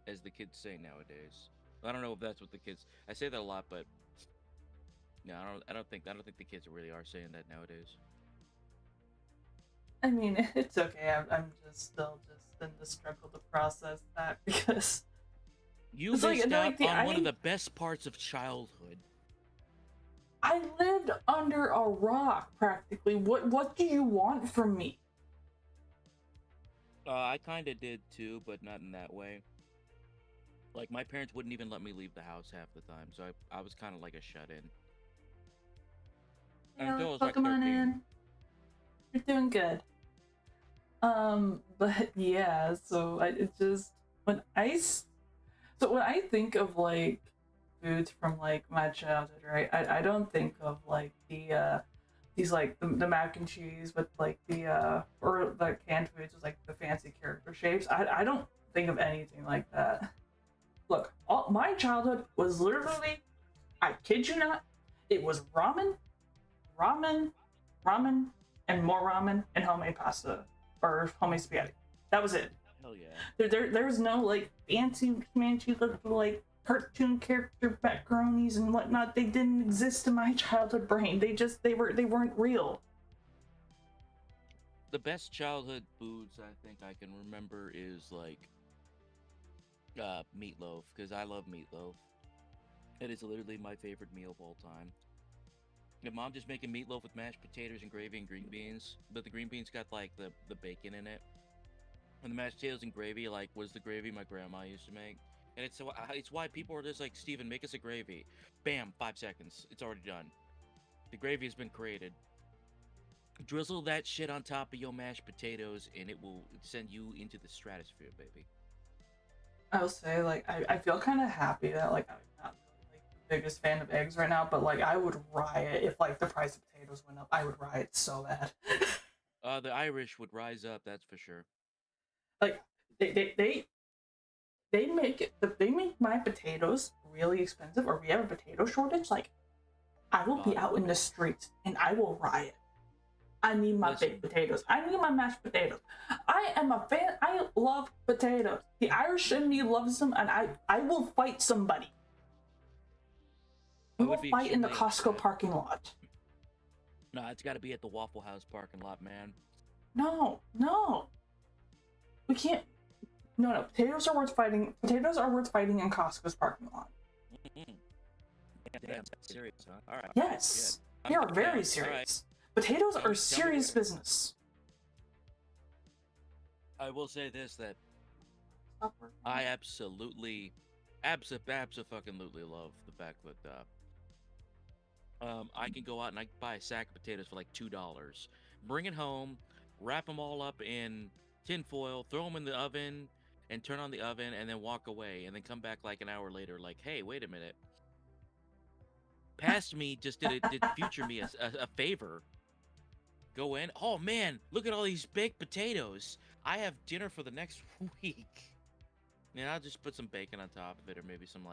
as the kids say nowadays. I don't know if that's what the kids. I say that a lot, but no, I don't think the kids really are saying that nowadays. I mean, it's okay. I'm just still just in the struggle to process that because You it's like missed out the on one of the best parts of childhood. I lived under a rock practically. What do you want from me? I kind of did too, but not in that way. Like my parents wouldn't even let me leave the house half the time, so I was kind of like a shut-in Yeah, until I like was like Pokemon 13. in. You're doing good. But yeah, so it just when so when I think of like foods from like my childhood, right? I don't think of like these like the mac and cheese with like or the canned foods with like the fancy character shapes. I don't think of anything like that. Look, my childhood was literally, I kid you not, it was ramen, ramen, ramen, and more ramen and homemade pasta or homemade spaghetti. That was it. Hell yeah. There was no like fancy schmancy little like cartoon character macaronis and whatnot. They didn't exist in my childhood brain. They weren't real. The best childhood foods I think I can remember is like meatloaf because I love meatloaf. It is literally my favorite meal of all time. My mom just making meatloaf with mashed potatoes and gravy and green beans, but the green beans got like the bacon in it. And the mashed potatoes and gravy like was the gravy my grandma used to make. And it's why people are just like, Steven, make us a gravy. Bam, 5 seconds. It's already done. The gravy has been created. Drizzle that shit on top of your mashed potatoes, and it will send you into the stratosphere, baby. I'll say like I feel kind of happy that like I'm not really like the biggest fan of eggs right now, but like I would riot if like the price of potatoes went up. I would riot so bad. The Irish would rise up, that's for sure. Like they they they they make my potatoes really expensive, or we have a potato shortage. Like I will be God out in the forbid. streets and I will riot. I need my baked Listen, potatoes. I need my mashed potatoes. I am a fan. I love potatoes. The Irish in me loves them, and I will fight somebody. I We would will be fight in the extremely Costco upset. parking lot. Nah, it's got to be at the Waffle House parking lot, man. No, no, we can't. No, no. Potatoes are worth fighting. Potatoes are worth fighting in Costco's parking lot. Mm-hmm. Damn, that's serious, huh? All right, shit. Yes, they are I'm very down. All right, serious. Potatoes are tell me serious where. business. I will say this that Stop working on I it. absolutely, absolutely love the fact that I can go out and I can buy a sack of potatoes for like $2, bring it home, wrap them all up in tin foil, throw them in the oven, and turn on the oven, and then walk away, and then come back like an hour later, like, hey, wait a minute, past me just did future me a favor. Go in. Oh man, look at all these baked potatoes. I have dinner for the next week. And I'll just put some bacon on top of it, or maybe some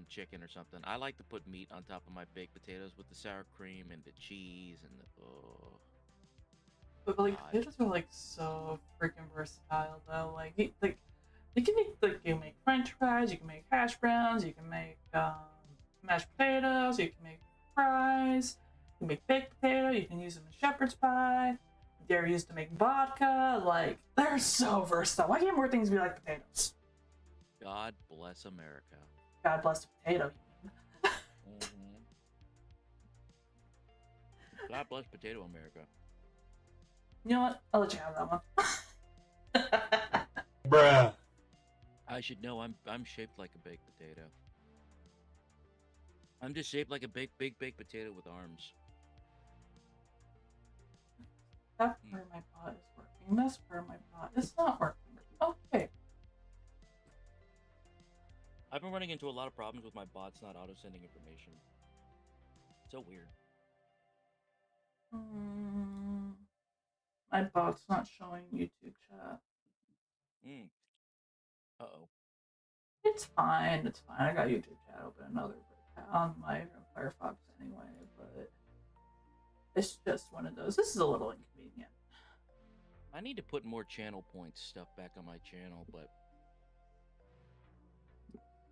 chicken or something. I like to put meat on top of my baked potatoes with the sour cream and the cheese and the oh But like god. potatoes are like so freaking versatile though. Like you can make like you can make French fries, you can make hash browns, you can make mashed potatoes, you can make fries, you can make baked potato, you can use them in shepherd's pie. They're used to make vodka. Like they're so versatile. Why can't more things be like potatoes? God bless America. God bless the potato. Hmm. God bless potato America. You know what? I'll let you have that one. Bruh. I should know I'm shaped like a baked potato. I'm just shaped like a big baked potato with arms. That Mm. part of my bot is working. This part of my bot is not working. Okay. I've been running into a lot of problems with my bots not auto sending information. So weird. Hmm. My bot's not showing YouTube chat. Mm. Uh-oh. It's fine. It's fine. I got YouTube chat open another on my Firefox anyway, but it's just one of those. This is a little inconvenient. I need to put more channel points stuff back on my channel, but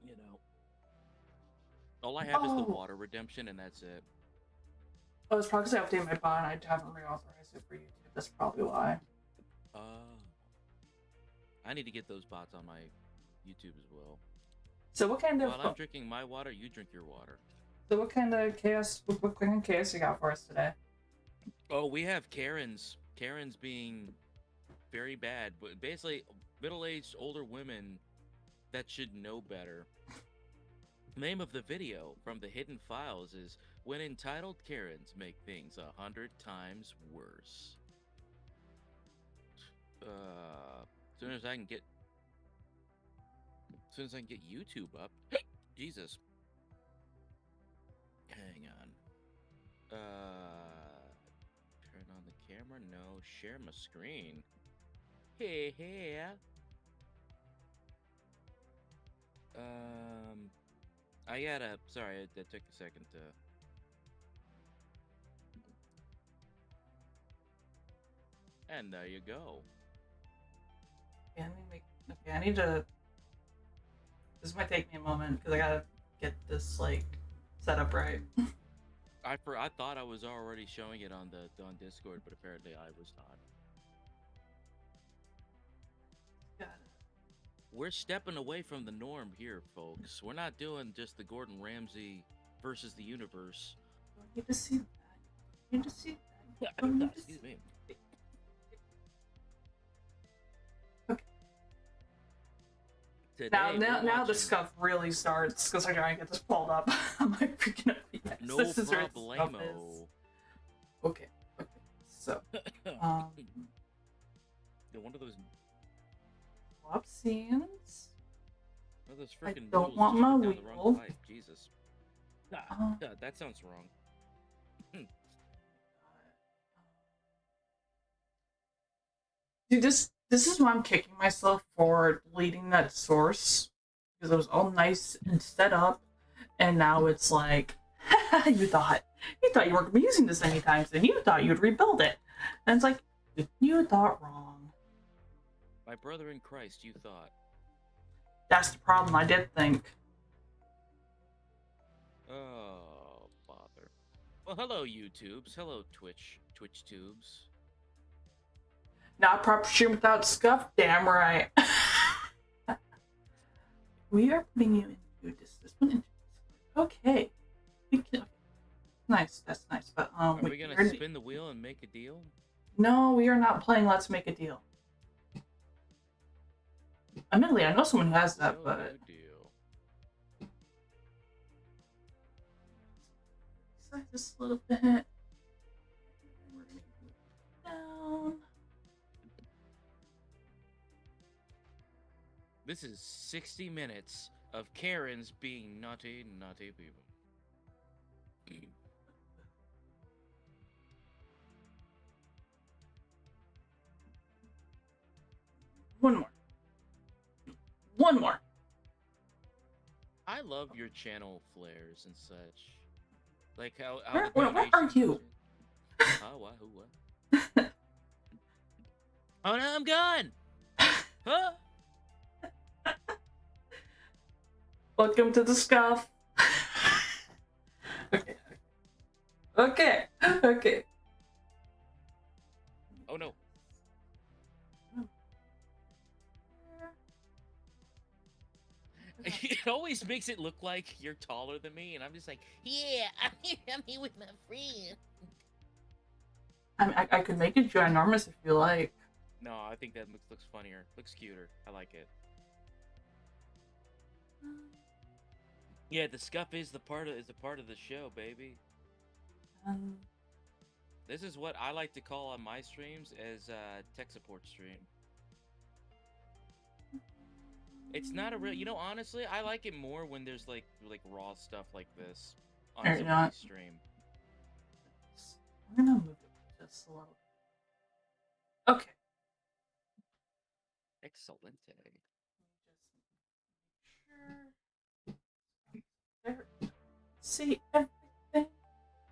You know, all I have is the Oh, water redemption, and that's it. oh, it's probably because I updated my bot and I haven't reauthorized it for YouTube. That's probably why. Uh, I need to get those bots on my YouTube as well. So what kind of While I'm drinking my water, you drink your water. so what kind of chaos? What kind of chaos you got for us today? Oh, we have Karens. Karens being very bad, but basically middle-aged older women that should know better. Name of the video from the hidden files is when entitled Karens make things 100 times worse. As soon as I can get YouTube up. Jesus. Hang on. Turn on the camera? No. Share my screen. Hey. I gotta. Sorry, that took a second to. And there you go. Yeah, okay, I need to. This might take me a moment because I gotta get this like set up right. I thought I was already showing it on Discord, but apparently I was not. Got it. We're stepping away from the norm here, folks. We're not doing just the Gordon Ramsay versus the universe. Don't need to see that. Don't need to see that. Don't need to Excuse me. Today, Today, now the scuff really starts because I gotta get this pulled up. I'm like freaking out. Yes, no this is where the stuff problemo. is. Okay. So, No wonder those. swap scenes. One of those I freaking don't want my wheel. Jesus. That sounds wrong. Dude, this is why I'm kicking myself for deleting that source because it was all nice and set up, and now it's like, you thought you weren't gonna be using this anytime soon. You thought you'd rebuild it, and it's like you thought wrong. My brother in Christ, you thought. That's the problem. I did think. Oh, bother. Well, hello, YouTubes. Hello, Twitch tubes. Not proper stream without scuff. Damn right. We are putting you into this one into okay. We can, okay. Nice, that's nice. But Are we gonna spin the wheel and make a deal? No, we are not playing Let's Make a Deal. Admittedly, I know someone who has that, but No deal. size this a little bit. We're gonna move it down. This is 60 minutes of Karens being naughty people. One more. I love your channel flares and such. Like how Where are you? What? Oh no, I'm gone. Huh? Welcome to the scuff. Okay. Oh no. It always makes it look like you're taller than me, and I'm just like, yeah, I'm here with my friend. I could make it ginormous if you like. No, I think that looks funnier. Looks cuter. I like it. Yeah, the scuff is a part of the show, baby. This is what I like to call on my streams as tech support stream. It's not a real, honestly, I like it more when there's like raw stuff like this on somebody's stream. I'm gonna move it just a little bit. Okay. Excellent. See everything.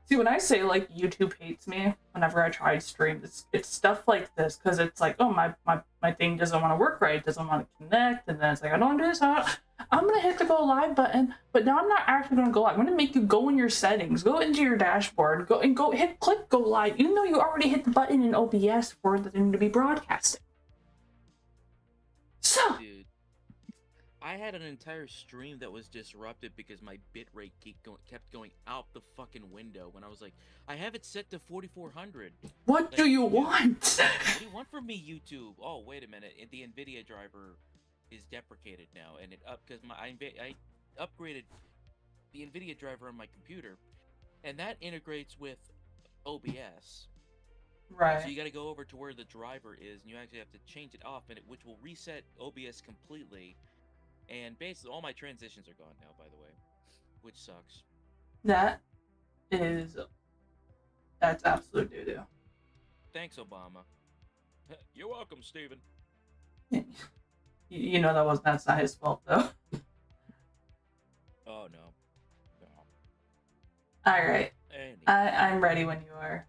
See, when I say like YouTube hates me whenever I try to stream, it's stuff like this because it's like, oh my thing doesn't want to work right, it doesn't want to connect, and then it's like I don't do this. I I'm gonna hit the go live button, but now I'm not actually gonna go live. I'm gonna make you go in your settings, go into your dashboard, click go live, even though you already hit the button in OBS for the thing to be broadcasting. So, Dude, I had an entire stream that was disrupted because my bitrate kept going out the fucking window when I was like, I have it set to 4400. what Like, do you dude, want? What do you want from me, YouTube? Oh, wait a minute. The NVIDIA driver is deprecated now, and it because I upgraded the NVIDIA driver on my computer, and that integrates with OBS. Right. So you got to go over to where the driver is, and you actually have to change it off, which will reset OBS completely. And basically, all my transitions are gone now, by the way, which sucks. That's absolute doo-doo. Thanks, Obama. You're welcome, Steven. You know that's not his fault though. Oh no. All right. Anyway. I'm ready when you are.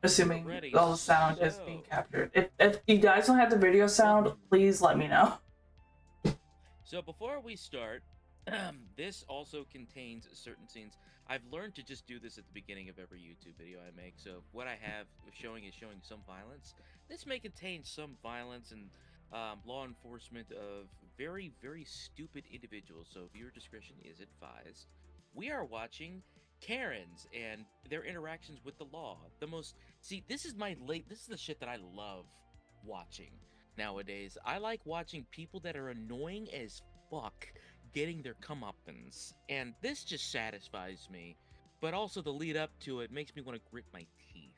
Assuming Ready, all the sound is being captured. If you guys don't have the video sound, please let me know. So before we start, this also contains certain scenes. I've learned to just do this at the beginning of every YouTube video I make. So what I have showing some violence. This may contain some violence and law enforcement of very, very stupid individuals. So viewer discretion is advised. We are watching Karens and their interactions with the law. This is the shit that I love watching nowadays. I like watching people that are annoying as fuck getting their comeuppance, and this just satisfies me. But also the lead up to it makes me want to grit my teeth.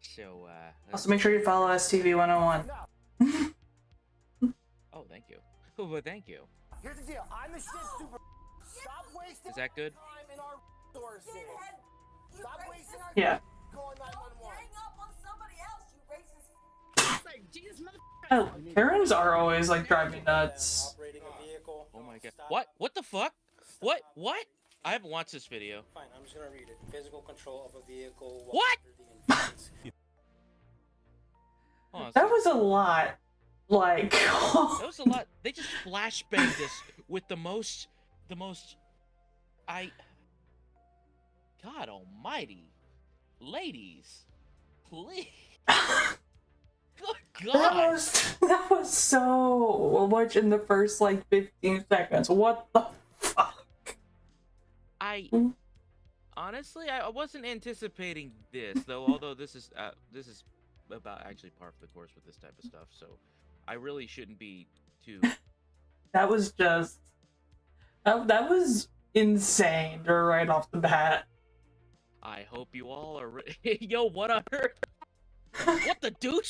So also make sure you follow STV101. Oh, thank you. Oh, well, thank you. Here's the deal. I'm the shit super. Stop wasting Is that good? time in our resources. Stop wasting our Yeah. Call 911. Hang up on somebody else, you racist. Like, Jesus, Oh, Karens are always like driving me nuts. Operating a vehicle. Oh my god. Stop. What? What the fuck? What? I haven't watched this video. Fine, I'm just gonna read it. Physical control of a vehicle. while What? under the influence. Hold on a That second. was a lot. Like, That was a lot. They just flashbanged this with the most, God almighty. Ladies, please. Good God. that was so much in the first like 15 seconds. What the fuck? Honestly, I wasn't anticipating this, though, although this is about actually par for the course with this type of stuff, so I really shouldn't be too... That was just... That was insane right off the bat. I hope you all are... Yo, what I heard? What the deuce?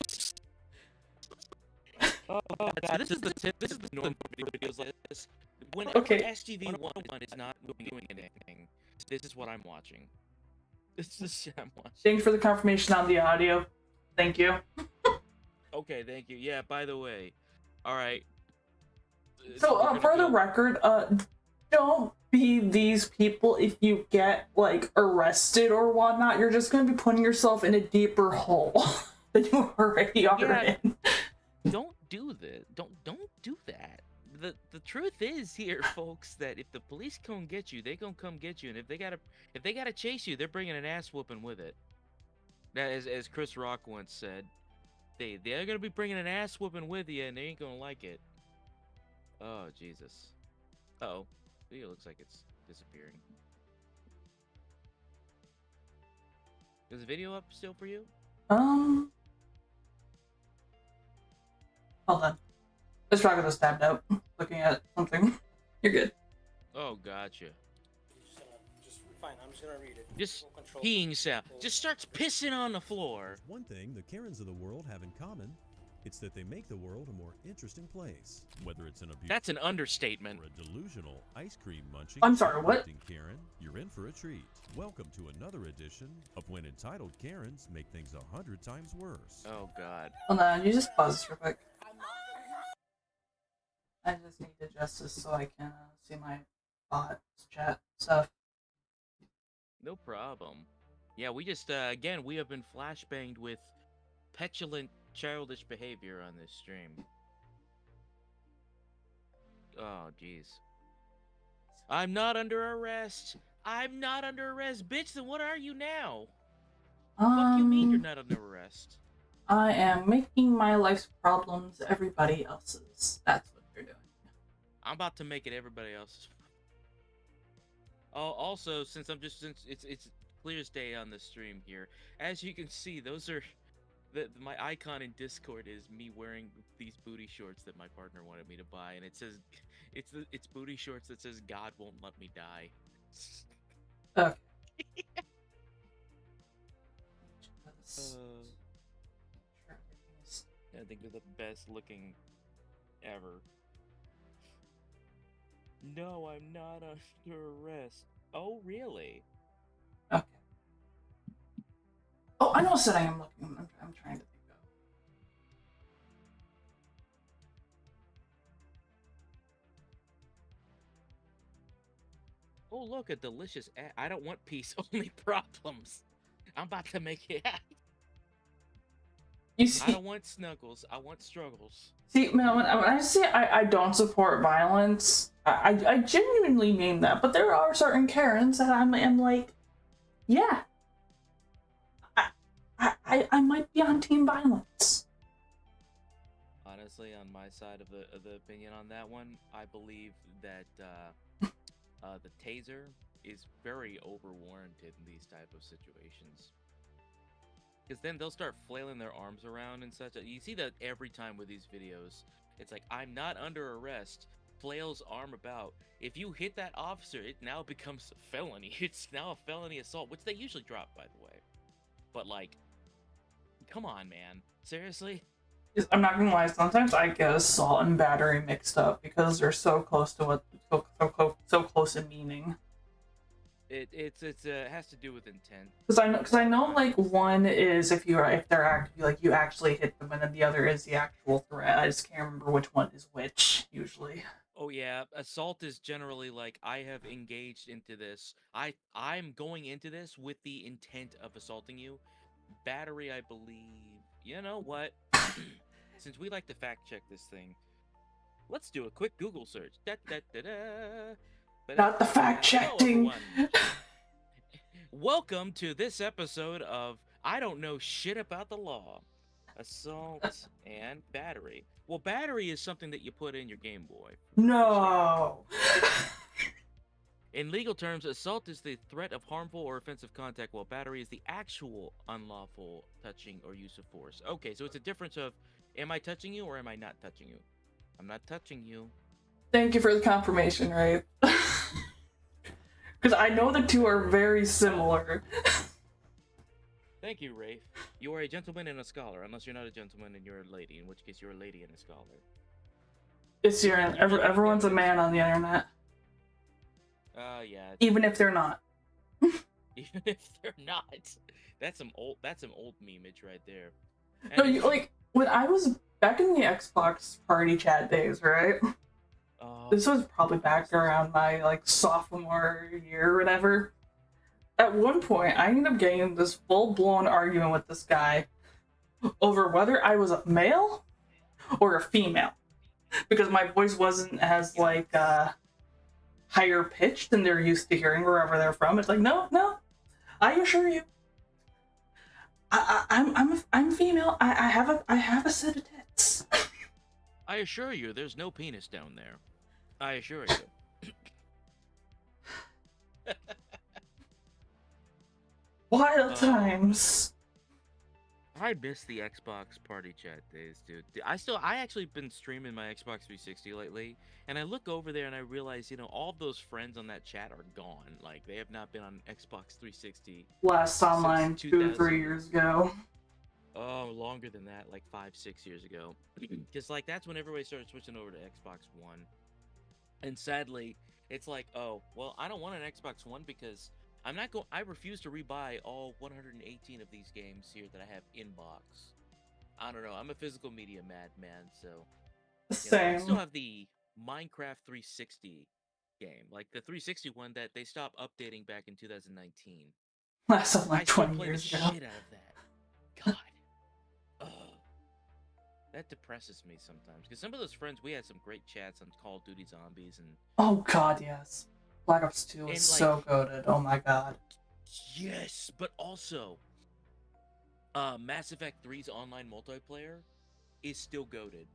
Oh god, this is the normal videos like this. Whenever STV101 is not doing anything, this is what I'm watching. This is the shit I'm watching. Thanks for the confirmation on the audio. Thank you. Okay, thank you. Yeah, by the way, alright. So, for the record, don't be these people if you get, like, arrested or whatnot. You're just gonna be putting yourself in a deeper hole than you already are in. Don't do that. Don't do that. The truth is here, folks, that if the police come get you, they gonna come get you, and if they gotta chase you, they're bringing an ass whooping with it. That as Chris Rock once said, they're gonna be bringing an ass whooping with you, and they ain't gonna like it. Oh Jesus. Uh-oh, video looks like it's disappearing. Is the video up still for you? Hold on. Let's try with this tabbed out. Looking at something. You're good. Oh, gotcha. Fine, I'm just gonna read it. Just Physical control peeing sound. Just starts pissing on the floor. One thing the Karens of the world have in common, it's that they make the world a more interesting place. Whether it's an abuse That's an understatement. or a delusional ice cream munching, I'm sorry, what? Karen, you're in for a treat. Welcome to another edition of When Entitled Karens Make Things 100 Times Worse. Oh God. Hold on, you just pause this real quick. I just need to adjust this so I can see my bot chat stuff. No problem. Yeah, we just again we have been flashbanged with petulant, childish behavior on this stream. Oh jeez. I'm not under arrest. I'm not under arrest, bitch. Then what are you now? Fuck you mean you're not under arrest? I am making my life's problems everybody else's. That's what you're doing. I'm about to make it everybody else's. Oh, also, since it's clear as day on the stream here, as you can see, those are my icon in Discord is me wearing these booty shorts that my partner wanted me to buy, and it says it's booty shorts that says God won't let me die. Okay. I think they're the best looking ever. No, I'm not under arrest. Oh, really? Okay. Oh, I know what I am looking. I'm trying to think of. Oh, look, a delicious I don't want peace, only problems. I'm about to make it happen. You see, I don't want snuggles. I want struggles. see, man, when I say I don't support violence, I genuinely mean that. But there are certain Karens that I'm like, yeah, I might be on team violence. Honestly, on my side of the opinion on that one, I believe that the taser is very overwarranted in these type of situations. Because then they'll start flailing their arms around and such. You see that every time with these videos. It's like, I'm not under arrest. Flails arm about. If you hit that officer, it now becomes a felony. It's now a felony assault, which they usually drop, by the way. But like, come on, man. Seriously? I'm not gonna lie. Sometimes I get assault and battery mixed up because they're so close to what so close in meaning. It has to do with intent. Because I know like one is if they're you actually hit them, and then the other is the actual threat. I just can't remember which one is which usually. Oh yeah, assault is generally like, I have engaged into this. I'm going into this with the intent of assaulting you. Battery, I believe. You know what? Since we like to fact check this thing, let's do a quick Google search. Da, da, da, da. Not the fact checking. Welcome to this episode of I Don't Know Shit About the Law. Assault and battery. Well, battery is something that you put in your Game Boy. No. In legal terms, assault is the threat of harmful or offensive contact, while battery is the actual unlawful touching or use of force. Okay, so it's a difference of, am I touching you or am I not touching you? I'm not touching you. Thank you for the confirmation, right? Because I know the two are very similar. Thank you, Rafe. You are a gentleman and a scholar, unless you're not a gentleman and you're a lady, in which case you're a lady and a scholar. It's everyone's a man on the internet. Yeah. Even if they're not. Even if they're not. That's some old memeage right there. No, like when I was back in the Xbox party chat days, right? This was probably back around my like sophomore year or whatever. At one point, I ended up getting in this full-blown argument with this guy over whether I was a male or a female, because my voice wasn't as like higher pitched than they're used to hearing wherever they're from. It's like, no, I assure you, I'm female. I have a set of tits. I assure you, there's no penis down there. I assure you. Wild times. I miss the Xbox party chat days, dude. I actually been streaming my Xbox 360 lately, and I look over there and I realize, all of those friends on that chat are gone. Like, they have not been on Xbox 360. Last online 2 or 3 years ago. Oh, longer than that, like 5-6 years ago. Because, like, that's when everybody started switching over to Xbox One. And sadly, it's like, oh, well, I don't want an Xbox One because I refuse to rebuy all 118 of these games here that I have in box. I don't know. I'm a physical media madman, so Same. I still have the Minecraft 360 game, like the 360 one that they stopped updating back in 2019. Last of like 20 years ago. I still play the shit out of that. God. That depresses me sometimes because some of those friends, we had some great chats on Call of Duty Zombies and. Oh God, yes. Black Ops 2 is And, so goated. Oh my god. yes, but also, Mass Effect 3's online multiplayer is still goated.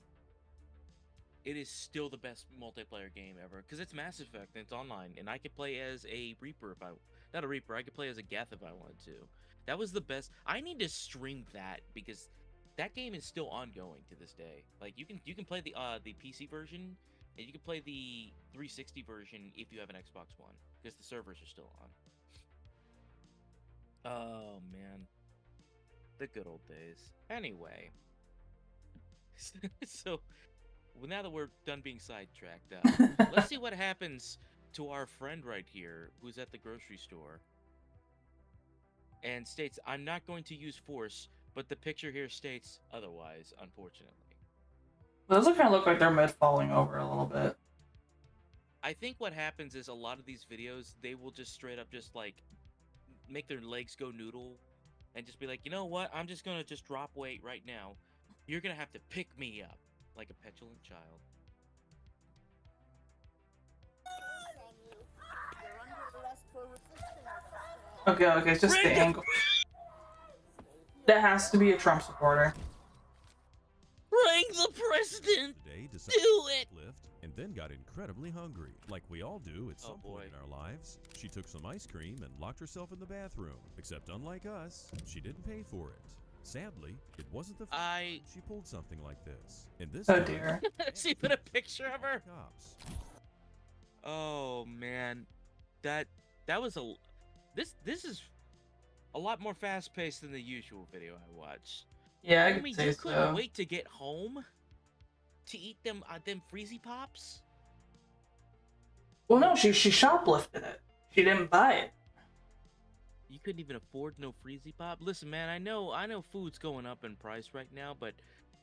It is still the best multiplayer game ever because it's Mass Effect and it's online, and I could play as a Reaper if not a Reaper. I could play as a Geth if I wanted to. That was the best. I need to stream that because that game is still ongoing to this day. Like you can play the PC version and you can play the 360 version if you have an Xbox One because the servers are still on. Oh man, the good old days. Anyway, so. Well, now that we're done being sidetracked, let's see what happens to our friend right here who's at the grocery store and states, I'm not going to use force, but the picture here states otherwise, unfortunately. Those kind of look like they're mid falling over a little bit. I think what happens is a lot of these videos, they will just straight up just like make their legs go noodle and just be like, you know what? I'm just going to just drop weight right now. You're going to have to pick me up. Like a petulant child. Okay, it's just the angle. That has to be a Trump supporter. Bring the president! Do it! Lift and then got incredibly hungry, like we all do at some point in our lives. She took some ice cream and locked herself in the bathroom. Except unlike us, she didn't pay for it. Sadly, it wasn't the first time she pulled something like this. And this Oh dear. She put a picture of her. Cops. Oh man, that was a this is a lot more fast paced than the usual video I watched. Yeah, I mean, you couldn't wait to get home to eat them freezy pops. Well, no, she shoplifted it. She didn't buy it. You couldn't even afford no freezy pop. Listen, man, I know food's going up in price right now, but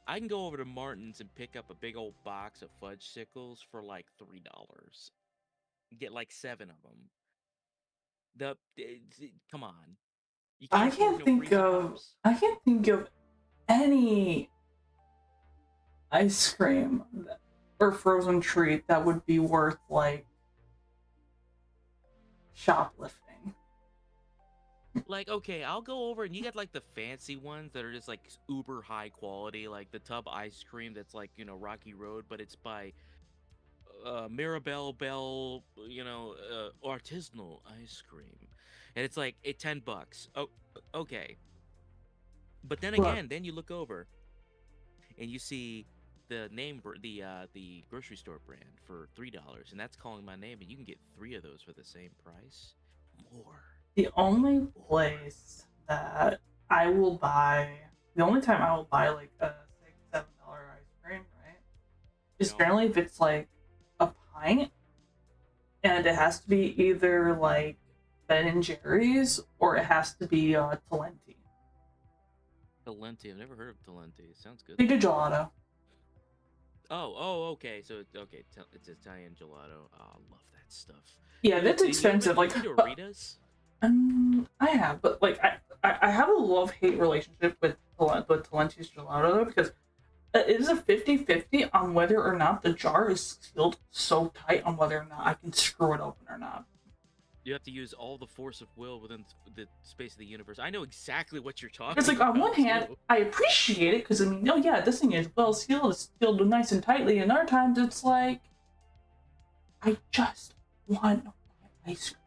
I can go over to Martin's and pick up a big old box of fudge sickles for like $3. Get like 7 of them. Come on. You I can't think of any ice cream or frozen treat that would be worth like shoplifting. Like, okay, I'll go over and you got like the fancy ones that are just like uber high quality, like the tub ice cream that's like, Rocky Road, but it's by Mirabelle Bell, artisanal ice cream. And it's like $10. Oh, okay. But then again, then you look over and you see the grocery store brand for $3, and that's calling my name, and you can get 3 of those for the same price. More. The only place that I will buy, the only time I will buy like a $6-7 ice cream, right, is generally if it's like a pint, and it has to be either like Ben and Jerry's or it has to be Talenti. Talenti, I've never heard of Talenti. Sounds good. They do gelato. Oh, okay. So it's Italian gelato. Oh, I love that stuff. Yeah, that's expensive. Like Doritos. I have, but like I have a love-hate relationship with Talenti's gelato though, because it is a 50-50 on whether or not the jar is sealed so tight on whether or not I can screw it open or not. You have to use all the force of will within the space of the universe. I know exactly what you're talking about. It's like, on one hand, I appreciate it, because I mean, oh yeah, this thing is well sealed, it's sealed nice and tightly, and other times it's like, I just want my ice cream.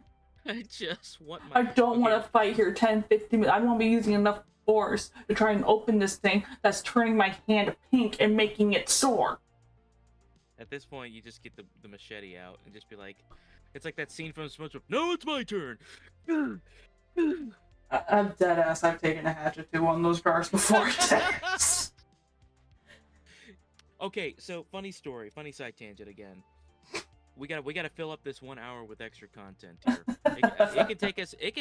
I just want my... I don't want to fight here 10-15 minutes. I don't want to be using enough force to try and open this thing that's turning my hand pink and making it sore. At this point, you just get the machete out and just be like... It's like that scene from SpongeBob. No, it's my turn! I'm dead ass. I've taken a hatchet to one of those jars before. Okay, so funny story. Funny side tangent again. We gotta fill up this 1 hour with extra content here. It can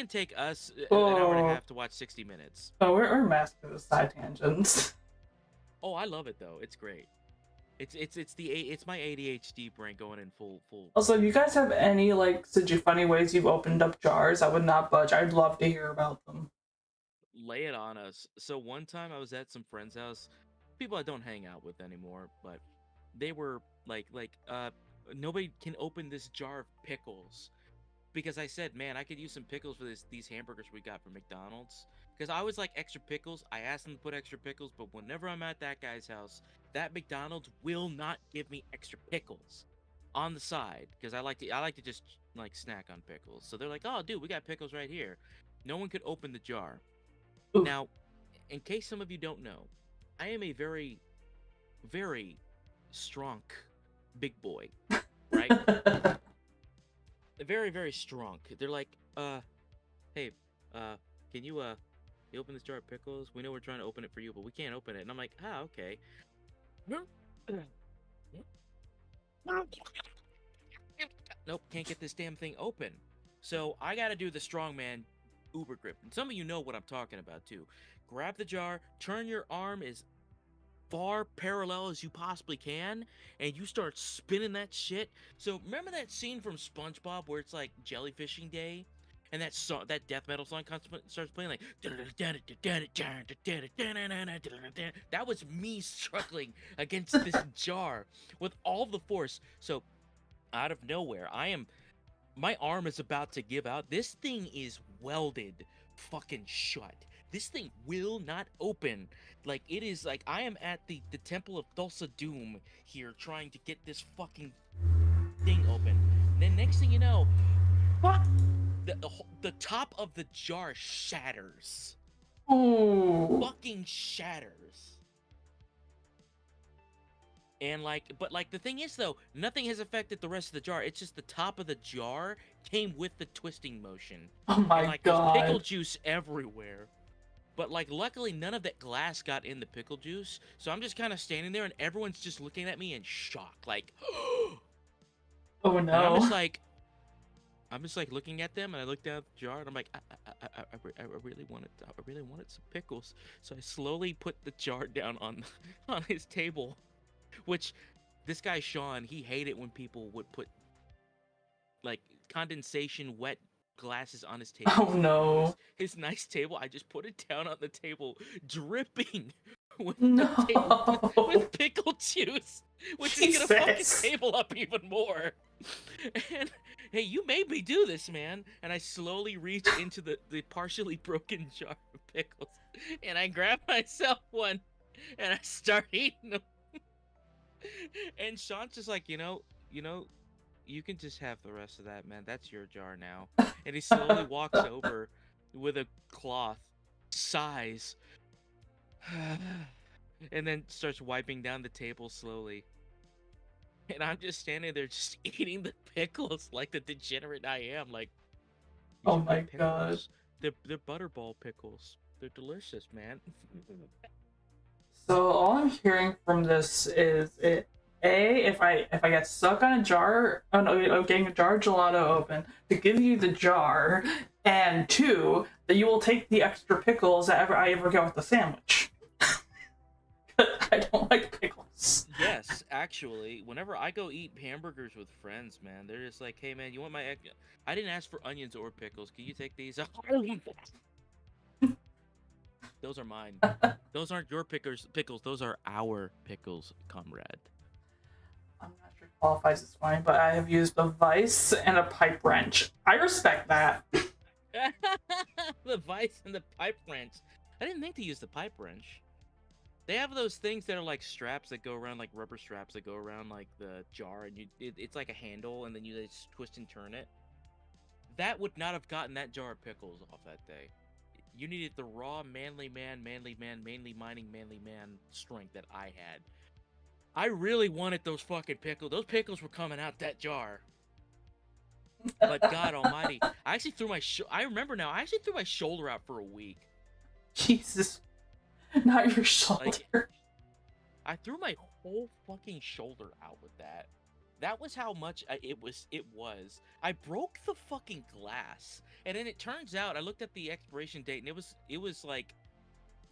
take us an hour and a half to watch 60 minutes. Oh, we're mastered with side tangents. Oh, I love it though. It's great. It's my ADHD brain going in full. Also, if you guys have any like such funny ways you've opened up jars, I would not budge. I'd love to hear about them. Lay it on us. So one time I was at some friend's house, people I don't hang out with anymore, but they were like nobody can open this jar of pickles. because I said, man, I could use some pickles for these hamburgers we got from McDonald's. Because I always like extra pickles. I asked them to put extra pickles, but whenever I'm at that guy's house, that McDonald's will not give me extra pickles on the side. Because I like to just like snack on pickles. So they're like, oh, dude, we got pickles right here. No one could open the jar. Ooh. Now, in case some of you don't know, I am a very, very strong big boy, right? Very, very strong. They're like, hey, can you open this jar of pickles? We know we're trying to open it for you, but we can't open it. And I'm like, okay. Nope, can't get this damn thing open. So I gotta do the strongman uber grip. And some of you know what I'm talking about too. Grab the jar, turn your arm as far parallel as you possibly can, and you start spinning that shit. So remember that scene from SpongeBob where it's like jellyfishing day, and that song, that death metal song starts playing like that was me struggling against this jar with all the force. So out of nowhere, my arm is about to give out. This thing is welded fucking shut. This thing will not open. Like, it is like I am at the Temple of Thulsa Doom here trying to get this fucking thing open. And then next thing you know, the top of the jar shatters. Ooh. Fucking shatters. And but the thing is though, nothing has affected the rest of the jar. It's just the top of the jar came with the twisting motion. Oh my and god. There's pickle juice everywhere. But luckily none of that glass got in the pickle juice. So I'm just kind of standing there and everyone's just looking at me in shock. Like, oh no. And I'm just looking at them, and I look down at the jar, and I'm like, I really wanted some pickles. So I slowly put the jar down on his table, which this guy Sean, he hated when people would put condensation wet glasses on his table. Oh no. His nice table. I just put it down on the table, dripping with with pickle juice, which is gonna fuck his table up even more. And hey, you made me do this, man. And I slowly reach into the partially broken jar of pickles, and I grab myself one, and I start eating them. And Sean's just like, you know, you can just have the rest of that, man. That's your jar now. And he slowly walks over with a cloth, sighs, and then starts wiping down the table slowly. And I'm just standing there just eating the pickles like the degenerate I am. Like, oh my god. They're butterball pickles. They're delicious, man. So all I'm hearing from this is if I get stuck on a jar, getting a jar of gelato open, to give you the jar, and 2, that you will take the extra pickles that I ever get with the sandwich. I don't like pickles. Yes, actually, whenever I go eat hamburgers with friends, man, they're just like, hey man, you want my egg? I didn't ask for onions or pickles. Can you take these? Those are mine. Those aren't your pickles. Those are our pickles, comrade. I'm not sure it qualifies as mine, but I have used a vice and a pipe wrench. I respect that. The vice and the pipe wrench. I didn't think to use the pipe wrench. They have those things that are like straps that go around, like rubber straps that go around like the jar, and it's like a handle, and then you just twist and turn it. That would not have gotten that jar of pickles off that day. You needed the raw manly man, mainly mining manly man strength that I had. I really wanted those fucking pickles. Those pickles were coming out that jar. But God Almighty, I actually threw my I remember now. I actually threw my shoulder out for a week. Jesus, not your shoulder. I threw my whole fucking shoulder out with that. That was how much it was. I broke the fucking glass, and then it turns out I looked at the expiration date, and it was like,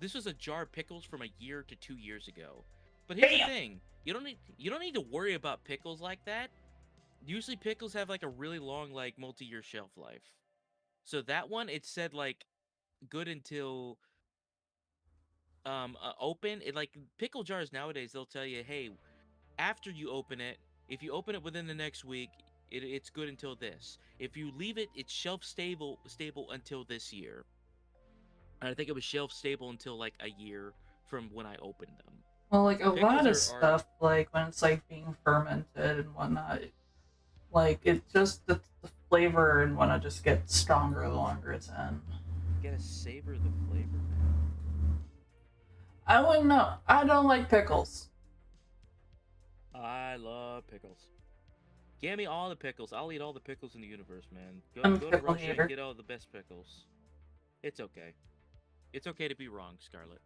this was a jar of pickles from a year to 2 years ago. But here's the thing: you don't need to worry about pickles like that. Usually pickles have like a really long, like, multi-year shelf life. So that one, it said like good until open. It, like, pickle jars nowadays, they'll tell you, hey, after you open it, if you open it within the next week, it's good until this. If you leave it, it's shelf stable until this year. And I think it was shelf stable until like a year from when I opened them. Well, like a lot of Pickles stuff, like when it's like being fermented and whatnot, like it just the flavor and whatnot just gets stronger the longer it's in. You gotta savor the flavor, man. I wouldn't know. I don't like pickles. I love pickles. Give me all the pickles. I'll eat all the pickles in the universe, man. I'm a Go to pickle Russia hater. and get all the best pickles. It's okay. It's okay to be wrong, Scarlett.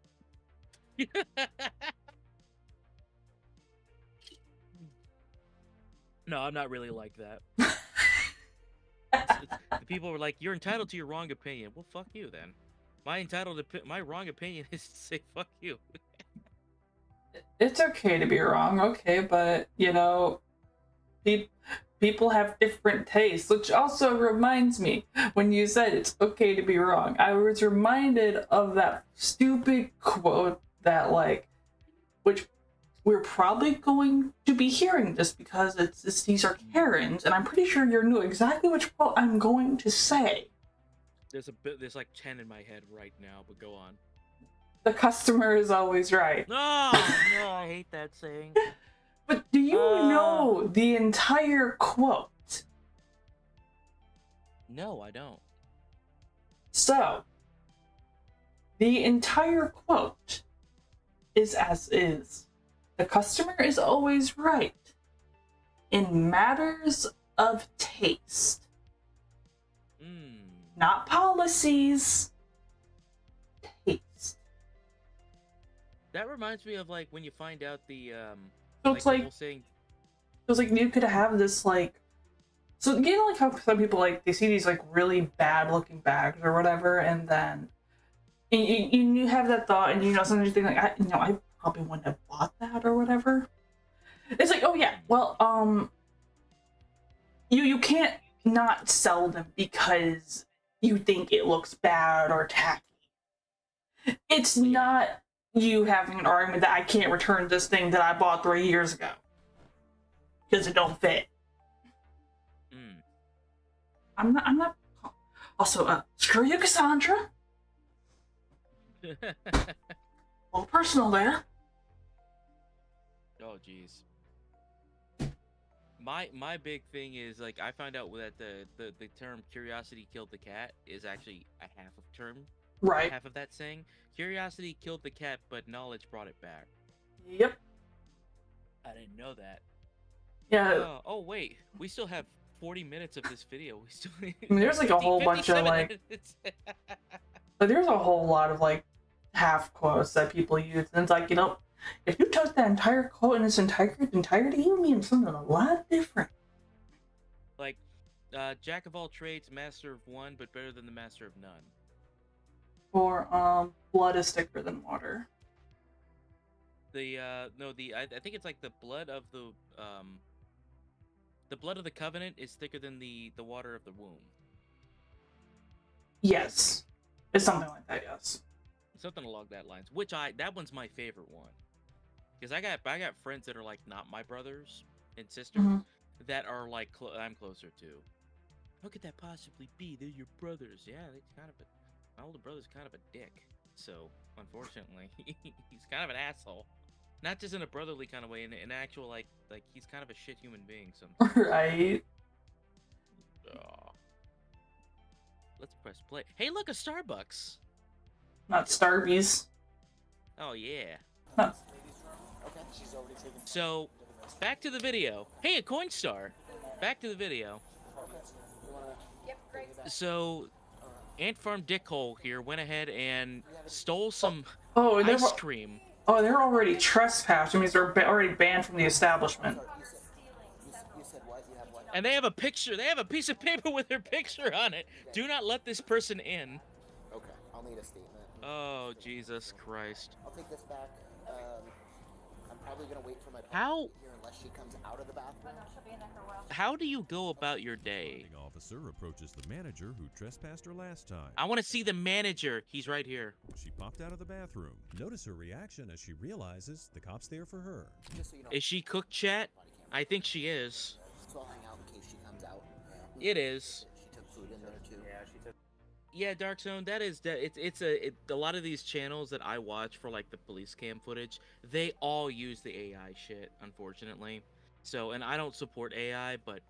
No, I'm not really like that. The people were like, "You're entitled to your wrong opinion." Well, fuck you then. My wrong opinion is to say fuck you. It's okay to be wrong, okay, but you know, people have different tastes, which also reminds me when you said it's okay to be wrong. I was reminded of that stupid quote that which we're probably going to be hearing this because these are Karens, and I'm pretty sure you know exactly which quote I'm going to say. There's like 10 in my head right now, but go on. The customer is always right. No, I hate that saying. But do you know the entire quote? No, I don't. So, the entire quote is as is. The customer is always right in matters of taste. Not policies. Taste. That reminds me of like when you find out the So it's like, the whole saying. it was like you could have this like, so you know like how some people like they see these like really bad looking bags or whatever, and then you have that thought, and you know sometimes you think like I probably wouldn't have bought that or whatever. It's like, oh yeah, well you can't not sell them because you think it looks bad or tacky. It's not you having an argument that I can't return this thing that I bought 3 years ago because it don't fit. I'm not. Also, screw you, Cassandra. A little personal there. Oh jeez. My big thing is like I found out that the term "curiosity killed the cat" is actually a half of term. Right. Half of that saying. Curiosity killed the cat, but knowledge brought it back. Yep. I didn't know that. Yeah. Oh wait, we still have 40 minutes of this video. We still. I mean, there's like a whole bunch of like. But there's a whole lot of like half quotes that people use, and it's like, you know, if you took that entire quote in its entirety, you mean something a lot different. Like, jack of all trades, master of one, but better than the master of none. Or blood is thicker than water. I think it's like the blood of the covenant is thicker than the water of the womb. Yes, it's something like that. Yes. Something along that lines. That one's my favorite one. Because I got friends that are like not my brothers and sisters that are like I'm closer to. How could that possibly be? They're your brothers. Yeah, my older brother's kind of a dick. So unfortunately, he's kind of an asshole. Not just in a brotherly kind of way, in actual like he's kind of a shit human being sometimes. Right. Let's press play. Hey, look, a Starbucks. Not Starbies. Oh yeah. Huh. So, back to the video. Hey, a Coinstar. Back to the video. So, Ant Farm Dickhole here went ahead and stole some ice cream. Oh, they're already trespassing. Means they're already banned from the establishment. And they have a picture. They have a piece of paper with their picture on it. Do not let this person in. Okay, I'll need a statement. Oh, Jesus Christ. I'll take this back. I'm probably gonna wait for my How? here unless she comes out of the bathroom. How do you go about your day? The officer approaches the manager who trespassed her last time. I want to see the manager. He's right here. She popped out of the bathroom. Notice her reaction as she realizes the cop's there for her. Just so you know, Is she cooked, chat? I think she is. so I'll hang out in case she comes It is. She took food in there too. Yeah, she took. Yeah, Dark Zone. That is that. A lot of these channels that I watch for like the police cam footage, they all use the AI shit, unfortunately. So, and I don't support AI, but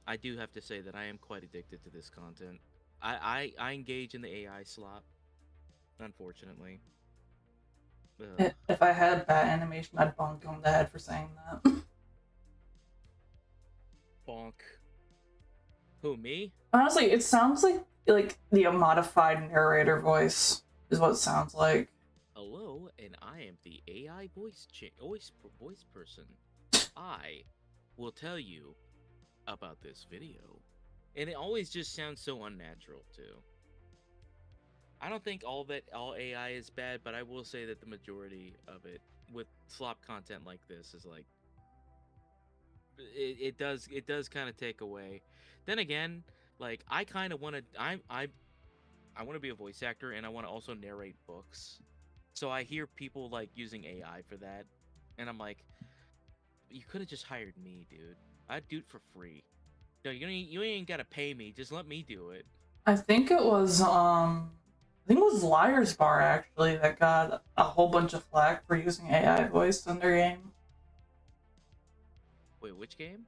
I do have to say that I am quite addicted to this content. I engage in the AI slop, unfortunately. Ugh. If I had bad animation, I'd bonk you on the head for saying that. Bonk. Who, me? Honestly, it sounds like the modified narrator voice is what it sounds like. Hello, and I am the AI voice person. I will tell you about this video. And it always just sounds so unnatural, too. I don't think all AI is bad, but I will say that the majority of it, with slop content like this, is like it does kind of take away. Then again, like I kind of want to I want to be a voice actor, and I want to also narrate books. So I hear people like using AI for that, and I'm like, you could have just hired me, dude. I'd do it for free. No, you ain't gotta pay me. Just let me do it. I think it was Liar's Bar actually that got a whole bunch of flack for using AI voice in their game. Wait, which game?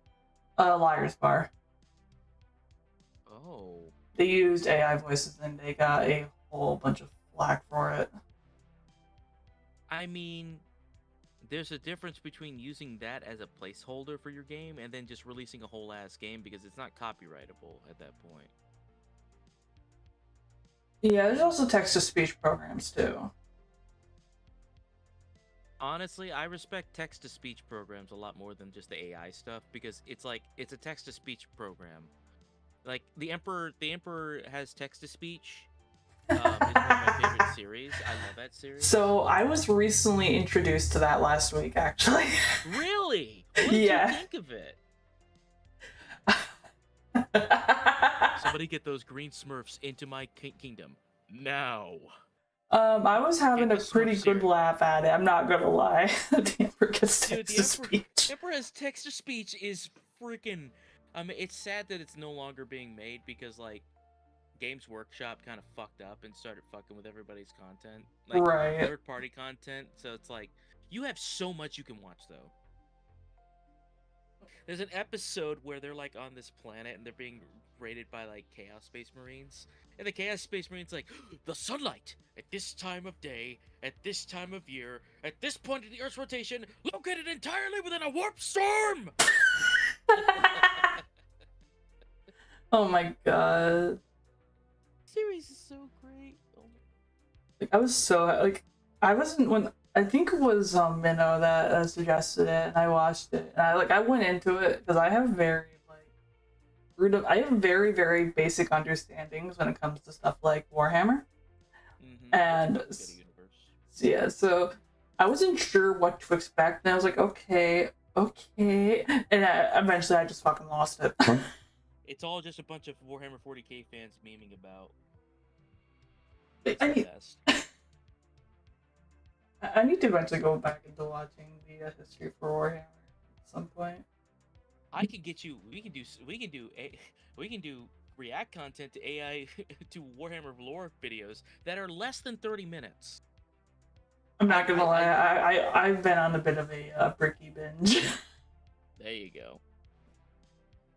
Liar's Bar. Oh. They used AI voices and they got a whole bunch of flack for it. I mean, there's a difference between using that as a placeholder for your game and then just releasing a whole ass game, because it's not copyrightable at that point. Yeah, there's also text-to-speech programs too. Honestly, I respect text-to-speech programs a lot more than just the AI stuff, because it's like it's a text-to-speech program. Like the Emperor has text-to-speech. It's one of my favorite series. I love that series. So I was recently introduced to that last week, actually. Really? What did you think of it? Somebody get those green Smurfs into my kingdom now. I was having a pretty good laugh at it. I'm not gonna lie. The Emperor gets text-to-speech. Emperor's text-to-speech is freaking. I mean, it's sad that it's no longer being made, because like Games Workshop kind of fucked up and started fucking with everybody's content, like third-party content. So it's like you have so much you can watch though. There's an episode where they're like on this planet and they're being raided by like Chaos Space Marines, and the Chaos Space Marines like, the sunlight at this time of day, at this time of year, at this point in the Earth's rotation, located entirely within a warp storm. Oh my god. Series is so great. Oh my. Like I was so like I wasn't when I think it was Minnow that suggested it, and I watched it, and I went into it because I have very very basic understandings when it comes to stuff like Warhammer, and yeah, so I wasn't sure what to expect, and I was like, okay, and eventually I just fucking lost it. It's all just a bunch of Warhammer 40k fans memeing about. I need to eventually go back into watching the history for Warhammer at some point. I can get you. We can do react content to AI to Warhammer lore videos that are less than 30 minutes. I'm not gonna lie. I've been on a bit of a bricky binge. There you go.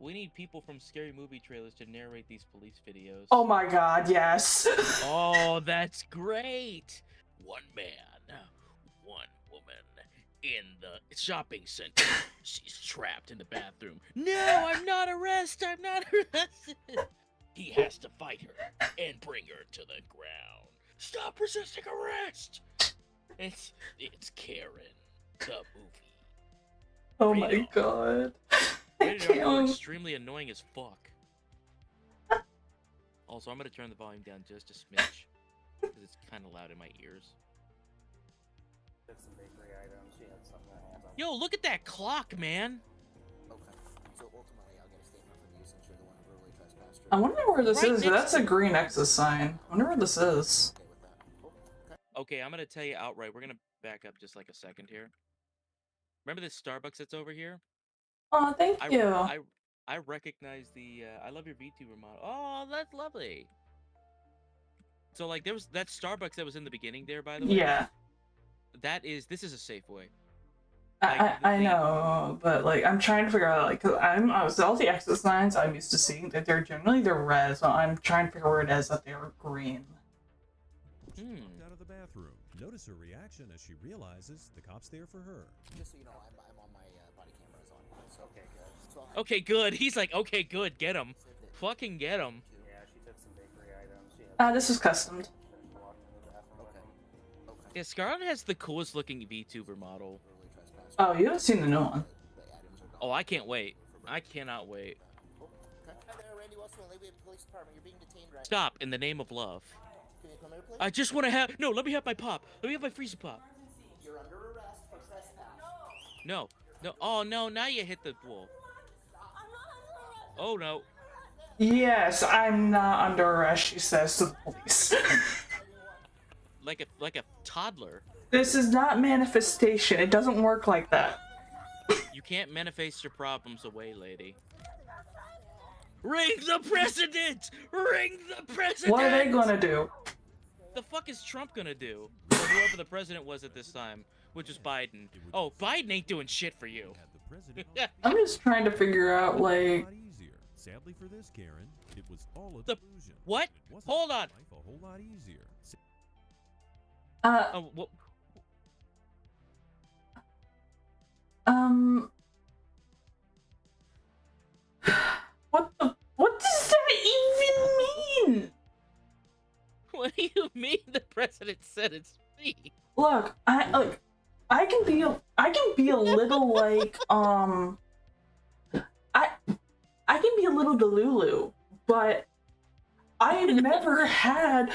We need people from scary movie trailers to narrate these police videos. Oh my god, yes. Oh, that's great. One man, one woman in the shopping center. She's trapped in the bathroom. No, I'm not arrested. I'm not arrested. He has to fight her and bring her to the ground. Stop resisting arrest. It's Karen, the movie. Oh my god. Extremely annoying as fuck. Also, I'm gonna turn the volume down just a smidge because it's kind of loud in my ears. Some bakery items. She had some Yo, look at that clock, man. Okay. So ultimately, I'll get a statement from you since you're the one who verbally trespassed her. I wonder where this is. That's a green Nexus sign. I wonder where this is. Okay with that. Cool. Okay, I'm gonna tell you outright. We're gonna back up just like a second here. Remember this Starbucks that's over here? Oh, thank you. I recognize the. I love your VTuber model. Oh, that's lovely. So like, there was that Starbucks that was in the beginning there, by the way. Yeah. This is a Safeway. I know, but like I'm trying to figure out like, cause I was all the X's signs I'm used to seeing that they're red, so I'm trying to figure where it is that they're green. Out of the bathroom. Notice her reaction as she realizes the cop's there for her. Just so you know, I'm on my body cameras on. So okay, good. So Okay, good. He's like, okay, good. Get him. Fucking get him. Yeah, she took some bakery items. She had This is customed. she walked into the bathroom with them. okay. Yeah, Scarlet has the coolest looking VTuber model. Early trespass. Oh, you haven't seen the new one. The items are gone. Oh, I can't wait. I cannot wait. Okay. Hi there, Randy Wilson, Lakeview Police Department. You're being detained right Stop, in the name of love. Can you come here, please? I just want to have. No, let me have my pop. Let me have my freezer pop. You're under arrest for trespass. No, no. Oh no, now you hit the wall. Oh no. Yes, I'm not under arrest, she says to the police. Like a toddler. This is not manifestation. It doesn't work like that. You can't manifest your problems away, lady. Ring the president! Ring the president! What are they gonna do? The fuck is Trump gonna do? Or whoever the president was at this time, which is Biden. Oh, Biden ain't doing shit for you. Had the president I'm just trying to figure out, a like, lot easier. Sadly for this Karen, it was all a The- delusion. what? It wasn't Hold on. life a whole lot easier. Oh, what? what does that even mean? What do you mean the president said it's me? Look, I can be a little like, I can be a little delulu, but I've never had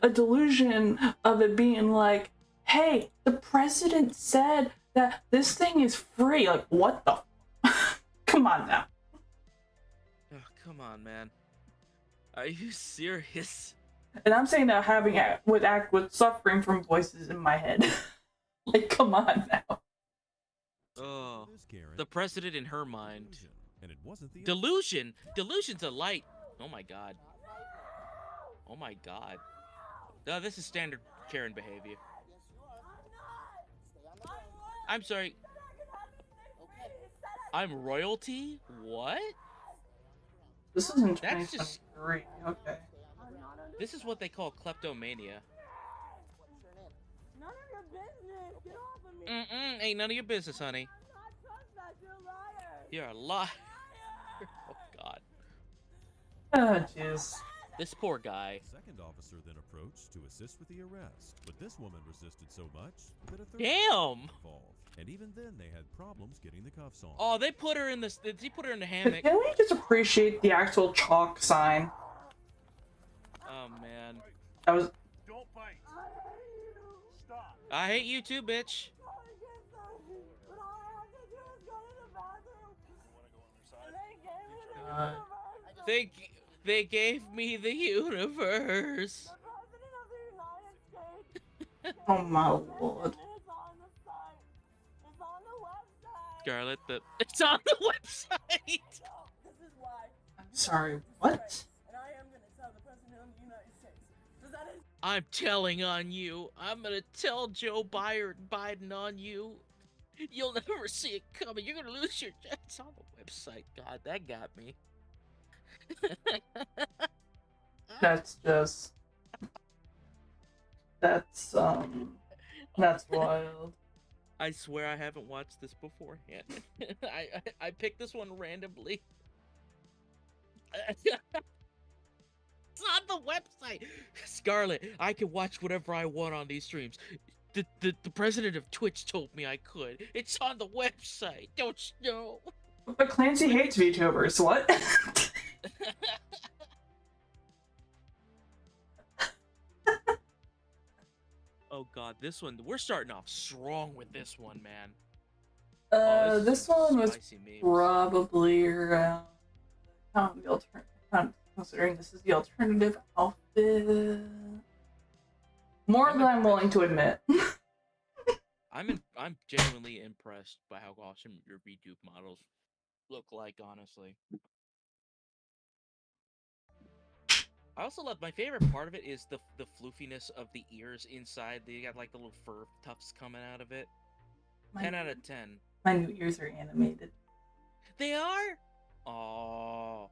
a delusion of it being like, hey, the president said that this thing is free. Like, what the? Come on now. Oh, come on, man. Are you serious? And I'm saying that having with suffering from voices in my head. Like, come on now. Oh, This Karen, the president in her mind. delusion, and it wasn't the Delusion? Delusion's a light. Oh my god. Oh my god. No, this is standard Karen behavior. I'm sorry. I'm royalty? What? This is in That's just- 2023. Okay. This is what they call kleptomania. None of your business. Get off of me. Ain't none of your business, honey. I'm not trespass. You're a liar. You're a liar. Oh god. Oh, jeez. This poor guy. second officer then approached to assist with the arrest, but this woman resisted so much that a third Damn! was involved. And even then, they had problems getting the cuffs on. Oh, they put her in the. He put her in the hammock. Can we just appreciate the actual chalk sign? Oh man. That was. Don't bite. Stop. I hate you too, bitch. But all I have to do is go to the bathroom. And they gave me the God. universe. They gave me the universe. The president of the United States. Oh my lord. It's on the site. It's on the website. Scarlet, it's on the website. This is why. I'm sorry. What? And I am going to tell the president of the United States. Because that is. I'm telling on you. I'm gonna tell Joe Biden on you. You'll never see it coming. You're gonna lose your. It's on the website. God, that got me. That's just. That's wild. I swear I haven't watched this beforehand. I picked this one randomly. It's on the website. Scarlet, I can watch whatever I want on these streams. The president of Twitch told me I could. It's on the website. Don't you know? But Clancy hates VTubers. What? Oh god, this one. We're starting off strong with this one, man. Oh, This some one was spicy memes. probably around. Considering this is the alternative outfit. More than I'm willing to admit. I'm genuinely impressed by how awesome your VTube models look like, honestly. I also love, my favorite part of it is the floofiness of the ears inside. They got like the little fur tufts coming out of it. 10 out of 10. My new ears are animated. They are? Oh.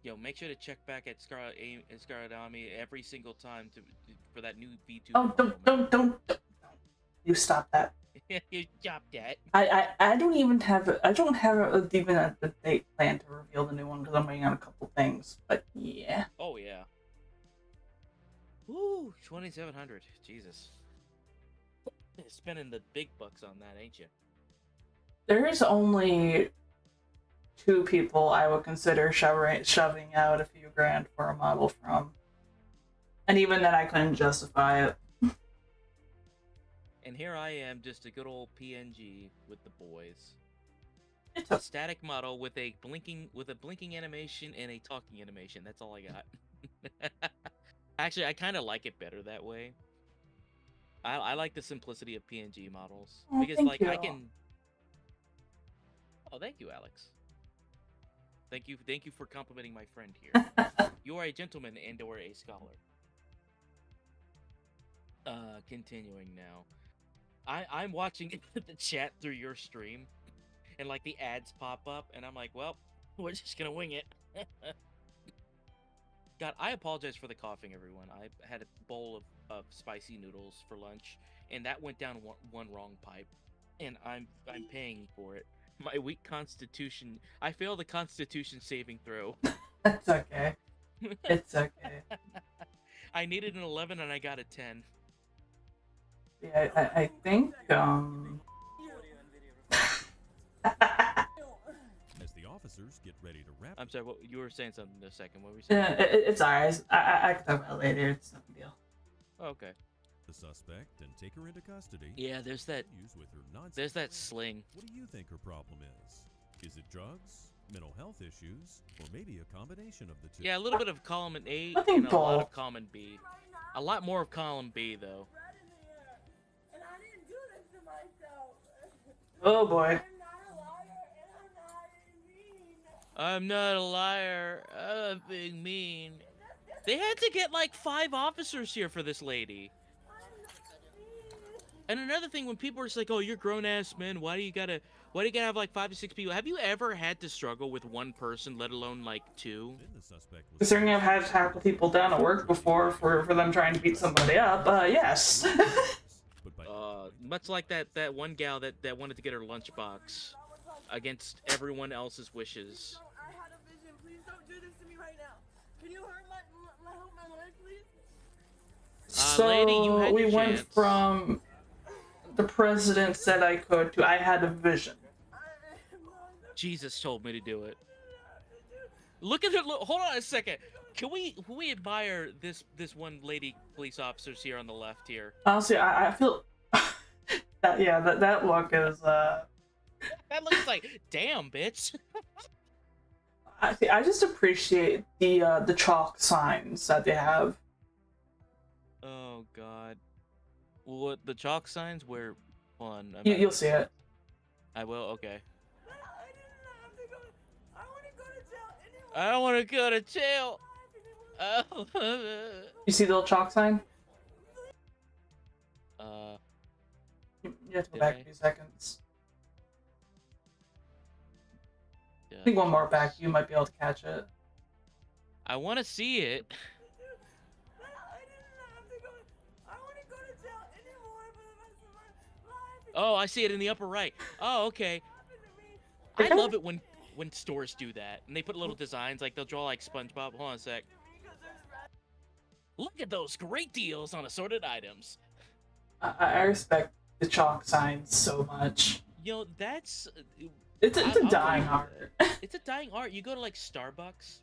Yo, make sure to check back at Scarlet Army every single time for that new V2. Oh, don't. You stop that. You stop that. I don't even have even a date plan to reveal the new one because I'm waiting on a couple things. But yeah. Oh yeah. Woo, 2,700. Jesus. Spending the big bucks on that, ain't you? There's only 2 people I would consider shoving out a few grand for a model from. And even then I couldn't justify it. And here I am, just a good old PNG with the boys. It's A static model with a blinking animation and a talking animation. That's all I got. Actually, I kind of like it better that way. I like the simplicity of PNG models because thank you. I can. Oh, thank you, Alex. Thank you for complimenting my friend here. You are a gentleman and/or a scholar. Continuing now. I'm watching the chat through your stream, and like the ads pop up, and I'm like, well, we're just gonna wing it. God, I apologize for the coughing, everyone. I had a bowl of spicy noodles for lunch, and that went down one wrong pipe, and I'm paying for it. My weak constitution. I failed the constitution saving throw. It's okay. It's okay. I needed an 11 and I got a 10. Yeah, I think As the officers get ready to wrap. I'm sorry, what, you were saying something in a second. What were you saying? it's alright. I can talk about it later. It's no big deal. Oh, okay. The suspect and take her into custody. Yeah, there's that. With her nonsense. There's that sling. What do you think her problem is? Is it drugs, mental health issues, or maybe a combination of the two? Yeah, a little bit of column A I think and a lot both. of column B. A lot more of column B though. And I didn't do this to myself. Oh boy. I'm not a liar. I'm being mean. They had to get like 5 officers here for this lady. And another thing, when people are just like, "Oh, you're grown ass men. Why do you gotta have like 5 to 6 people?" Have you ever had to struggle with one person, let alone like 2? Considering I've had to tackle people down at work before for them trying to beat somebody up, yes. Much like that one gal that wanted to get her lunchbox against everyone else's wishes. I had a vision. Please don't do this to me right now. Can you hurt my leg, please? So lady, you had we your went chance. from the president said I could to I had a vision. Jesus told me to do it. Look at her. Hold on a second. Can we admire this one lady police officers here on the left here? Honestly, I feel that look is That looks like damn bitch. I just appreciate the chalk signs that they have. Oh God. What the chalk signs? Where? Hold on. You'll see it. I will. Okay. I don't want to go to jail. Oh. You see the little chalk sign? You have to go back a few seconds. I think one more back, you might be able to catch it. I want to see it. Oh, I see it in the upper right. Oh, okay. I love it when stores do that and they put little designs, like they'll draw like SpongeBob. Hold on a sec. Look at those great deals on assorted items. I respect the chalk signs so much. Yo, that's it's a dying art. It's a dying art. You go to like Starbucks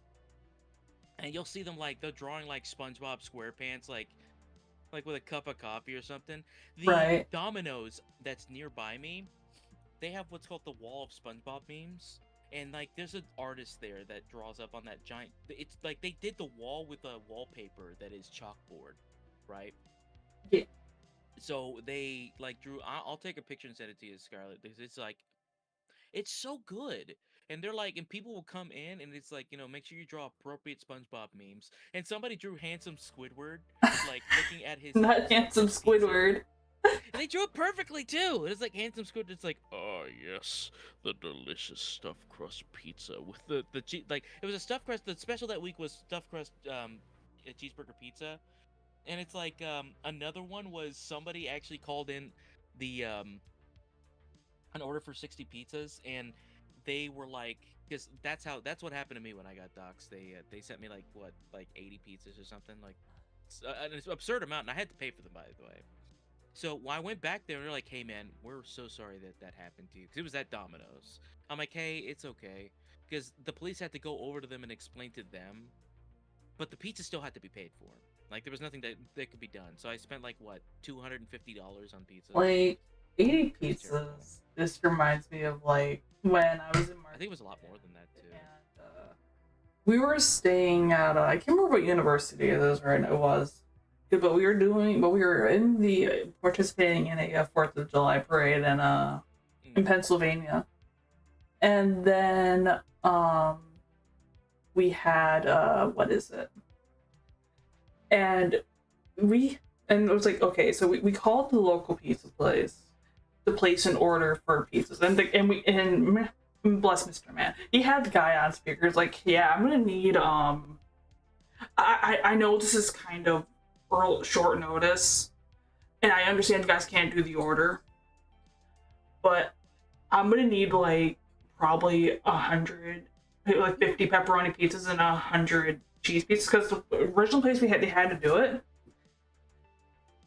and you'll see them like they're drawing like SpongeBob SquarePants like with a cup of coffee or something. The Domino's that's nearby me, they have what's called the wall of SpongeBob memes. And like there's an artist there that draws up on that giant, it's like they did the wall with a wallpaper that is chalkboard, right? Yeah. So they like drew, I'll take a picture and send it to you, Scarlett, because It's so good. And they're like, and people will come in and it's like, make sure you draw appropriate SpongeBob memes. And somebody drew handsome Squidward, like looking at his Not handsome pizza. Squidward. And they drew it perfectly too. It's like handsome Squidward. It's like, oh yes, the delicious stuffed crust pizza with the cheese. Like it was a stuffed crust. The special that week was stuffed crust a cheeseburger pizza. And it's like another one was somebody actually called in the an order for 60 pizzas, and they were like, because that's what happened to me when I got doxxed. They sent me like 80 pizzas or something, like an absurd amount, and I had to pay for them, by the way. So when I went back there, and they're like, hey man, we're so sorry that happened to you, because it was at Domino's. I'm like, hey, it's okay, because the police had to go over to them and explain to them, but the pizza still had to be paid for. Like, there was nothing that could be done. So I spent, like, what, $250 on pizza? Like, 80 pizzas. This reminds me of, like, when I was in I think it was a lot more than that, too. And, we were staying at, I can't remember what university it is right now, it was. But we were participating in a 4th of July parade in Pennsylvania. And then, we had, what is it? And it was like, okay, so we called the local pizza place to place an order for pizzas, and bless Mr. Man, he had the guy on speakers like, yeah, I'm gonna need I know this is kind of short notice, and I understand you guys can't do the order, but I'm gonna need like probably 100, like 50 pepperoni pizzas and 100 cheese pizzas, because the original place they had to do it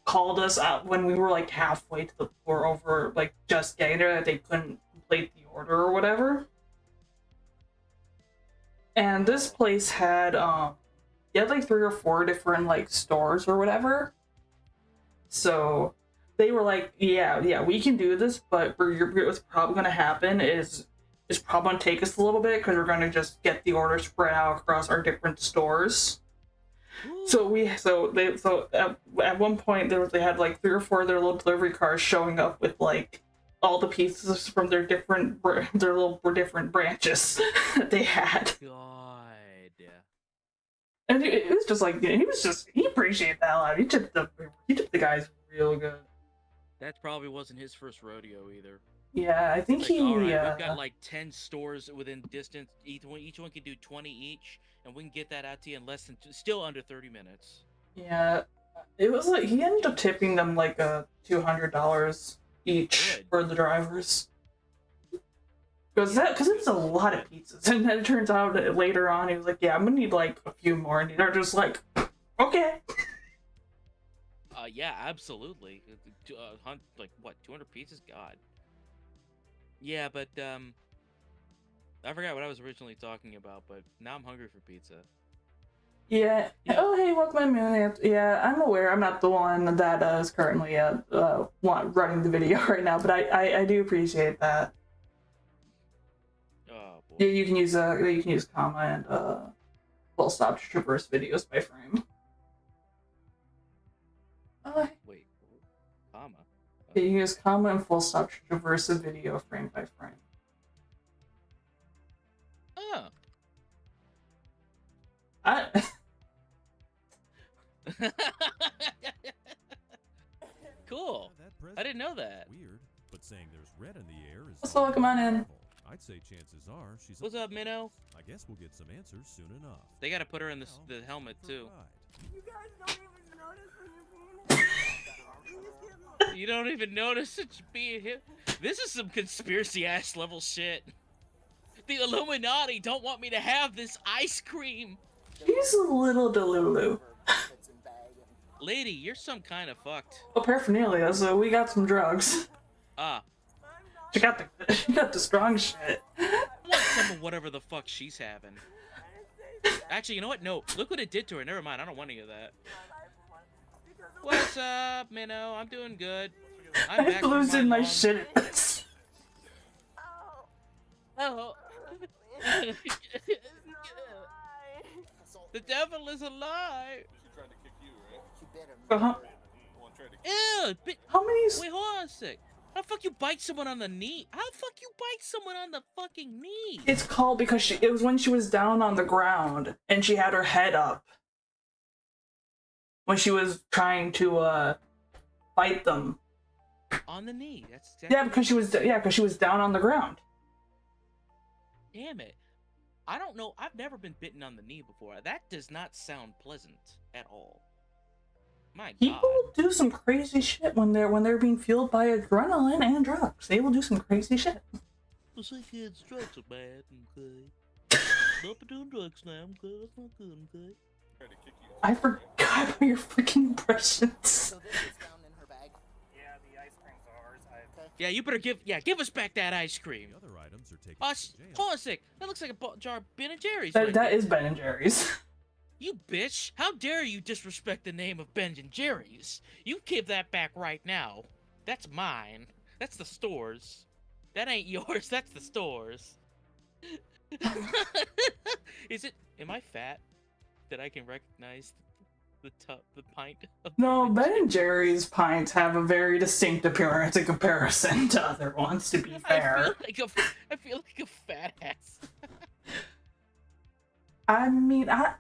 called us out when we were like halfway to the pour over, like just getting there, that they couldn't complete the order or whatever. And this place had they had like 3 or 4 different like stores or whatever. So they were like, yeah, we can do this, but what's probably gonna happen is it's probably going to take us a little bit, because we're going to just get the order spread out across our different stores. So at one point they had like 3 or 4 of their little delivery cars showing up with like all the pizzas from their different branches that they had. God. And it was just like, he appreciated that a lot. He tipped the guys real good. That probably wasn't his first rodeo either. Yeah, I think like, all right, we've got like 10 stores within distance. Each one can do 20 each, and we can get that out to you in still under 30 minutes. Yeah, it was like he ended up tipping them like $200 each for the drivers. Because it's a lot of pizzas, and then it turns out that later on he was like, yeah, I'm gonna need like a few more, and they're just like, okay. Yeah, absolutely. Like what, 200 pizzas? God. Yeah, but I forgot what I was originally talking about, but now I'm hungry for pizza. Yeah. Oh, hey, welcome, Moon. Yeah, I'm aware. I'm not the one that is currently running the video right now, but I do appreciate that. Oh boy. Yeah, you can use comma and full stop to traverse videos by frame. Wait, comma. Yeah, you can use comma and full stop to traverse a video frame by frame. Oh. Cool. I didn't know that. Weird, but saying there's red in the air is. So come on in. I'd say chances are she's. What's up, Minnow? I guess we'll get some answers soon enough. They gotta put her in the helmet too. You guys don't even notice when you're being. You don't even notice that you're being hit. This is some conspiracy ass level shit. The Illuminati don't want me to have this ice cream. She's a little delulu. Lady, you're some kind of fucked. Oh, paraphernalia, so we got some drugs. Ah. She got the strong shit. I want some of whatever the fuck she's having. Actually, you know what? No, look what it did to her. Never mind, I don't want any of that. What's up, Minnow? I'm doing good. I'm back from losing my mom. shit. Oh. The devil is a lie. She tried to kick you, right? She bit him. Uh-huh. Ew, How many? Wait, hold on a sec. How the fuck you bite someone on the knee? How the fuck you bite someone on the fucking knee? It's called because it was when she was down on the ground and she had her head up when she was trying to fight them. On the knee. That's exactly because she was down on the ground. Damn it. I don't know. I've never been bitten on the knee before. That does not sound pleasant at all. My People God. do some crazy shit when they're being fueled by adrenaline and drugs. They will do some crazy shit. Well, say kids, drugs are bad, okay? Not doing drugs now, okay? That's not good, okay? I forgot about your freaking impressions. So this is found in her bag. Yeah, the ice cream's ours. Yeah, you better give us back that ice cream. The other items are taken Oh, to jail. hold on a sec. That looks like a jar of Ben and Jerry's. That is Ben and Jerry's. You bitch! How dare you disrespect the name of Ben and Jerry's? You give that back right now. That's mine. That's the store's. That ain't yours. That's the store's. Is it? Am I fat that I can recognize the pint of No, Ben and Jerry's pints have a very distinct appearance in comparison to other ones, to be fair. I feel like a fat ass. I mean, I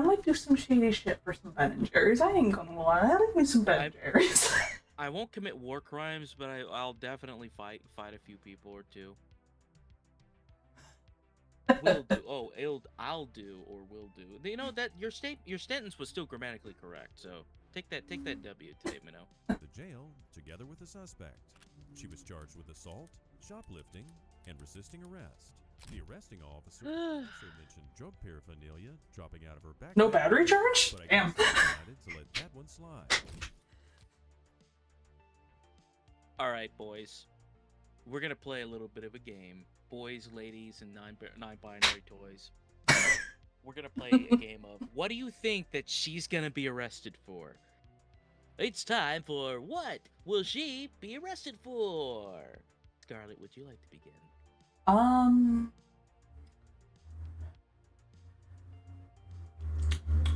might do some shady shit for some Ben and Jerry's. I ain't gonna lie. I like me some Ben and Jerry's. I won't commit war crimes, but I'll definitely fight a few people or two. Will do. Oh, I'll do or will do. You know that your sentence was still grammatically correct. So take that W today, Minnow. The jail, together with the suspect. She was charged with assault, shoplifting, and resisting arrest. The arresting officer also mentioned drug paraphernalia dropping out of her backpack. No battery charge? But I Damn. guess they decided to let that one slide. All right, boys. We're gonna play a little bit of a game. Boys, ladies, and non-binary toys. We're gonna play a game of what do you think that she's gonna be arrested for? It's time for what will she be arrested for? Scarlett, would you like to begin?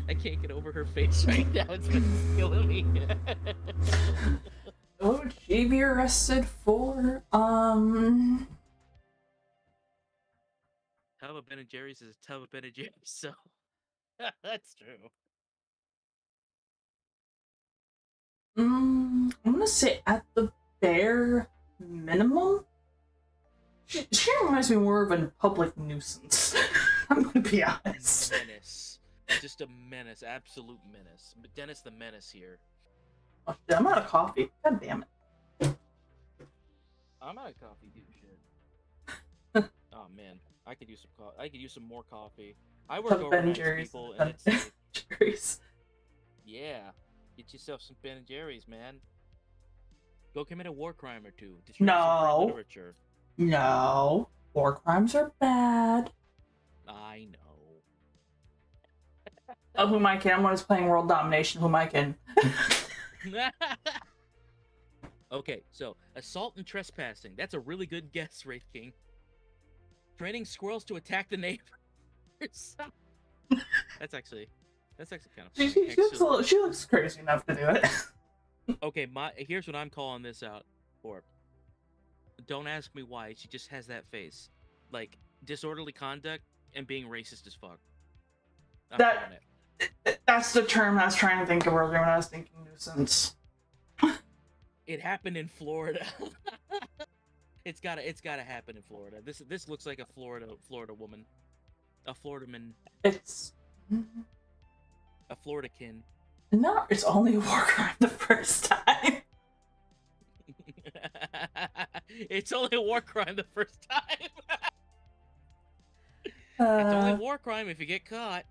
I can't get over her face right now. It's been killing me. What would she be arrested for? Tub of Ben and Jerry's is a tub of Ben and Jerry's, so that's true. I'm gonna say at the bare minimum, she reminds me more of a public nuisance. I'm gonna be honest. Menace. Just a menace. Absolute menace. But Dennis the Menace here. Oh, shit, I'm out of coffee. God damn it. I'm out of coffee, dude. Shit. Oh man, I could use some coffee. I could use some more coffee. I work Some Ben overnight, Jerry's. people, and it's like, Jerry's. yeah, get yourself some Ben and Jerry's, man. Go commit a war crime or two. Distribute some No. great literature. No. War crimes are bad. I know. Oh, who am I kidding? I'm always playing World Domination. Who am I kidding? Okay, so assault and trespassing. That's a really good guess, Wraith King. Training squirrels to attack the neighbors. That's actually kind of funny. She looks crazy enough to do it. Okay, here's what I'm calling this out for. Don't ask me why. She just has that face, like disorderly conduct and being racist as fuck. I'm calling it. That's the term I was trying to think of earlier when I was thinking nuisance. It happened in Florida. It's gotta happen in Florida. This looks like a Florida woman, a Florida man, It's a Florida kin. no, it's only a war crime the first time. It's only a war crime the first time. It's only a war crime if you get caught.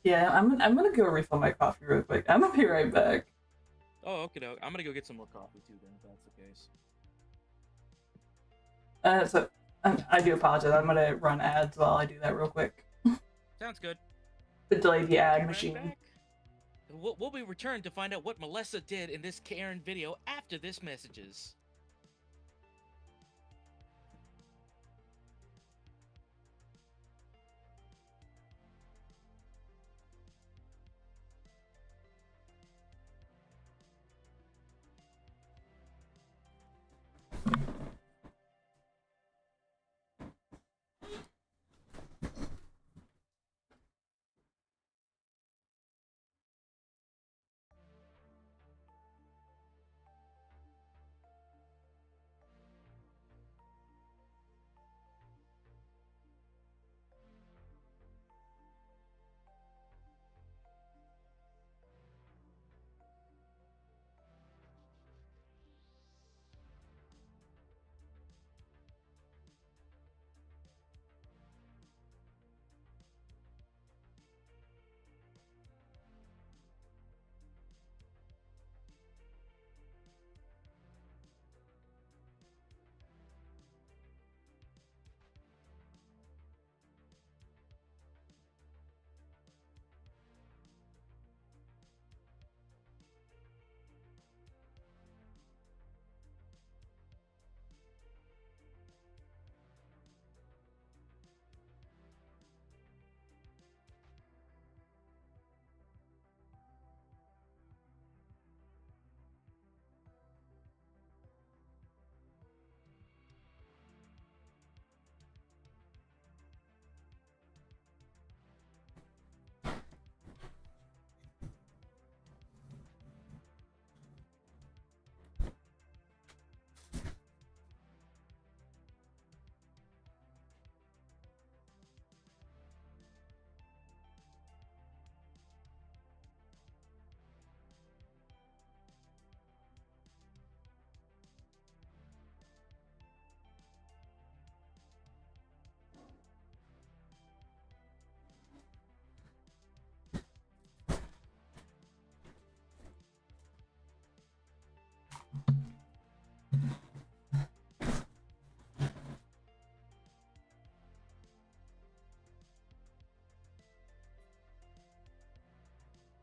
Yeah, I'm gonna go refill my coffee real quick. I'm gonna be right back. Oh, okay. I'm gonna go get some more coffee too, then, if that's the case. I do apologize. I'm gonna run ads while I do that real quick. Sounds good. To delay the ad Right machine. back. We'll be returned to find out what Melissa did in this Karen video after this messages.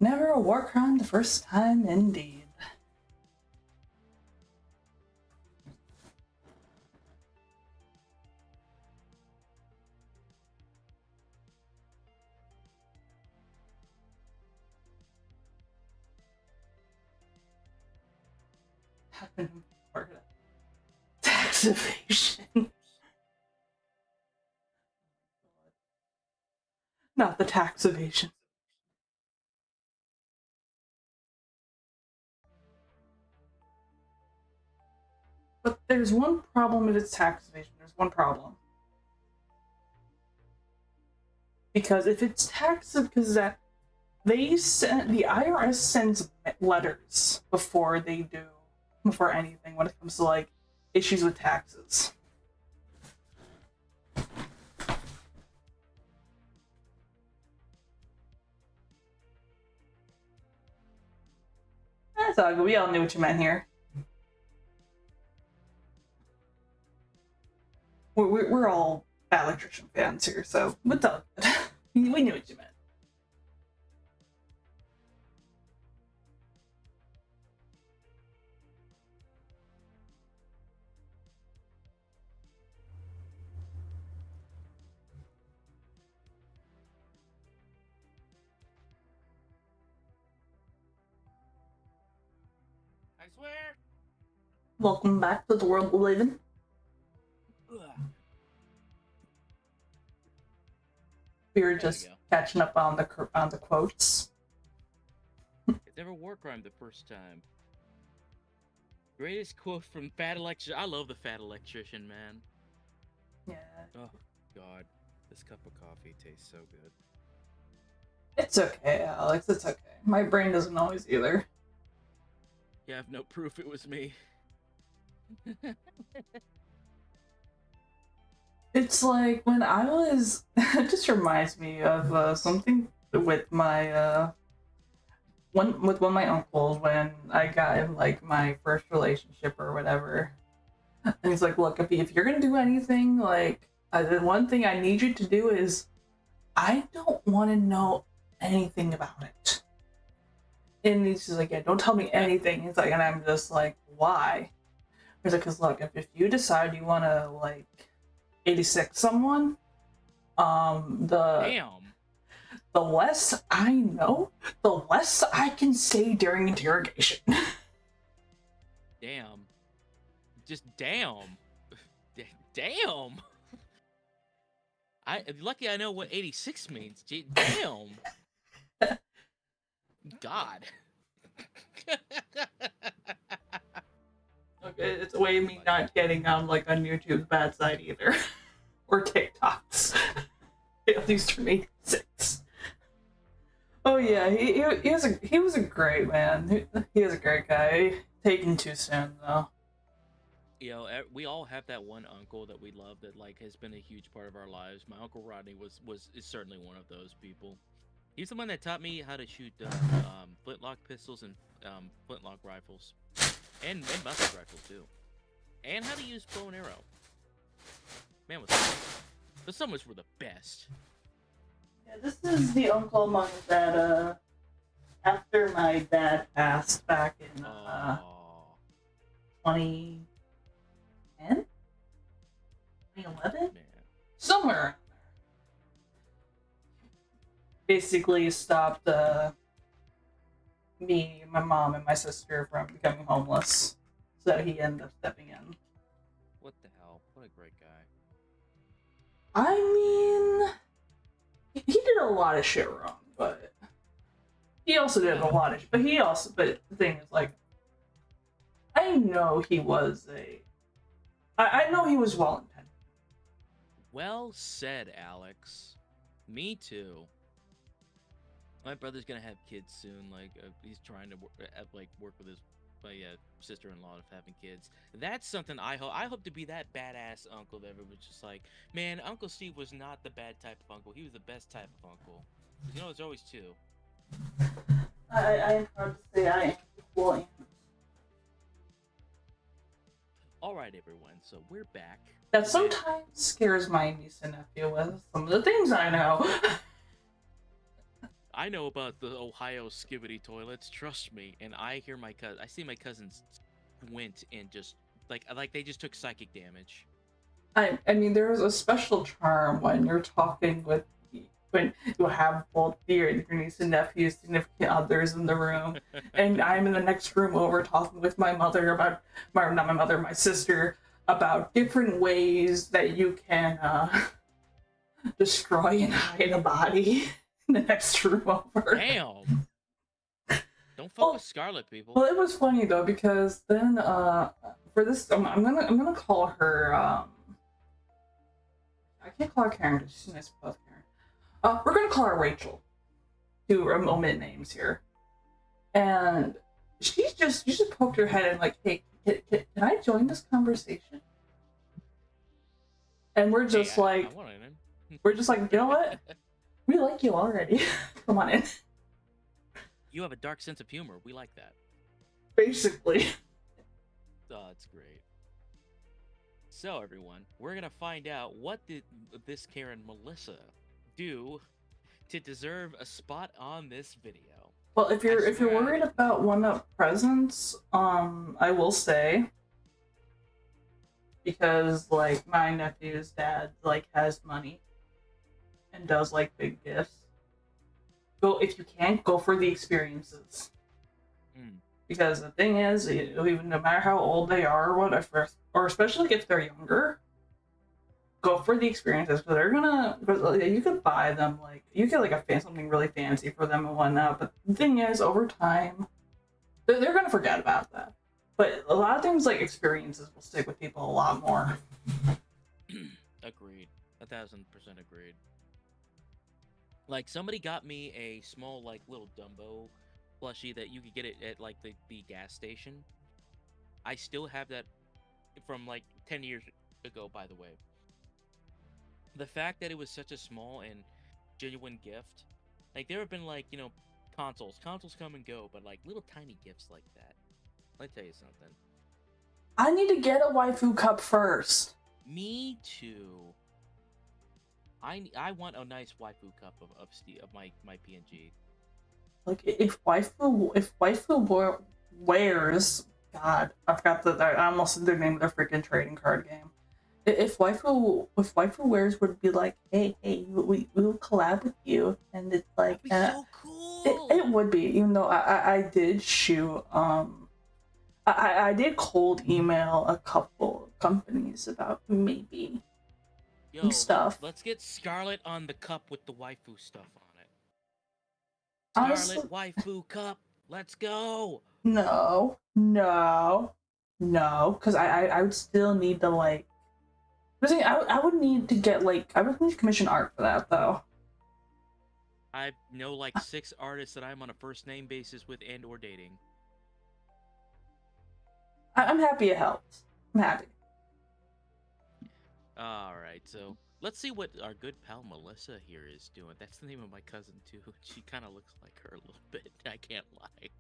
Never a war crime the first time, indeed. Happened before that. Tax evasion. Not the tax evasion. But there's one problem if it's tax evasion. There's one problem. Because if it's tax, because that the IRS sends letters before anything when it comes to like issues with taxes. That's all good. We all knew what you meant here. We're all Bad Electrician fans here, so it's all good. We knew what you meant. I swear. Welcome back to the world we live in. We were just catching up on the quotes. It's never war crime the first time. Greatest quote from Fat Electrician. I love the Fat Electrician, man. Yeah. Oh, God. This cup of coffee tastes so good. It's okay, Alex. It's okay. My brain doesn't always either. You have no proof it was me. It's like when I was. It just reminds me of something with my one of my uncles when I got in like my first relationship or whatever. And he's like, "Look, if you're gonna do anything, like the one thing I need you to do is, I don't want to know anything about it." And he's just like, "Yeah, don't tell me anything." He's like, and I'm just like, "Why?" He's like, "Cause look, if you decide you want to like 86 someone, Damn. the less I know, the less I can say during interrogation." Damn. Just damn. Damn. Lucky I know what 86 means. Damn. God. Okay, it's a way of me not getting on like on YouTube's bad side either, or TikToks. At least from 86. Oh yeah, he was a great man. He was a great guy. Taken too soon though. You know, we all have that one uncle that we love that like has been a huge part of our lives. My uncle Rodney is certainly one of those people. He's the one that taught me how to shoot flintlock pistols and flintlock rifles, and musket rifles too, and how to use bow and arrow. Man, the summers were the best. Yeah, this is the uncle of mine that after my dad passed back in 2010, 2011, Man. somewhere around there. Basically stopped me, my mom, and my sister from becoming homeless, so that he ended up stepping in. What the hell? What a great guy. I mean, he did a lot of shit wrong, but he also did a lot of shit. But the thing is, like, I know he was I know he was well intended. Well said, Alex. Me too. My brother's gonna have kids soon. Like he's trying to work with his sister-in-law of having kids. That's something I hope to be that badass uncle that everyone's just like, man, Uncle Steve was not the bad type of uncle. He was the best type of uncle. 'Cause, you know, there's always two. I am proud to say I am equal. All right, everyone. So we're back. That sometimes scares my niece and nephew with some of the things I know. I know about the Ohio skibbity toilets. Trust me. And I hear my cousin. I see my cousins squint and just like they just took psychic damage. I mean, there's a special charm when you're talking with when you have both your niece and nephews, significant others in the room, and I'm in the next room over talking with my mother about not my mother, my sister, about different ways that you can destroy and hide a body in the next room over. Damn. Don't fuck with Scarlet, people. Well, it was funny though because then for this I'm gonna call her I can't call her Karen because she's nice about Karen. We're gonna call her Rachel to omit names here, and she just poked her head in like, hey, can I join this conversation? And we're just like, we're just like, you know what? We like you already. Come on in. You have a dark sense of humor. We like that. Basically. Oh, that's great. So, everyone, we're gonna find out what did this Karen Melissa do to deserve a spot on this video. Well, if you're worried about one-up presents, I will say, because like my nephew's dad like has money and does like big gifts. Go if you can't go for the experiences. Because the thing is, even no matter how old they are or whatever, or especially if they're younger, go for the experiences because they're gonna. You could buy them like you get like something really fancy for them and whatnot. But the thing is, over time, they're gonna forget about that. But a lot of things like experiences will stick with people a lot more. Agreed. 1000% agreed. Like somebody got me a small like little Dumbo plushie that you could get it at like the gas station. I still have that from like 10 years ago, by the way. The fact that it was such a small and genuine gift, like there have been like, you know, consoles come and go, but like little tiny gifts like that. Let me tell you something. I need to get a waifu cup first. Me too. I want a nice waifu cup of my PNG. Like if waifu wears, God, I forgot I almost said the name of the freaking trading card game. If waifu wears would be like, hey, we'll collab with you, and it's like, that'd be so cool. It would be, even though I did shoot I did cold email a couple companies about maybe stuff. Let's get Scarlet on the cup with the waifu stuff on it. Honestly, Scarlet waifu cup. Let's go. No, because I would still need to like. I would need to get like I would need to commission art for that though. I know like 6 artists that I'm on a first name basis with and or dating. I'm happy it helped. I'm happy. Alright, so let's see what our good pal Melissa here is doing. That's the name of my cousin too. She kind of looks like her a little bit. I can't lie.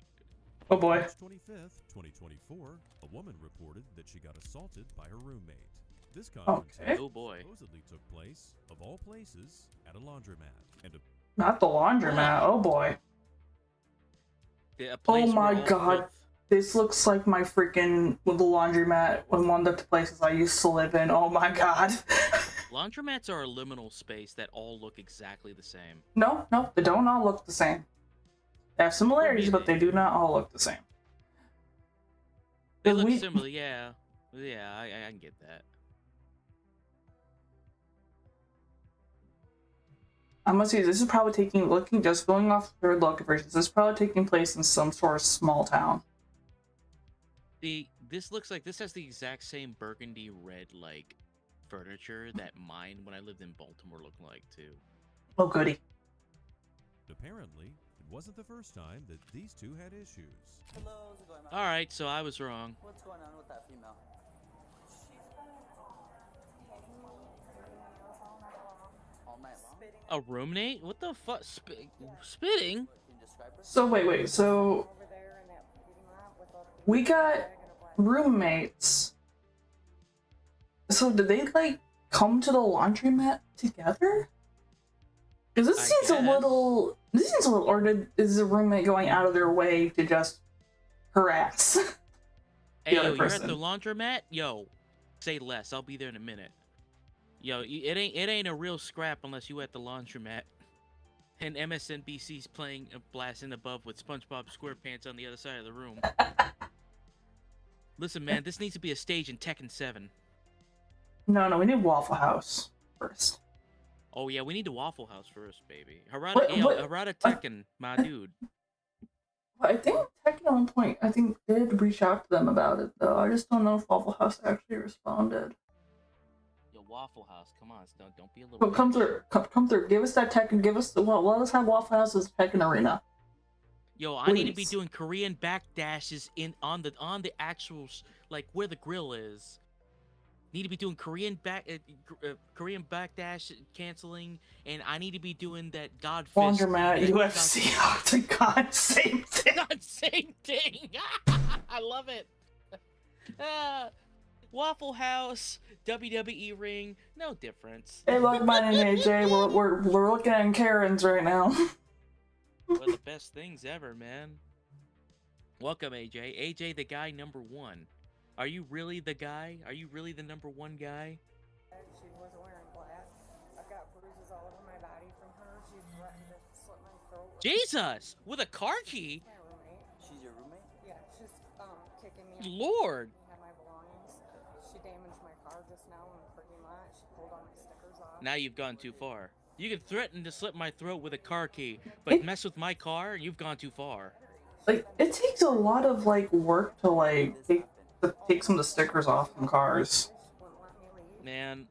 Oh boy. March 25th, 2024, a woman reported that she got assaulted by her roommate. This confrontation supposedly took place, of all places, at a laundromat. And not the laundromat. Oh boy. Oh my god. This looks like my freaking the laundromat in one of the places I used to live in. Oh my god. Laundromats are a liminal space that all look exactly the same. No, they don't all look the same. They have similarities, but they do not all look the same. They look similar, yeah. Yeah, I can get that. I must say, this is probably going off third look versions, this is probably taking place in some sort of small town. This looks like this has the exact same burgundy red like furniture that mine when I lived in Baltimore looked like too. Oh goody. Apparently, it wasn't the first time that these two had issues. Hello, how's it going, man? Alright, so I was wrong. What's going on with that female? All night long? A roommate? What the fuck? Spitting? So wait, so we got roommates. So did they like come to the laundromat together? Because this seems a little. Or is the roommate going out of their way to just harass Hey, the other yo, you're at person? the laundromat? Yo, say less. I'll be there in a minute. Yo, it ain't a real scrap unless you at the laundromat. And MSNBC's playing blasting above with SpongeBob SquarePants on the other side of the room. Listen, man, this needs to be a stage in Tekken 7. No, we need Waffle House first. Oh yeah, we need the Waffle House first, baby. What- Harada Tekken, my dude. I think Tekken at one point, I think they had to reach out to them about it, though. I just don't know if Waffle House actually responded. Yo, Waffle House, come on, don't be a little. So come bitch. through, come through. Give us that Tekken. Give us let us have Waffle House as Tekken Arena. Yo, I need to be Please. doing Korean backdashes on the actual like where the grill is. Need to be doing Korean backdash canceling, and I need to be doing that God fist. Laundromat, UFC, Octagon, same thing. God, same thing. I love it. Waffle House, WWE ring, no difference. Hey, look, my name is AJ. We're looking at Karen's right now. One of the best things ever, man. Welcome, AJ. AJ, the guy #1. Are you really the guy? Are you really the #1 guy? She was wearing black. I've got bruises all over my body from her. She threatened to slit my throat. Jesus, with a car key? My roommate. She's your roommate? Yeah, she's kicking me. Lord. I had my belongings. She damaged my car just now in the parking lot. She pulled all my stickers off. Now you've gone too far. You can threaten to slit my throat with a car key, but mess with my car, you've gone too far. Like, it takes a lot of work to take some of the stickers off from cars. She wouldn't let me leave. Man,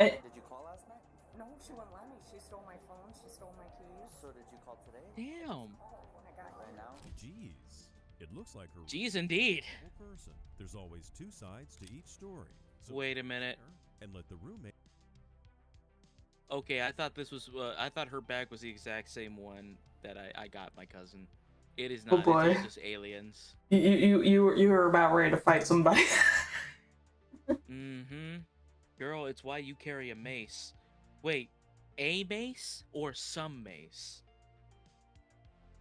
Okay. Eh. Did you call last night? No, she wouldn't let me. She stole my phone. She stole my keys. So did you call today? damn. When I got Right here. now? Jeez. It looks like her Jeez, indeed. whole person. There's always two sides to each story. So Wait a minute. and let the roommate Okay, I thought this was. I thought her bag was the exact same one that I got my cousin. It is Oh, not. boy. It's all just aliens. You were about ready to fight somebody. Mm-hmm. Girl, it's why you carry a mace. Wait, a mace or some mace?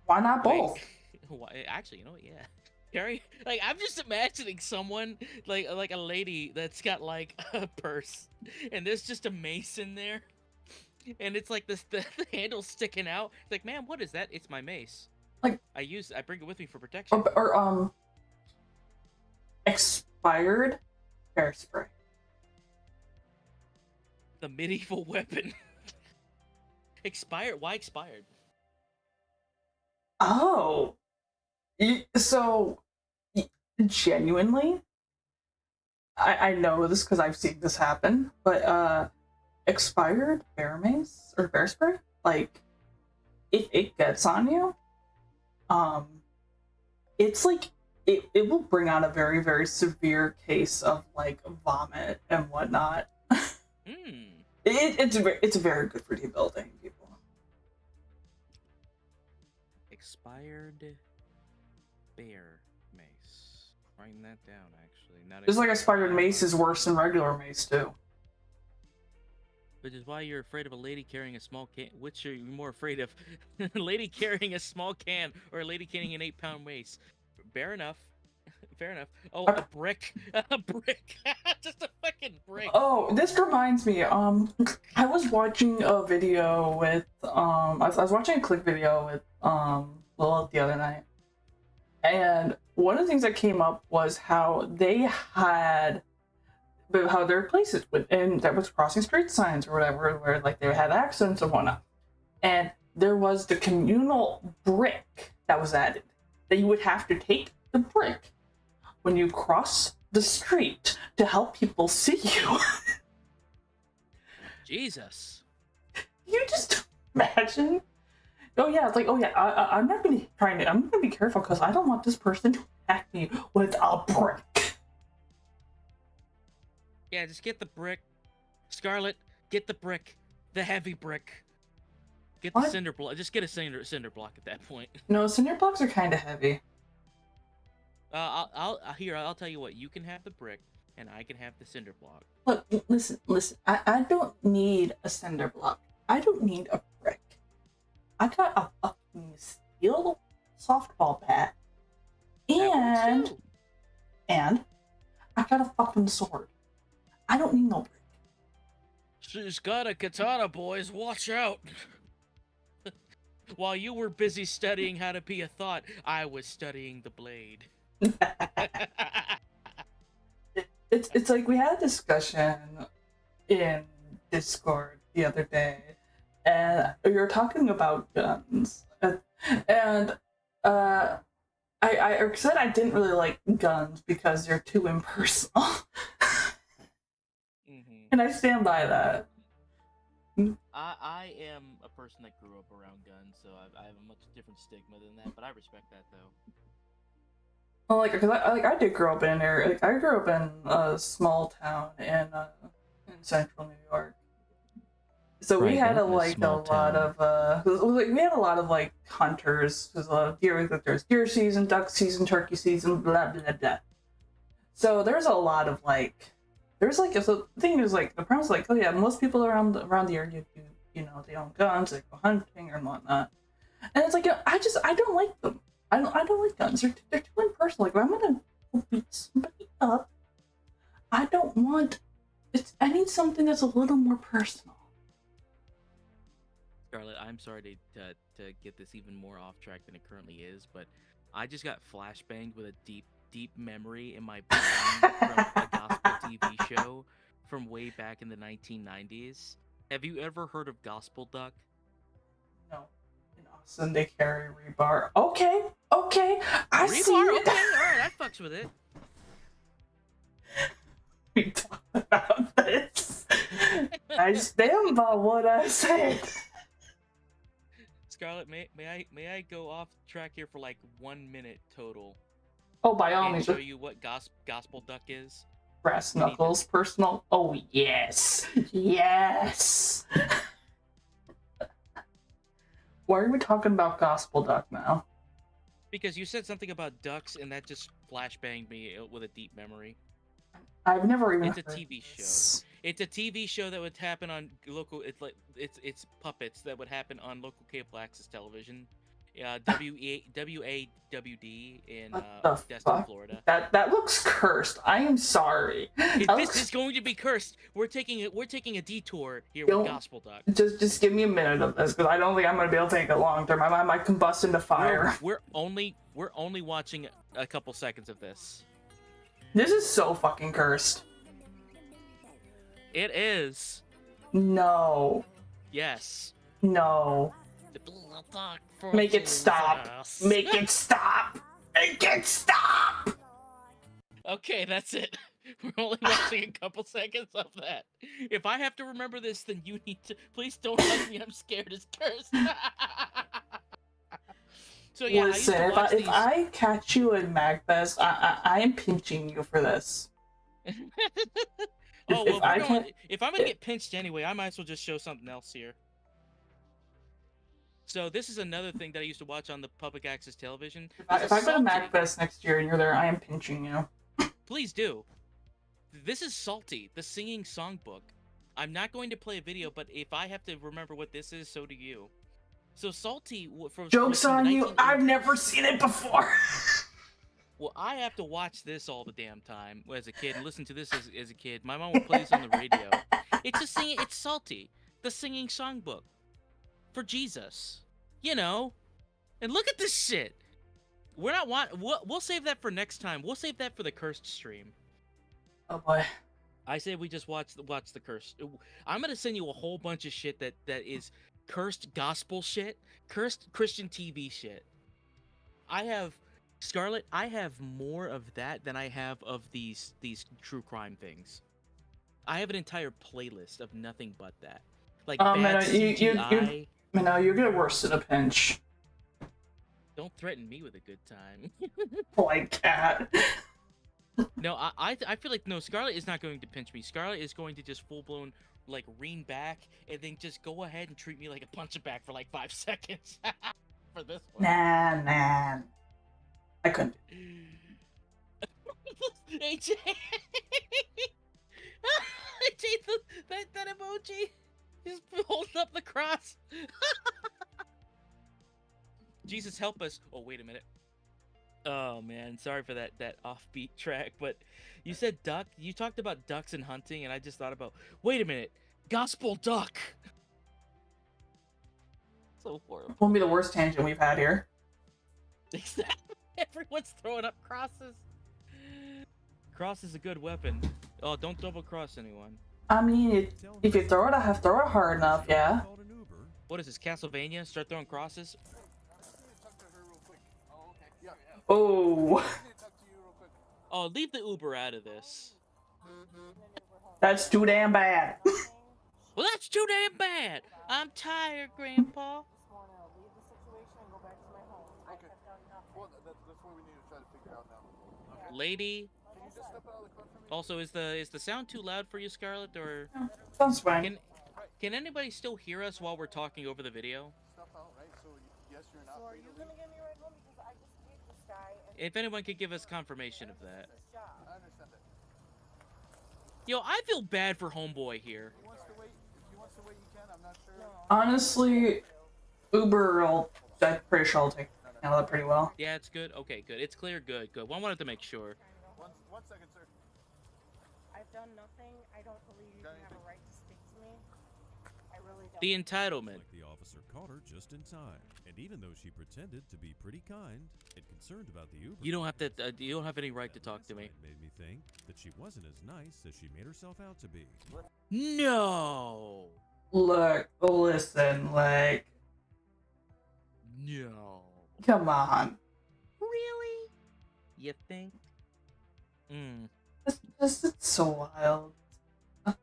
Why not Wait. both? Why, actually, you know what? Yeah. Carry I'm just imagining someone like a lady that's got a purse, and there's just a mace in there, and it's like this the handle sticking out. It's like, man, what is that? It's my mace. Like- I bring it with me for protection. Or expired hairspray. The medieval weapon. Expired? Why expired? Oh, genuinely, I know this because I've seen this happen. But expired bear mace or bear spray, if it gets on you, it's it will bring on a very, very severe case of vomit and whatnot. Hmm. It's very good for debilitating people. Expired bear mace. Writing that down, actually. Not Just like expired mace is worse than regular mace too. Which is why you're afraid of a lady carrying a small can. Which are you more afraid of? A lady carrying a small can or a lady carrying an 8-pound mace? Fair enough. Fair enough. Oh, a brick. A brick. Just a fucking brick. Oh, this reminds me. I was watching a video with I was watching a click video with Lilith the other night, and one of the things that came up was how they had how there are places and that was crossing street signs or whatever where they had accidents and whatnot, and there was the communal brick that was added that you would have to take the brick when you cross the street to help people see you. Jesus. You just imagine. Oh yeah, it's I'm not gonna I'm gonna be careful because I don't want this person to attack me with a brick. Yeah, just get the brick. Scarlet, get the brick. The heavy brick. Get the What? cinder block. Just get a cinder block at that point. No, cinder blocks are kind of heavy. I'll tell you what. You can have the brick, and I can have the cinder block. Look, listen. I don't need a cinder block. I don't need a brick. I got a fucking steel softball bat. And I got a fucking sword. I don't need no brick. She's got a katana, boys. Watch out. While you were busy studying how to be a thought, I was studying the blade. It's like we had a discussion in Discord the other day, and we were talking about guns, and I said I didn't really like guns because they're too impersonal. And I stand by that. I am a person that grew up around guns, so I have a much different stigma than that, but I respect that, though. Well, like, cause I did grow up in there. Like, I grew up in a small town in central New York. So we had we had a lot of like hunters. There's a lot of deer. There's deer season, duck season, turkey season, blah blah blah. So there's a lot of like, so the thing is like the problem is like, oh yeah, most people around the area do, you know, they own guns, they go hunting and whatnot. And it's like, I don't like them. I don't like guns. They're too impersonal. Like if I'm gonna beat somebody up, I don't want. I need something that's a little more personal. Scarlett, I'm sorry to get this even more off track than it currently is, but I just got flashbanged with a deep memory in my brain from a gospel TV show from way back in the 1990s. Have you ever heard of Gospel Duck? No. In Austin, they carry rebar. Okay. I see it. Okay, alright, I fucks with it. We talked about this. I stand by what I said. Scarlett, may I go off track here for like 1 minute total? Oh, by all means. Show you what Gospel Duck is. Brass knuckles, personal. Oh yes. Why are we talking about Gospel Duck now? Because you said something about ducks, and that just flashbanged me with a deep memory. I've never even. It's a TV show. It's a TV show that would happen on local. It's puppets that would happen on local cable access television. WAWD in Destin, Florida. That looks cursed. I am sorry. This is going to be cursed. We're taking a detour here with Gospel Duck. Just give me a minute of this, because I don't think I'm going to be able to take it long term. I might combust into fire. We're only watching a couple seconds of this. This is so fucking cursed. It is. No. Yes. No. Make it stop. Make it stop. Make it stop. Okay, that's it. We're only watching a couple seconds of that. If I have to remember this, then you need to. Please don't hug me. I'm scared as cursed. So yeah, listen, if I catch you in MagFest, I am pinching you for this. If I'm gonna get pinched anyway, I might as well just show something else here. So this is another thing that I used to watch on the public access television. If I go to MagFest next year and you're there, I am pinching you. Please do. This is Salty, the singing songbook. I'm not going to play a video, but if I have to remember what this is, so do you. So Salty, joke's on you. I've never seen it before. Well, I have to watch this all the damn time as a kid and listen to this as a kid. My mom would play this on the radio. It's Salty, the singing songbook for Jesus. You know, and look at this shit. We'll save that for next time. We'll save that for the cursed stream. Oh boy. I say we just watch the curse. I'm gonna send you a whole bunch of shit that is cursed gospel shit, cursed Christian TV shit. Scarlett, I have more of that than I have of these true crime things. I have an entire playlist of nothing but that. Like bad CGI. You get worse in a pinch. Don't threaten me with a good time. Like cat. No, I feel like Scarlett is not going to pinch me. Scarlett is going to just full blown like lean back and then just go ahead and treat me like a punch back for like 5 seconds. For this one. Nah. I couldn't. AJ, AJ, that emoji. He's holding up the cross. Jesus help us. Oh, wait a minute. Oh man, sorry for that offbeat track, but you said duck. You talked about ducks and hunting, and I just thought about. Wait a minute, gospel duck. So horrible. Won't be the worst tangent we've had here. Exactly. Everyone's throwing up crosses. Cross is a good weapon. Oh, don't double cross anyone. I mean, if you throw it, throw it hard enough, yeah. What is this, Castlevania? Start throwing crosses? Oh, Oh, leave the Uber out of this. that's too damn bad. Well, that's too damn bad. I'm tired, Grandpa. Just want to leave the situation and go back to my home. I have done nothing. Well, that's what we need to try to figure out now. Lady. Can you just step out of the car for me? Also, is the sound too loud for you, Scarlett, or Sounds fine. can anybody still hear us while we're talking over the video? Step out, right? So, yes, you're not So are free you to going to leave. give me a ride home? Because I just paid this guy and If anyone could give us confirmation of that. this job. I understand that. Yo, I feel bad for Homeboy here. If he wants to wait, you can. I'm not sure. Honestly, Uber will. I'm pretty sure I'll take handle that pretty well. Yeah, it's good. Okay, good. It's clear. Good, good. Well, I wanted to make sure. One second, sir. I've done nothing. I don't believe you can have a right to speak to me. I really don't. The entitlement. Like the officer caught her just in time, and even though she pretended to be pretty kind and concerned about the Uber, You don't have to. You don't have any right to talk to me. it made me think that she wasn't as nice as she made herself out to be. No. Look, listen, like, No. come on. Really? You think? It's so wild. love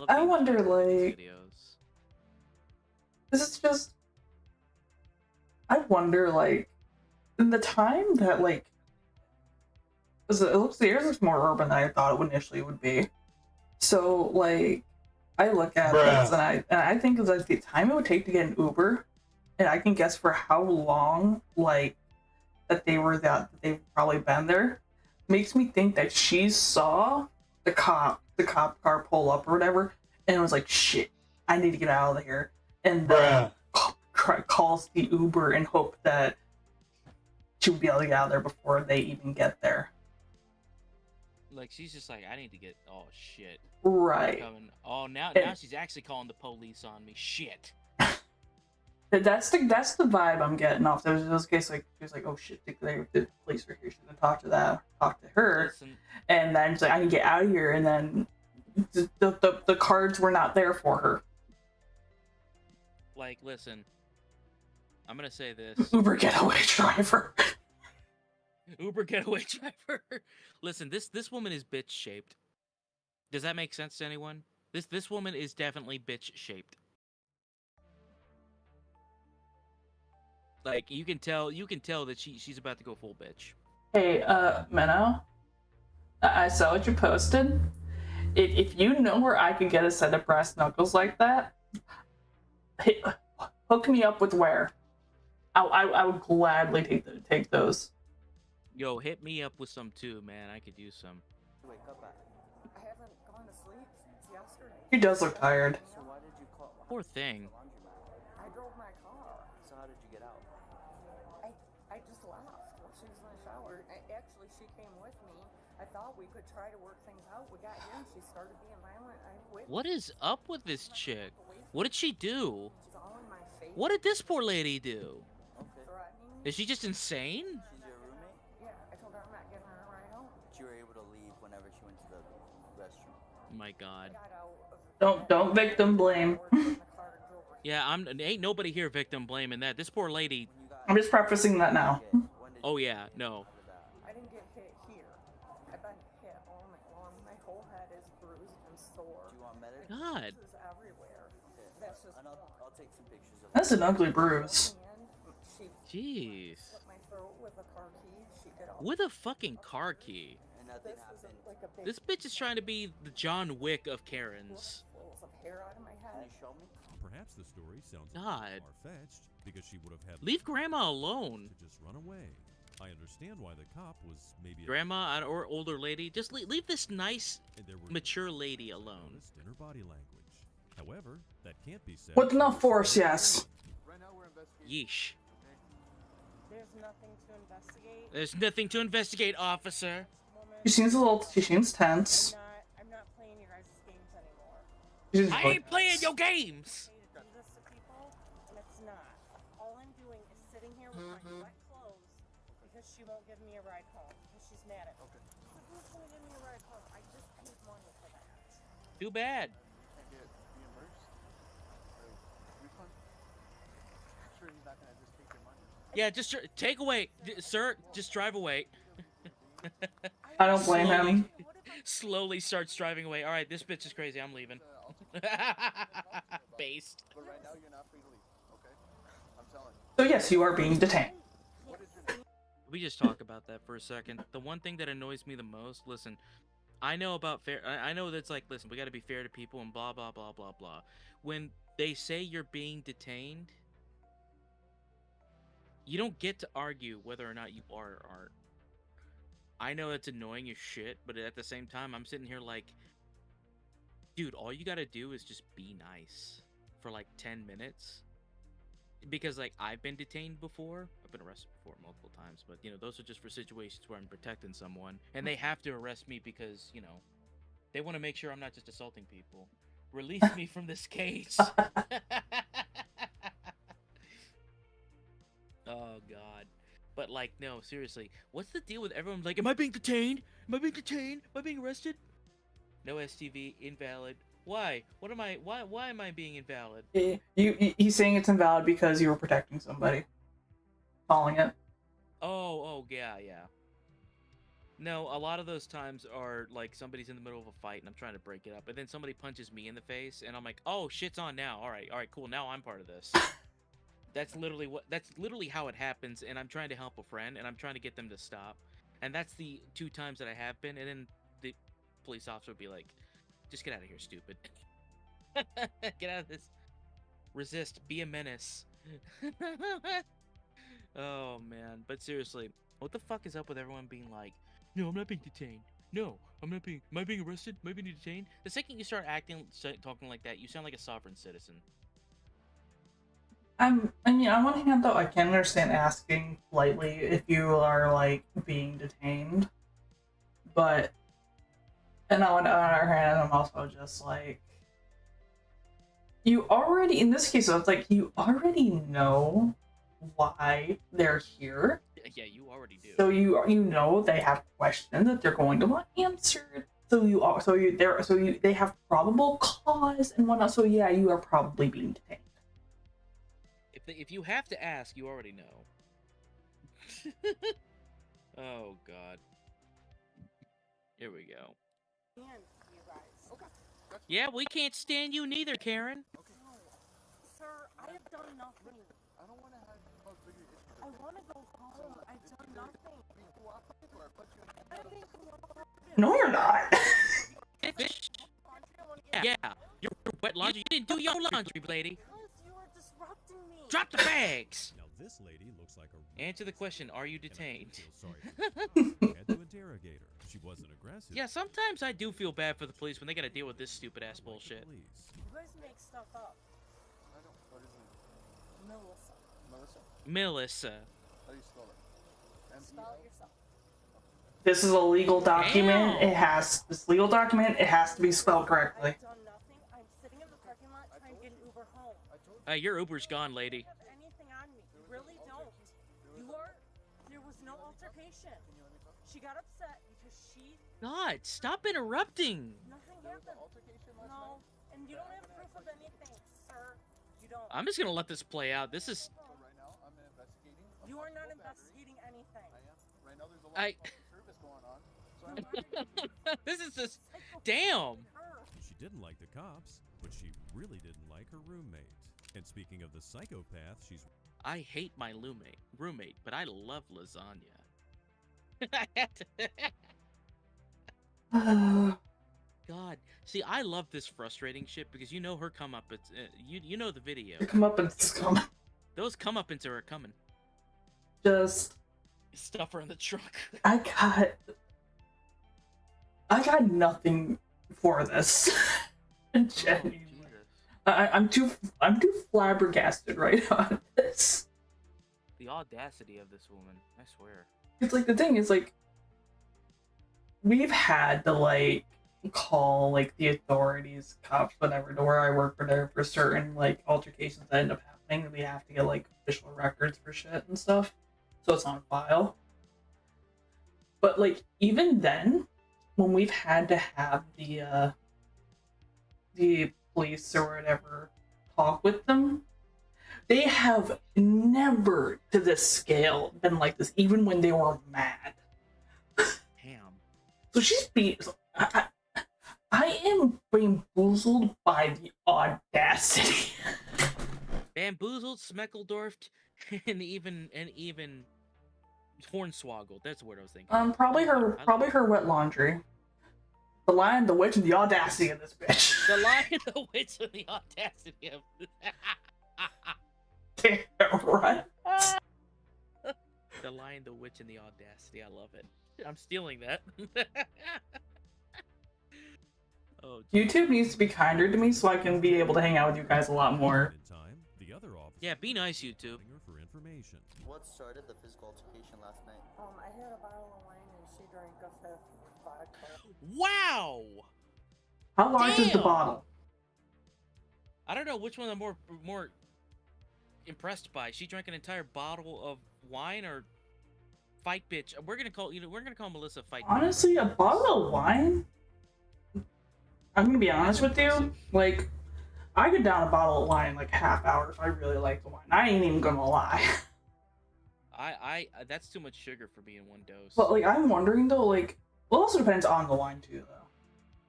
I the wonder, entitlement like, videos. this is just. I wonder, like, in the time that, like, 'cause it looks, the looks more urban than I thought it initially would be. So, like, I look at this and I think of like the time it would take to get an Uber, and I can guess for how long, like, that they've probably been there, makes me think that she saw the cop car pull up or whatever, and was like, shit, I need to get out of here, and then calls the Uber and hope that she would be able to get out of there before they even get there. Like, she's just like, I need to get. Oh shit. Right. Coming. Oh, now she's actually calling the police on me. Shit. That's the vibe I'm getting off. There was this case, like, she was like, oh shit, the police are here. She's gonna talk to her, Listen, and then she's like, I can get out of here, and then the cards were not there for her. like, listen. I'm gonna say this. Uber getaway driver. Uber getaway driver. Listen, this woman is bitch shaped. Does that make sense to anyone? This woman is definitely bitch shaped. Like, you can tell that she's about to go full bitch. Hey, Menno, I saw what you posted. If you know where I could get a set of brass knuckles like that, hook me up with where. I would gladly take those. Yo, hit me up with some too, man. I could use some. Wake up at. I haven't gone to sleep since yesterday. He does look tired. So why did you call? Poor thing. The laundromat. I drove my car. So how did you get out? I just left while she was in the shower. Actually, she came with me. I thought we could try to work things out. We got here and she started being violent. I quit. What is up with this chick? What did she do? She's all in my face. What did this poor lady do? Okay. Threatening me. Is she just insane? She's your roommate? Yeah, I told her I'm not giving her a ride home. But you were able to leave whenever she went to the restroom. My God. I got out of Don't victim blame. in the car and drove her. Yeah, ain't nobody here victim blaming that. This poor lady. When you got I'm just prefacing that now. when did Oh you yeah, no. get out of that? I didn't get hit here. I've been hit all night long. My whole head is bruised and sore. Do you want medic? God. Bruises everywhere. Okay. That's just. And I'll take some pictures of That's an ugly bruise. She Jeez. slit my throat with a car key. She did all. With a fucking car key. and nothing This was happened. like a big This bitch is trying to be the John Wick of Karens. full of hair out of my Can head. you show me? Perhaps the story sounds God. far-fetched because she would have had Leave grandma alone. to just run away. I understand why the cop was maybe Grandma or older lady, just leave this nice, and there were mature lady alone. noticed in her body language. However, that can't be said. With for enough the force, story. yes. Right now we're investigating. Yeesh. There's nothing to investigate. There's nothing to investigate, officer. Woman, She seems tense. I'm not playing your guys' games anymore. She's I ain't playing your games. I do this to people, and it's not. All I'm doing is sitting here with my wet clothes because she won't give me a ride home because she's mad at me. Okay. So who's gonna give me a ride home? I just paid money for that. Too bad. Can't get reimbursed or refund. I'm sure he's not gonna just take your money. Yeah, just take away, sir. Just drive away. I don't blame him. Slowly starts driving away. All right, this bitch is crazy. I'm leaving. Based. But right now you're not free to leave. Okay. I'm telling you. So yes, you are being detained. What is your name? We just talk about that for a second. The one thing that annoys me the most, listen, I know about fair. I know that's like, listen, we got to be fair to people and blah blah blah blah blah. When they say you're being detained, you don't get to argue whether or not you are or aren't. I know it's annoying as shit, but at the same time, I'm sitting here like, dude, all you gotta do is just be nice for like 10 minutes. Because, like, I've been detained before. I've been arrested before multiple times, but, you know, those are just for situations where I'm protecting someone. And they have to arrest me because, you know, they want to make sure I'm not just assaulting people. Release me from this cage. Oh, God. But, like, no, seriously. What's the deal with everyone? Like, am I being detained? Am I being detained? Am I being arrested? No STV, invalid. Why? What am I? Why am I being invalid? He's saying it's invalid because you were protecting somebody. Calling it. Oh, yeah. No, a lot of those times are like somebody's in the middle of a fight and I'm trying to break it up, and then somebody punches me in the face, and I'm like, oh, shit's on now. All right, cool. Now I'm part of this. That's literally how it happens, and I'm trying to help a friend, and I'm trying to get them to stop, and that's the 2 times that I have been, and then the police officer would be like, just get out of here, stupid. Get out of this. Resist. Be a menace. Oh, man. But seriously, what the fuck is up with everyone being like, no, I'm not being detained. No, I'm not being... Am I being arrested? Am I being detained? The second you start talking like that, you sound like a sovereign citizen. I mean, on one hand, though, I can understand asking politely if you are, like, being detained. But... And on the other hand, I'm also just like, you already, in this case, it's like, you already know why they're here. Yeah, you already do. So you know they have questions that they're going to want answered. They have probable cause and whatnot. So yeah, you are probably being detained. If you have to ask, you already know. Oh, God. Here we go. You guys. Okay. That's Yeah, we can't stand you neither, Karen. okay. No, sir, I have done nothing. I don't want to have bigger issues. I want to go home. I've done nothing. Be cooperative or I put you in I'm being cooperative. No, you're not. Bitch. Yeah, your wet laundry. You didn't do your laundry, lady. Because you are disrupting me. Drop the bags. Now this lady looks like a Answer the question, are you and I detained? feel sorry for her. Had to interrogate her. She wasn't aggressive. Yeah, sometimes I do feel bad for the police when they gotta deal with this stupid ass bullshit. Please. You guys make stuff up. I don't. What is it? Melissa. Melissa? Melissa. How do you spell it? Spell it yourself. This is a legal document. Damn. This legal document, it has to be spelled correctly. I've done nothing. I'm sitting in the parking lot trying to get an Uber home. I told you. Your Uber's gone, lady. I don't have anything on me. You really don't. There was no altercation. She got upset because God, stop interrupting. nothing happened. Altercation last No, and you don't have proof of anything, sir. You don't. I'm just gonna let this play out. This is... So right now, I'm investigating. a You are not possible battery. investigating anything. I am. Right now, there's a lot of public service going on. So I'm This is just... Damn. Her. She didn't like the cops, but she really didn't like her roommate. And speaking of the psychopath, she's I hate my roommate, but I love lasagna. I had to... God, see, I love this frustrating shit because you know her come up. It's you know the video. Come up and come. Those comeuppance are coming. Just Stuff her in the trunk. I got nothing for this. Oh, Genuinely. Jesus. I'm too flabbergasted right now at this. The audacity of this woman, I swear. It's like the thing is like we've had to like call like the authorities, cops, whatever, to where I work or whatever for certain like altercations that end up happening. We have to get like official records for shit and stuff, so it's on file. But like even then, when we've had to have the police or whatever talk with them, they have never to this scale been like this, even when they were mad. Damn. So she's beat. I am bamboozled by the audacity. Bamboozled, Smeckledorfed, and even hornswoggled. That's the word I was thinking. Probably her wet laundry. The Lion, the Witch, and the audacity of this bitch. The Lion, the Witch, and the audacity of Damn right. The Lion, the Witch, and the audacity. I love it. I'm stealing that. Oh, YouTube needs to be kinder to me so I can be able to hang out with you guys a lot more. In time, the other officer yeah, be nice, YouTube. for information. What started the physical altercation last night? I had a bottle of wine and she drank a fifth of vodka. Wow! How large is the Damn! bottle? I don't know which one I'm more impressed by. She drank an entire bottle of wine or fight bitch. We're gonna call Melissa fight. Honestly, a bottle of wine? I'm gonna be honest with you. Like, I could down a bottle of wine in like a half hour if I really like the wine. I ain't even gonna lie. I that's too much sugar for me in one dose. But like, I'm wondering though, like, well, it also depends on the wine too, though.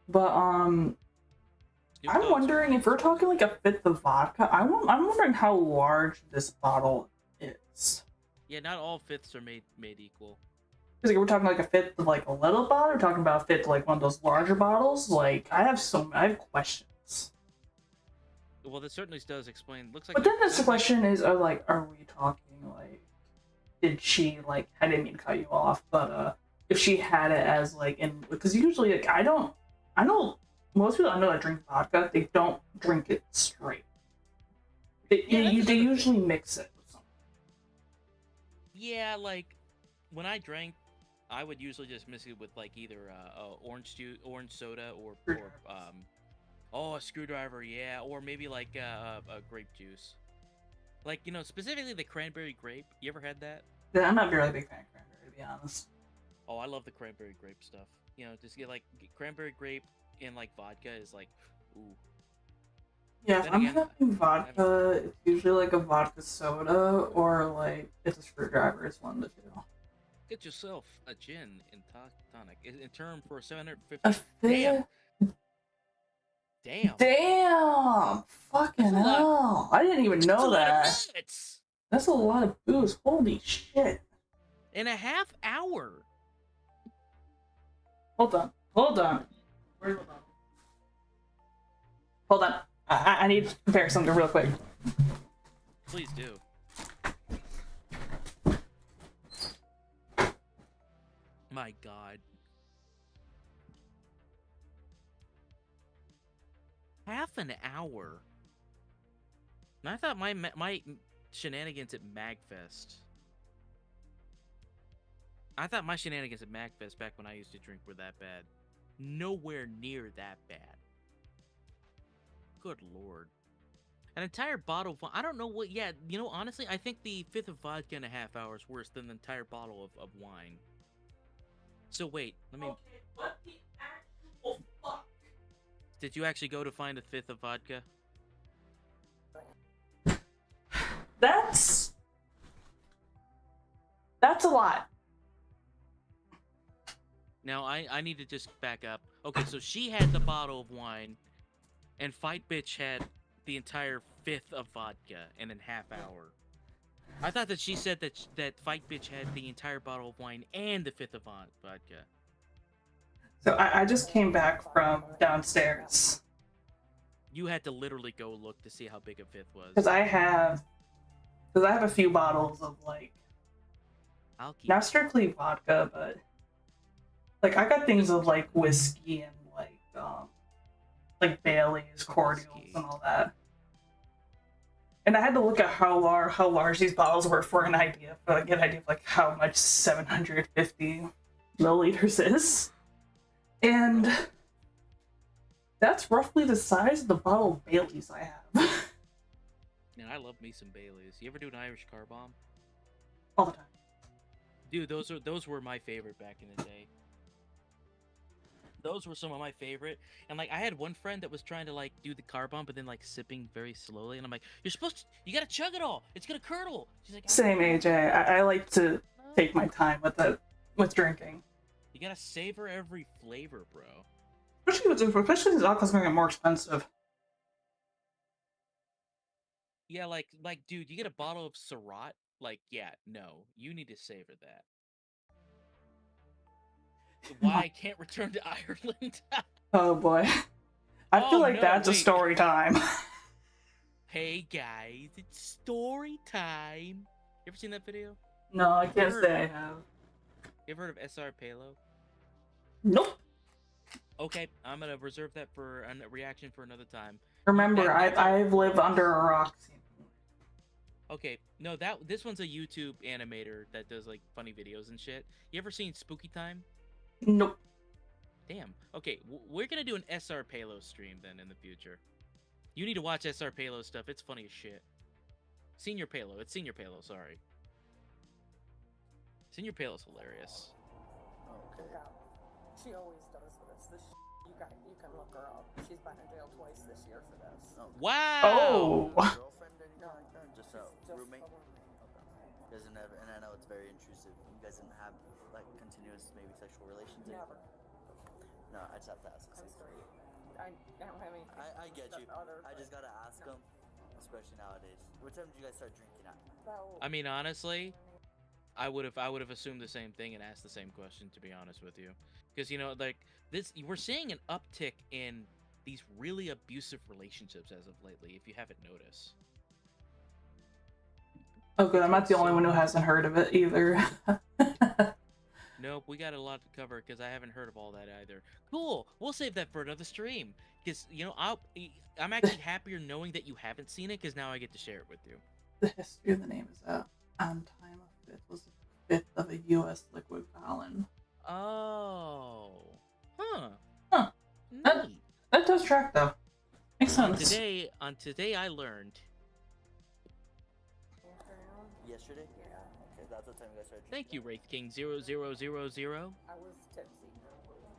But I'm wondering if we're talking like a fifth of vodka. I'm wondering how large this bottle is. Yeah, not all fifths are made equal. Because like, we're talking like a fifth of like a little bottle. We're talking about a fifth of like one of those larger bottles. Like, I have questions. Well, this certainly does explain. Looks like. But then the question is, are we talking like, did she like? I didn't mean to cut you off, but if she had it as like in, because usually like I know most people I know that drink vodka, they don't drink it straight. They usually mix it with something. Yeah, like when I drank, I would usually just mix it with like either orange soda, or a screwdriver, yeah, or maybe like a grape juice. Like, you know, specifically the cranberry grape. You ever had that? Yeah, I'm not a really big fan of cranberry, to be honest. Oh, I love the cranberry grape stuff. You know, just get cranberry grape and like vodka is like, ooh. Yeah, Then if I'm again, having vodka, it's usually like a vodka soda or like it's a screwdriver. It's one of the two. Get yourself a gin and tonic. In term for 750. A Damn. Damn. Damn! Fucking hell! I didn't even know that. That's a lot of booze. Holy shit! In a half hour. Hold on. Hold on. Where's the bottle? Hold on. I need to compare something real quick. Please do. My God. Half an hour. And I thought my shenanigans at MagFest. I thought my shenanigans at MagFest back when I used to drink were that bad. Nowhere near that bad. Good Lord. An entire bottle of... I don't know what... Yeah, you know, honestly, I think the fifth of vodka in a half hour is worse than the entire bottle of wine. So wait, let me... Okay, what the actual fuck? Did you actually go to find a fifth of vodka? That's a lot. Now, I need to just back up. Okay, so she had the bottle of wine, and Fight Bitch had the entire fifth of vodka in a half hour. I thought that she said that Fight Bitch had the entire bottle of wine and the fifth of vodka. So I just came back from downstairs. You had to literally go look to see how big a fifth was. Because I have a few bottles of like, not strictly vodka, but like I got things of like whiskey and like Bailey's, cordials, and all that. And I had to look at how large these bottles were for an idea, get an idea of like how much 750 milliliters is. And that's roughly the size of the bottle of Bailey's I have. Man, I love me some Baileys. You ever do an Irish car bomb? All the time. Dude, those were my favorite back in the day. Those were some of my favorite. And like I had one friend that was trying to like do the car bomb, but then like sipping very slowly. And I'm like, you gotta chug it all. It's gonna curdle. She's like, Same AJ. I like to take my time with drinking. You gotta savor every flavor, bro. Especially since alcohol's gonna get more expensive. Yeah, like dude, you get a bottle of Syrah. Like, yeah, no, you need to savor that. Why I can't return to Ireland? Oh boy. I feel like no, that's a wait. story time. Hey guys, it's story time. You ever seen that video? No, I can't say I have. You ever heard of SR Palo? Nope. Okay, I'm gonna reserve that for a reaction for another time. Remember, I've lived under a rock. Okay, no, this one's a YouTube animator that does like funny videos and shit. You ever seen Spooky Time? Nope. Damn. Okay, we're gonna do an SR Palo stream then in the future. You need to watch SR Palo stuff. It's funny as shit. Senior Palo. It's Senior Palo. Sorry. Senior Palo's hilarious. Okay. She always does this. You can look her up. She's been in jail twice this year for this. Wow. Oh. Girlfriend or anything like that? Just a roommate? Okay. Doesn't have, and I know it's very intrusive. You guys didn't have like continuous maybe sexual relations? Never. No, I just have to ask. I'm straight. I don't have anything. I get you. I just gotta ask them, especially nowadays. What time did you guys start drinking at? I mean, honestly, I would have assumed the same thing and asked the same question, to be honest with you, because you know, like this, we're seeing an uptick in these really abusive relationships as of lately. If you haven't noticed. Oh, good. I'm not the only one who hasn't heard of it either. Nope, we got a lot to cover because I haven't heard of all that either. Cool, we'll save that for another stream. Because you know, I'm actually happier knowing that you haven't seen it because now I get to share it with you. The history of the name is on time of fifth was the fifth of a U.S. liquid gallon. Oh, huh. Neat. That does track though. Makes sense. Today I learned. Yesterday? Yeah. Okay, that's what time you guys started drinking. Thank you, Wraith King 0000. I was tipsy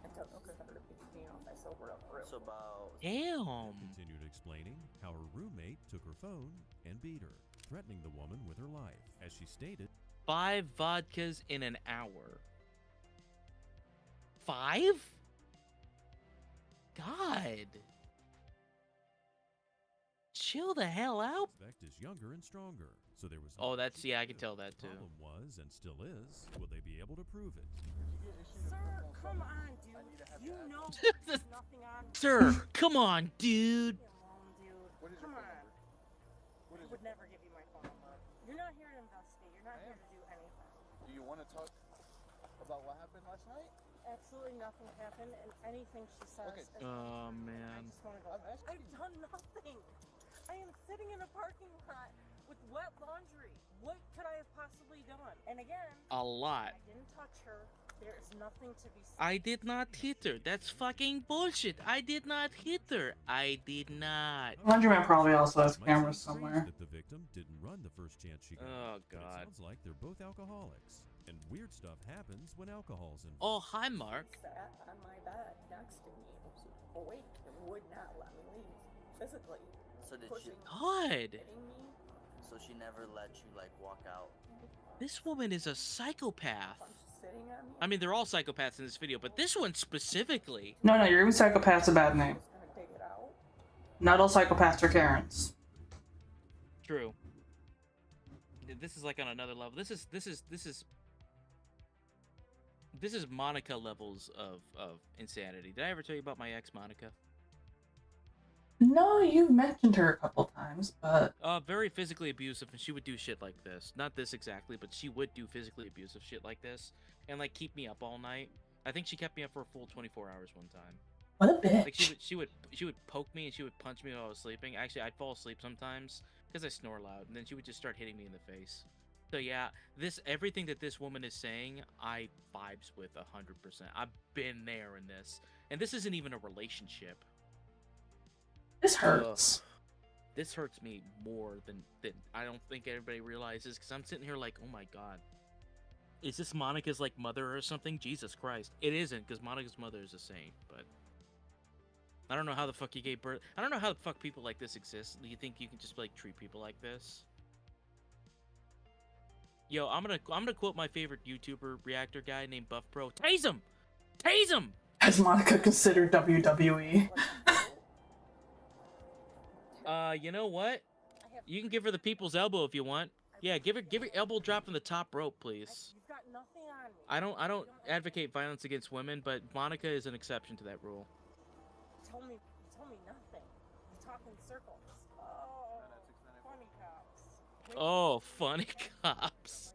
until she started picking me up. I sobered up real. So about. Damn. Continued explaining how her roommate took her phone and beat her, threatening the woman with her life. As she stated, 5 vodkas in an hour. 5? God. Chill the hell out. suspect is younger and stronger, so there was. Oh, that's, yeah, I can tell that too. The problem was, and still is, will they be able to prove it? Sir, come on, dude. You know there's nothing on. Sir, come on, dude. Dude, come on. I would never give you my phone number. You're not here to investigate. You're not here to do anything. Do you want to talk about what happened last night? Absolutely nothing happened, and anything she says. Okay. Oh, I man. just want to go. I've done nothing. I am sitting in a parking lot with wet laundry. What could I have possibly done? And again, A lot. I didn't touch her. There is nothing to be said. I did not hit her. That's fucking bullshit. I did not hit her. I did not. Laundromat probably also has Might cameras seem somewhere. That the victim didn't run the first chance she got. Oh, But God. it sounds like they're both alcoholics, and weird stuff happens when alcohol's involved. Oh, hi, Mark. Sat on my bed next to me, awake, and would not let me leave physically. So did she? Pushing me, God. hitting me. So she never let you like walk out. This woman is a psychopath. Bunch sitting on me. I mean, they're all psychopaths in this video, but this one specifically. No, you're even psychopath's a bad name. I was gonna dig it out. Not all psychopaths are Karens. True. This is like on another level. This is Monica levels of insanity. Did I ever tell you about my ex, Monica? No, you've mentioned her a couple times, but Very physically abusive, and she would do shit like this. Not this exactly, but she would do physically abusive shit like this, and like keep me up all night. I think she kept me up for a full 24 hours one time. What a Like bitch. she would poke me and she would punch me while I was sleeping. Actually, I'd fall asleep sometimes because I snore loud, and then she would just start hitting me in the face. So yeah, everything that this woman is saying, I vibes with 100%. I've been there in this, and this isn't even a relationship. This hurts. This hurts me more than I don't think everybody realizes, because I'm sitting here like, oh my god, is this Monica's like mother or something? Jesus Christ, it isn't, because Monica's mother is a saint, but I don't know how the fuck you gave birth. I don't know how the fuck people like this exist. Do you think you can just like treat people like this? Yo, I'm gonna quote my favorite YouTuber reactor guy named Buff Pro. Tase him! Tase him! Has Monica considered WWE? You know what? You can give her the people's elbow if you want. Yeah, give her elbow drop from the top rope, please. You've got nothing on me. I don't advocate violence against women, but Monica is an exception to that rule. You told me nothing. You talk in circles. Oh, funny cops. Oh, funny cops.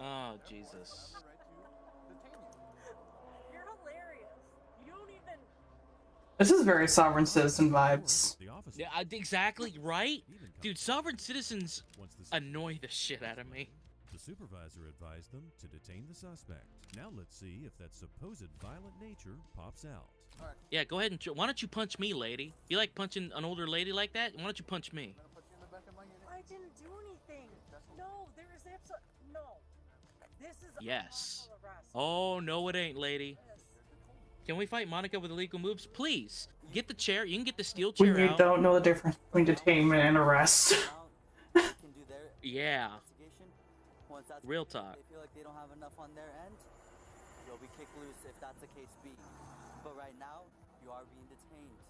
Oh, Jesus. You're hilarious. You don't even. This is very sovereign citizen vibes. Yeah, exactly right, dude. Sovereign citizens annoy the shit out of me. The supervisor advised them to detain the suspect. Now let's see if that supposed violent nature pops out. Yeah, go ahead and why don't you punch me, lady? You like punching an older lady like that? Why don't you punch me? I didn't do anything. No, there is absolutely no. This is Yes. a lawful arrest. Oh no, it ain't, lady. Can we fight Monica with illegal moves, please? Get the chair. You can get the steel When chair you out. don't know the difference between detainment and arrest. Yeah. Once that's Real complete, talk. They feel like they don't have enough on their end, you'll be kicked loose if that's the case be. But right now, you are being detained.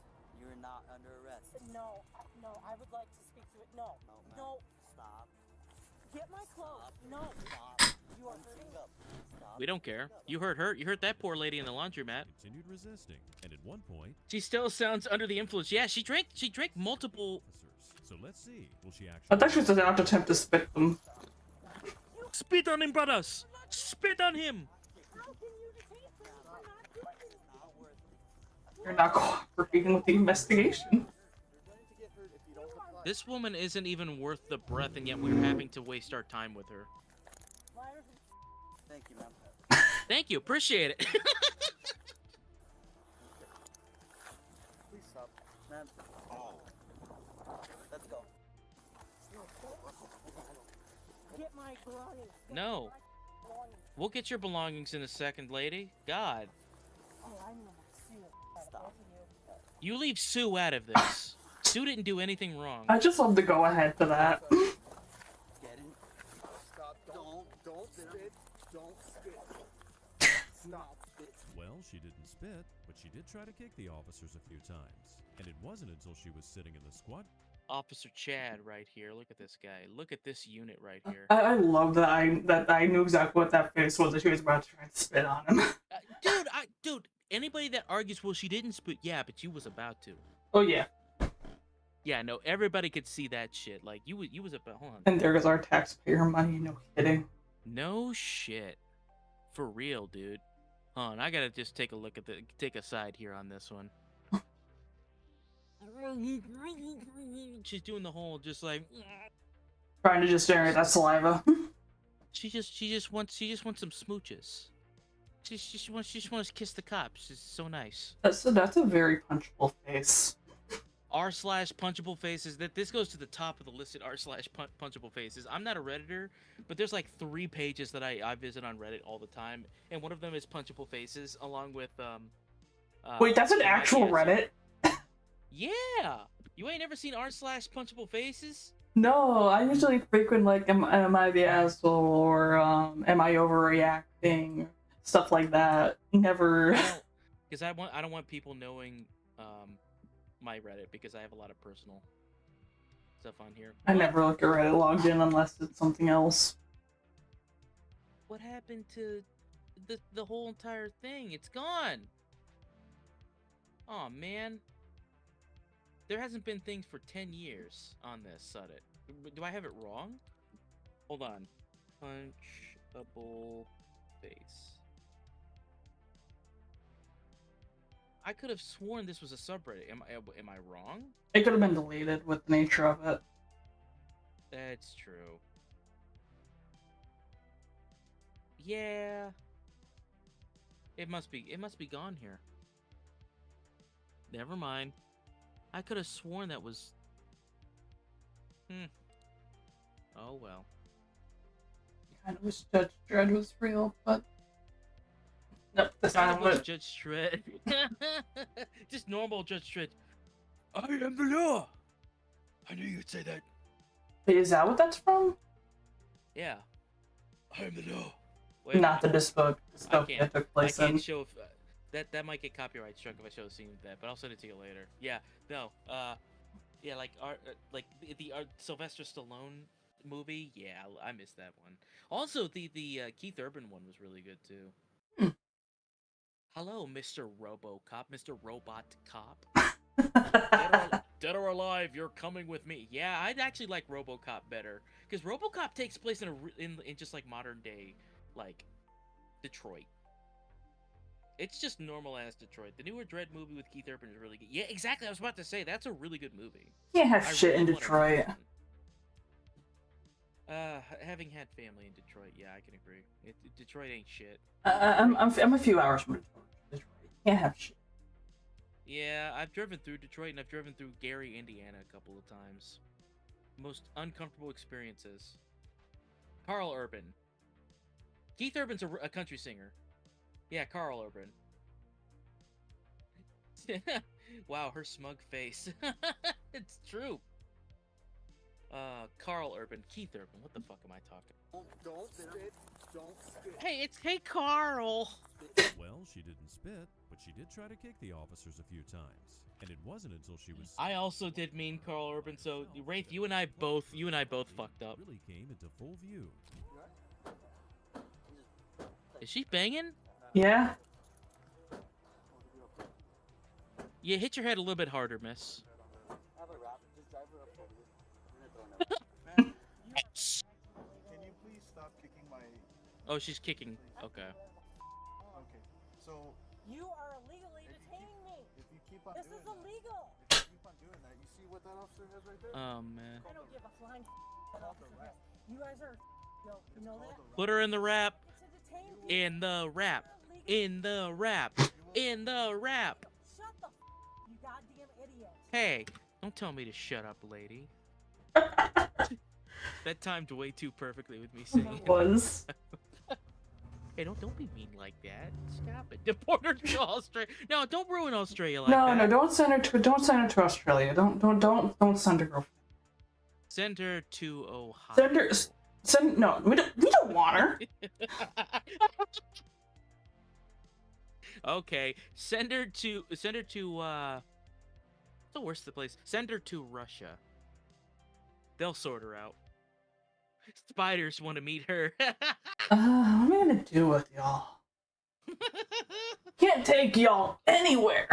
You're not under arrest. No, I would like to speak to it. No, no. Stop. Get my clothes. No. Stop. You are hurting. Stop. We don't care. You hurt her. You hurt that poor lady in the laundromat. Continued resisting, and at one point, She still sounds under the influence. Yeah, she drank multiple. so let's see, will she actually? I thought she was about to attempt to spit them. Spit on him, brothers. Spit on him. How can you detain someone for not doing anything? You're not cooperating with the investigation. This woman isn't even worth the breath, and yet we're having to waste our time with her. Thank you, ma'am. Thank you. Appreciate it. Please stop. Ma'am. Let's go. Get my belongings. No. We'll get your belongings in a second, lady. God. Oh, I'm gonna sue Stop. You leave Sue out of this. Sue didn't do anything wrong. I just love to go ahead to that. Get in. Stop. Don't spit. Don't spit. Stop. Well, she didn't spit, but she did try to kick the officers a few times. And it wasn't until she was sitting in the squad. Officer Chad right here. Look at this guy. Look at this unit right here. I love that I knew exactly what that face was that she was about to try and spit on him. Dude, anybody that argues, well, she didn't spit, yeah, but you was about to. Oh yeah. Yeah, no, everybody could see that shit. Like, you was about, hold on. And there goes our taxpayer money, no kidding. No shit. For real, dude. Hold on, I gotta just take a look at take a side here on this one. She's doing the whole, just like... Trying to just generate that saliva. She just wants some smooches. She just wants to kiss the cops. It's so nice. That's a very punchable face. r/punchable faces. This goes to the top of the listed r/punchable faces. I'm not a Redditor, but there's like 3 pages that I visit on Reddit all the time, and one of them is punchable faces, along with Wait, that's an actual Reddit? Yeah, you ain't never seen r/punchable faces? No, I usually frequent like am I the asshole or am I overreacting, stuff like that. Never. Because I don't want people knowing my Reddit, because I have a lot of personal stuff on here. I never look at Reddit logged in unless it's something else. What happened to the whole entire thing? It's gone. Oh man. There hasn't been things for 10 years on this Reddit. Do I have it wrong? Hold on. Punchable face. I could have sworn this was a subreddit. Am I wrong? It could have been deleted with the nature of it. That's true. Yeah. It must be gone here. Never mind. I could have sworn that was... Oh, well. I kind of wish Judge Dredd was real, but... Nope, that's not was what... Judge Dredd. Just normal Judge Dredd. I am the law! I knew you'd say that. Wait, is that what that's from? Yeah. I am the law. Wait, Not the dystopia took place I can't in. show if... that might get copyright struck if I show a scene of that, but I'll send it to you later. Yeah, no, yeah, like the Sylvester Stallone movie. Yeah, I missed that one. Also, the Keith Urban one was really good too. Hello, Mr. RoboCop, Mr. Robot Cop. Dead or alive, you're coming with me. Yeah, I'd actually like RoboCop better because RoboCop takes place in just like modern day, like Detroit. It's just normal ass Detroit. The newer Dread movie with Keith Urban is really good. Yeah, exactly. I was about to say that's a really good movie. Can't have shit in Detroit. Having had family in Detroit, yeah, I can agree. Detroit ain't shit. I'm a few hours from Detroit. Can't have shit. Yeah, I've driven through Detroit and I've driven through Gary, Indiana a couple of times. Most uncomfortable experiences. Carl Urban. Keith Urban's a country singer. Yeah, Carl Urban. Wow, her smug face. It's true. Carl Urban. Keith Urban. What the fuck am I talking? Don't spit. Don't spit. Hey, Carl. Well, she didn't spit, but she did try to kick the officers a few times. And it wasn't until she was... I also did mean Carl Urban, so Wraith, you and I both fucked up. Really came into full view. Is she banging? Yeah. Yeah, hit your head a little bit harder, miss. Can you please stop kicking my... Oh, she's kicking. Okay. Okay, so... You are illegally detaining me. If you keep on This doing is that, illegal. if you keep on doing that, you see what that officer has right there? Oh, man. I don't give a flying You guys are you know that? Put her in the rap. It's a detain people. In the rap. In the rap. In the rap. Shut the you goddamn idiot. Hey, don't tell me to shut up, lady. That timed way too perfectly with me saying It was. Hey, don't be mean like that. Stop it. Deport her to Australia. No, don't ruin Australia like No, that. no, don't send her to Australia. Don't send her girlfriend. Send her to Ohio. No, we don't want her. Okay, send her to what's the worst of the place? Send her to Russia. They'll sort her out. Spiders want to meet her. What am I gonna do with y'all? Can't take y'all anywhere.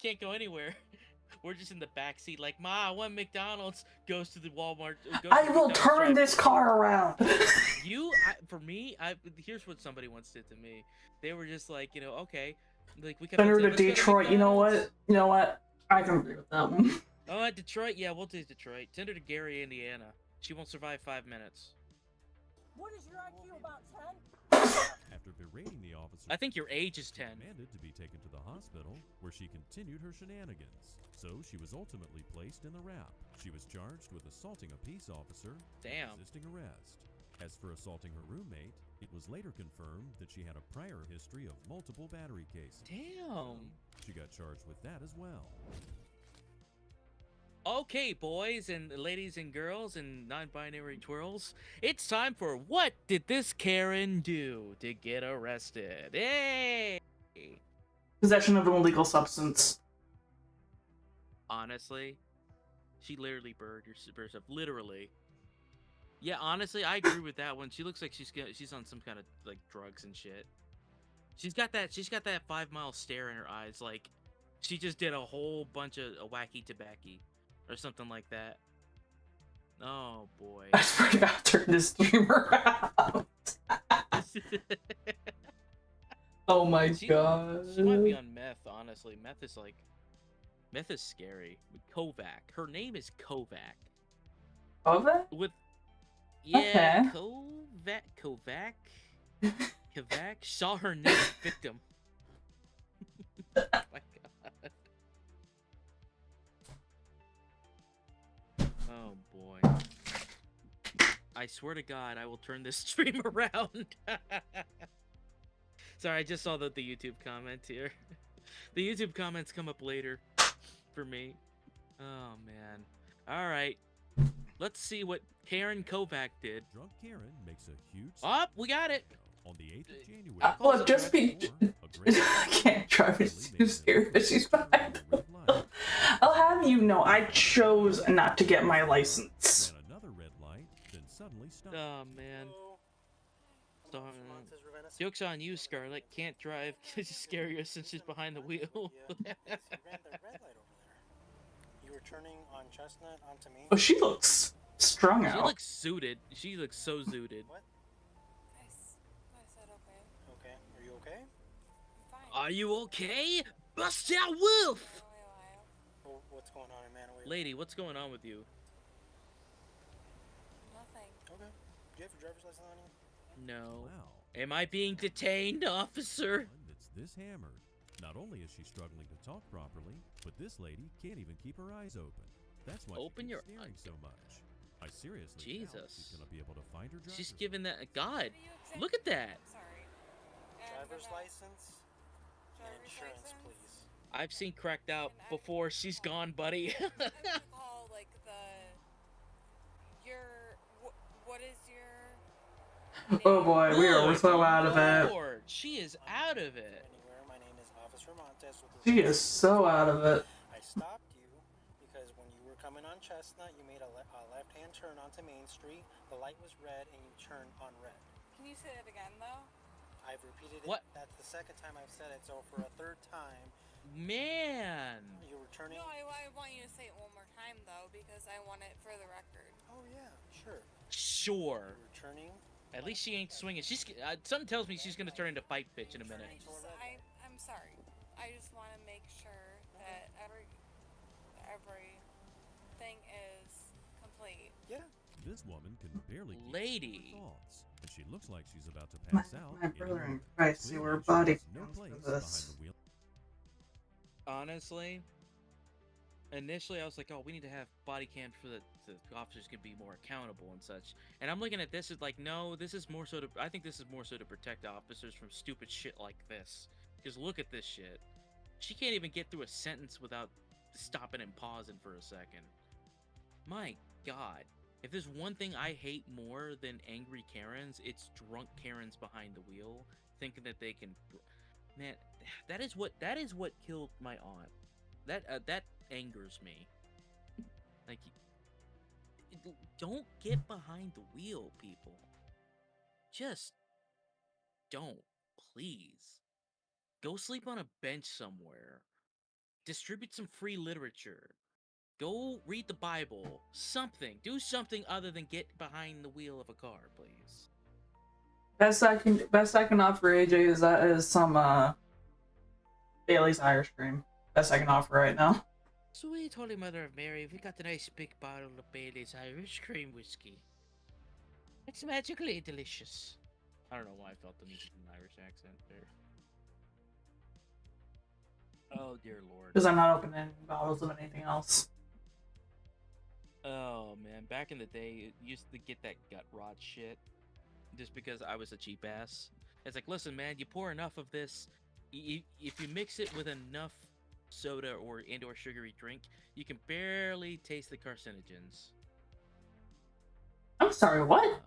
Can't go anywhere. We're just in the back seat, like, Ma, I want McDonald's. Goes to the Walmart. I will turn this car around. Here's what somebody once did to me. They were just like, okay, like we Send her to Detroit. You know what? I can agree with that one. Oh, Detroit. Yeah, we'll do Detroit. Send her to Gary, Indiana. She won't survive 5 minutes. What is your IQ about 10? After berating the officer, I think your age is 10. Demanded to be taken to the hospital, where she continued her shenanigans. So she was ultimately placed in the wrap. She was charged with assaulting a peace officer, Damn. and resisting arrest. As for assaulting her roommate, it was later confirmed that she had a prior history of multiple battery cases. Damn. She got charged with that as well. Okay, boys and ladies and girls and non-binary twirls, it's time for What Did This Karen Do to Get Arrested? Hey! Possession of an illegal substance. Honestly, she literally burned herself. Literally. Yeah, honestly, I agree with that one. She looks like she's on some kind of like drugs and shit. She's got that 5 mile stare in her eyes, like she just did a whole bunch of wacky tobacco. Or something like that. Oh boy. I swear to God, turn this streamer out. Oh my She god. might be on meth, honestly. Meth is scary. Kovac. Her name is Kovac. Kovac? With yeah, Okay. Kovac. Saw her next victim. Oh my god. Oh boy. I swear to God, I will turn this stream around. Sorry, I just saw the YouTube comment here. The YouTube comments come up later for me. Oh man. All right. Let's see what Karen Kovac did. Drunk Karen makes a huge. Oh, we got it. On the 8th of January. Well, just be. I can't drive. It's too scary, but she's behind. I'll have you know, I chose not to get my license. Ran another red light, then suddenly stopped. Oh man. Joke's on you, Scarlett. Can't drive because she's scarier since she's behind the wheel. Yes, you ran the red light over there. You were turning on Chestnut onto me. Oh, she looks strung She out. looks suited. She looks so zooted. What? I said okay. Okay. Are you okay? I'm fine. Are you okay? Bust out wolf! Well, what's going on in Manaway? Lady, what's going on with you? Nothing. Okay. Do you have your driver's license on you? No. Wow. Am I being detained, officer? That's this hammered. Not only is she struggling to talk properly, but this lady can't even keep her eyes open. That's why Open she's your staring so much. I seriously doubt Jesus. she's gonna be able to find her driver's She's giving that. God, What do you exactly- look at that. I'm sorry. Driver's license and Driver's insurance, license? please. I've seen cracked out before. She's gone, buddy. I would call like what is your Oh boy, we are so out of it. Lord, she is out of it. Anywhere. My name is Officer Montes with the She is so out of it. I stopped you because when you were coming on Chestnut, you made a left-hand turn onto Main Street. The light was red, and you turned on red. Can you say that again though? I've repeated it. What? That's the second time I've said it. So for a third time, Man. you were turning. No, I want you to say it one more time though because I want it for the record. Oh yeah, sure. Sure. You were turning. At least she ain't swinging. She's something tells me she's gonna turn into fight bitch in a minute. I'm sorry. I just want to make sure that everything is complete. Yeah. This woman can barely keep Lady. her thoughts, and she looks like she's about to My, pass out. my any brother and moment. Christ, you Clearly, were she body has no counts place for behind this. the wheel. Honestly, initially I was like, oh, we need to have body cams for the officers can be more accountable and such. And I'm looking at this as like, no, this is more so to. I think this is more so to protect officers from stupid shit like this. Because look at this shit. She can't even get through a sentence without stopping and pausing for a second. My God. If there's one thing I hate more than angry Karens, it's drunk Karens behind the wheel, thinking that they can. Man, that is what killed my aunt. That angers me. Like, don't get behind the wheel, people. Just don't, please. Go sleep on a bench somewhere. Distribute some free literature. Go read the Bible. Something. Do something other than get behind the wheel of a car, please. Best I can offer AJ is some Bailey's Irish cream. Best I can offer right now. Sweet Holy Mother of Mary, we got a nice big bottle of Bailey's Irish cream whiskey. It's magically delicious. I don't know why I felt the need of an Irish accent there. Oh dear Lord. Because I'm not opening any bottles of anything else. Oh man, back in the day, it used to get that gut rot shit. Just because I was a cheap ass. It's like, listen man, you pour enough of this, if you mix it with enough soda or indoor sugary drink, you can barely taste the carcinogens. I'm sorry, what?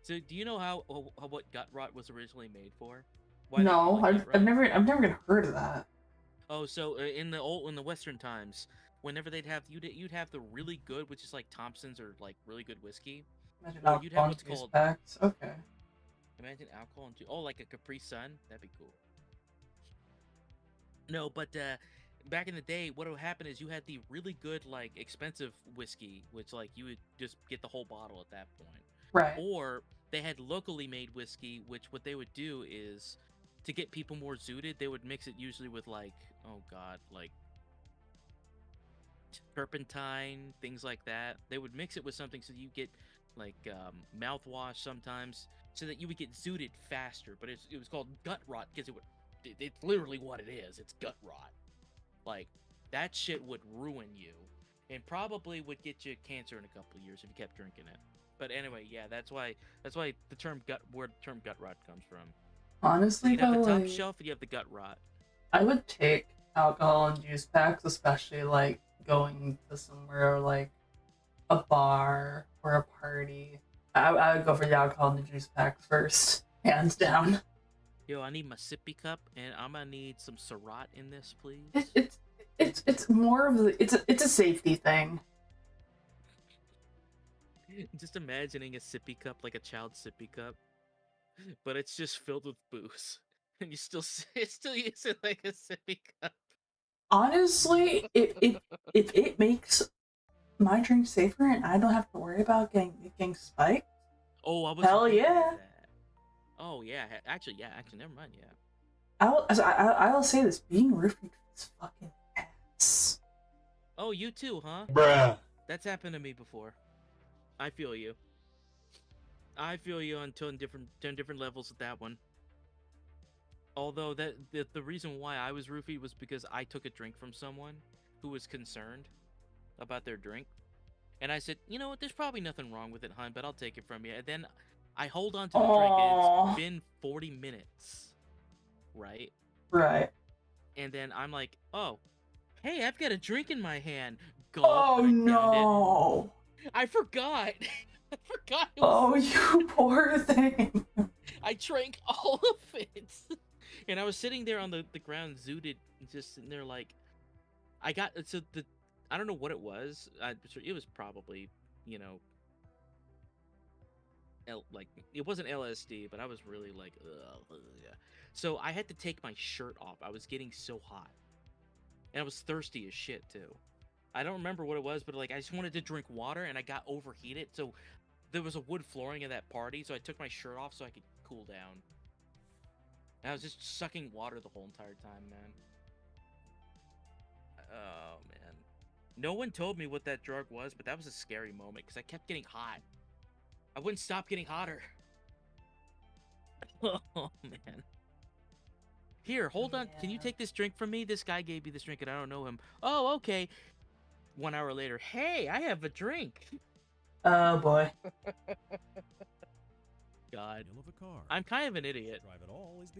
So do you know how what gut rot was originally made for? Why they No, call it gut I've rot? never even heard of that. Oh, so in the Western times, whenever you'd have the really good, which is like Thompson's or like really good whiskey. Imagine Or you'd have alcohol what's in called packs. Okay. imagine alcohol and like a Capri Sun. That'd be cool. No, but back in the day, what would happen is you had the really good like expensive whiskey, which like you would just get the whole bottle at that point. Right. Or they had locally made whiskey, which what they would do is to get people more zooted, they would mix it usually with like, oh god, like turpentine, things like that. They would mix it with something so you get like mouthwash sometimes, so that you would get zooted faster. But it was called gut rot because it's literally what it is. It's gut rot. Like that shit would ruin you, and probably would get you cancer in a couple of years if you kept drinking it. But anyway, yeah, that's why the term gut rot comes from. Honestly, So you'd have though, the top like, shelf and you have the gut rot. I would take alcohol and juice packs, especially like going to somewhere like a bar or a party. I would go for the alcohol and the juice packs first, hands down. Yo, I need my sippy cup, and I'm gonna need some Syrah in this, please. It's more of the it's a safety thing. Just imagining a sippy cup like a child's sippy cup, but it's just filled with booze, and you still use it like a sippy cup. Honestly, if it makes my drink safer and I don't have to worry about getting spiked, Oh, I was hell yeah. Oh yeah, actually, never mind. Yeah. I'll say this: being roofied is fucking ass. Oh, you too, huh? Bruh. That's happened to me before. I feel you. I feel you on 10 different levels with that one. Although the reason why I was roofied was because I took a drink from someone who was concerned about their drink, and I said, you know what, there's probably nothing wrong with it, hon, but I'll take it from you. And then I hold on to the drink, and it's been 40 minutes, right? Right. And then I'm like, oh, hey, I've got a drink in my hand. Oh no! I forgot. I forgot. Oh, you poor thing. I drank all of it. And I was sitting there on the ground, zooted, just sitting there like, I don't know what it was. It was probably, you know, it wasn't LSD, but I was really like, ugh. So I had to take my shirt off. I was getting so hot, and I was thirsty as shit too. I don't remember what it was, but like I just wanted to drink water, and I got overheated. So there was a wood flooring at that party, so I took my shirt off so I could cool down. And I was just sucking water the whole entire time, man. Oh man, no one told me what that drug was, but that was a scary moment because I kept getting hot. I wouldn't stop getting hotter. Oh man. Here, hold on. Can you take this drink from me? This guy gave me this drink and I don't know him. Oh, okay. 1 hour later, hey, I have a drink. Oh boy. God. Of a car. I'm kind of an idiot.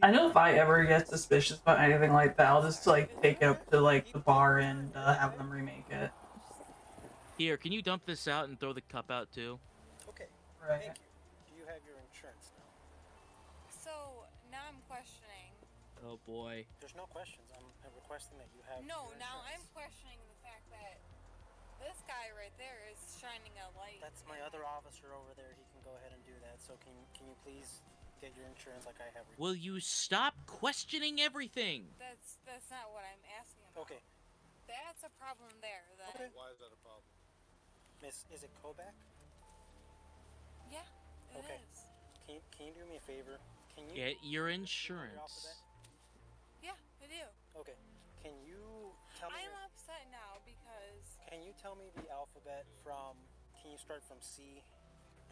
I know if I ever get suspicious about anything like that, I'll just like take it up to like the bar and have them remake it. Here, can you dump this out and throw the cup out too? Okay. Right. Thank you. Do you have your insurance now? So now I'm questioning. Oh boy. There's no questions. I'm requesting that you have. No, your now I'm insurance. questioning the fact that this guy right there is shining a light. That's my other officer over there. He can go ahead and do that. So can you please get your insurance like I have? Will you stop questioning everything? That's not what I'm asking about. Okay. That's a problem there. Then. Okay. Why is that a problem? Miss, is it Kovac? Yeah, it is. Can you do me a favor? Can you get your insurance? Yeah, I do. Okay. Can you tell me? I'm upset now because. Can you tell me the alphabet from? Can you start from C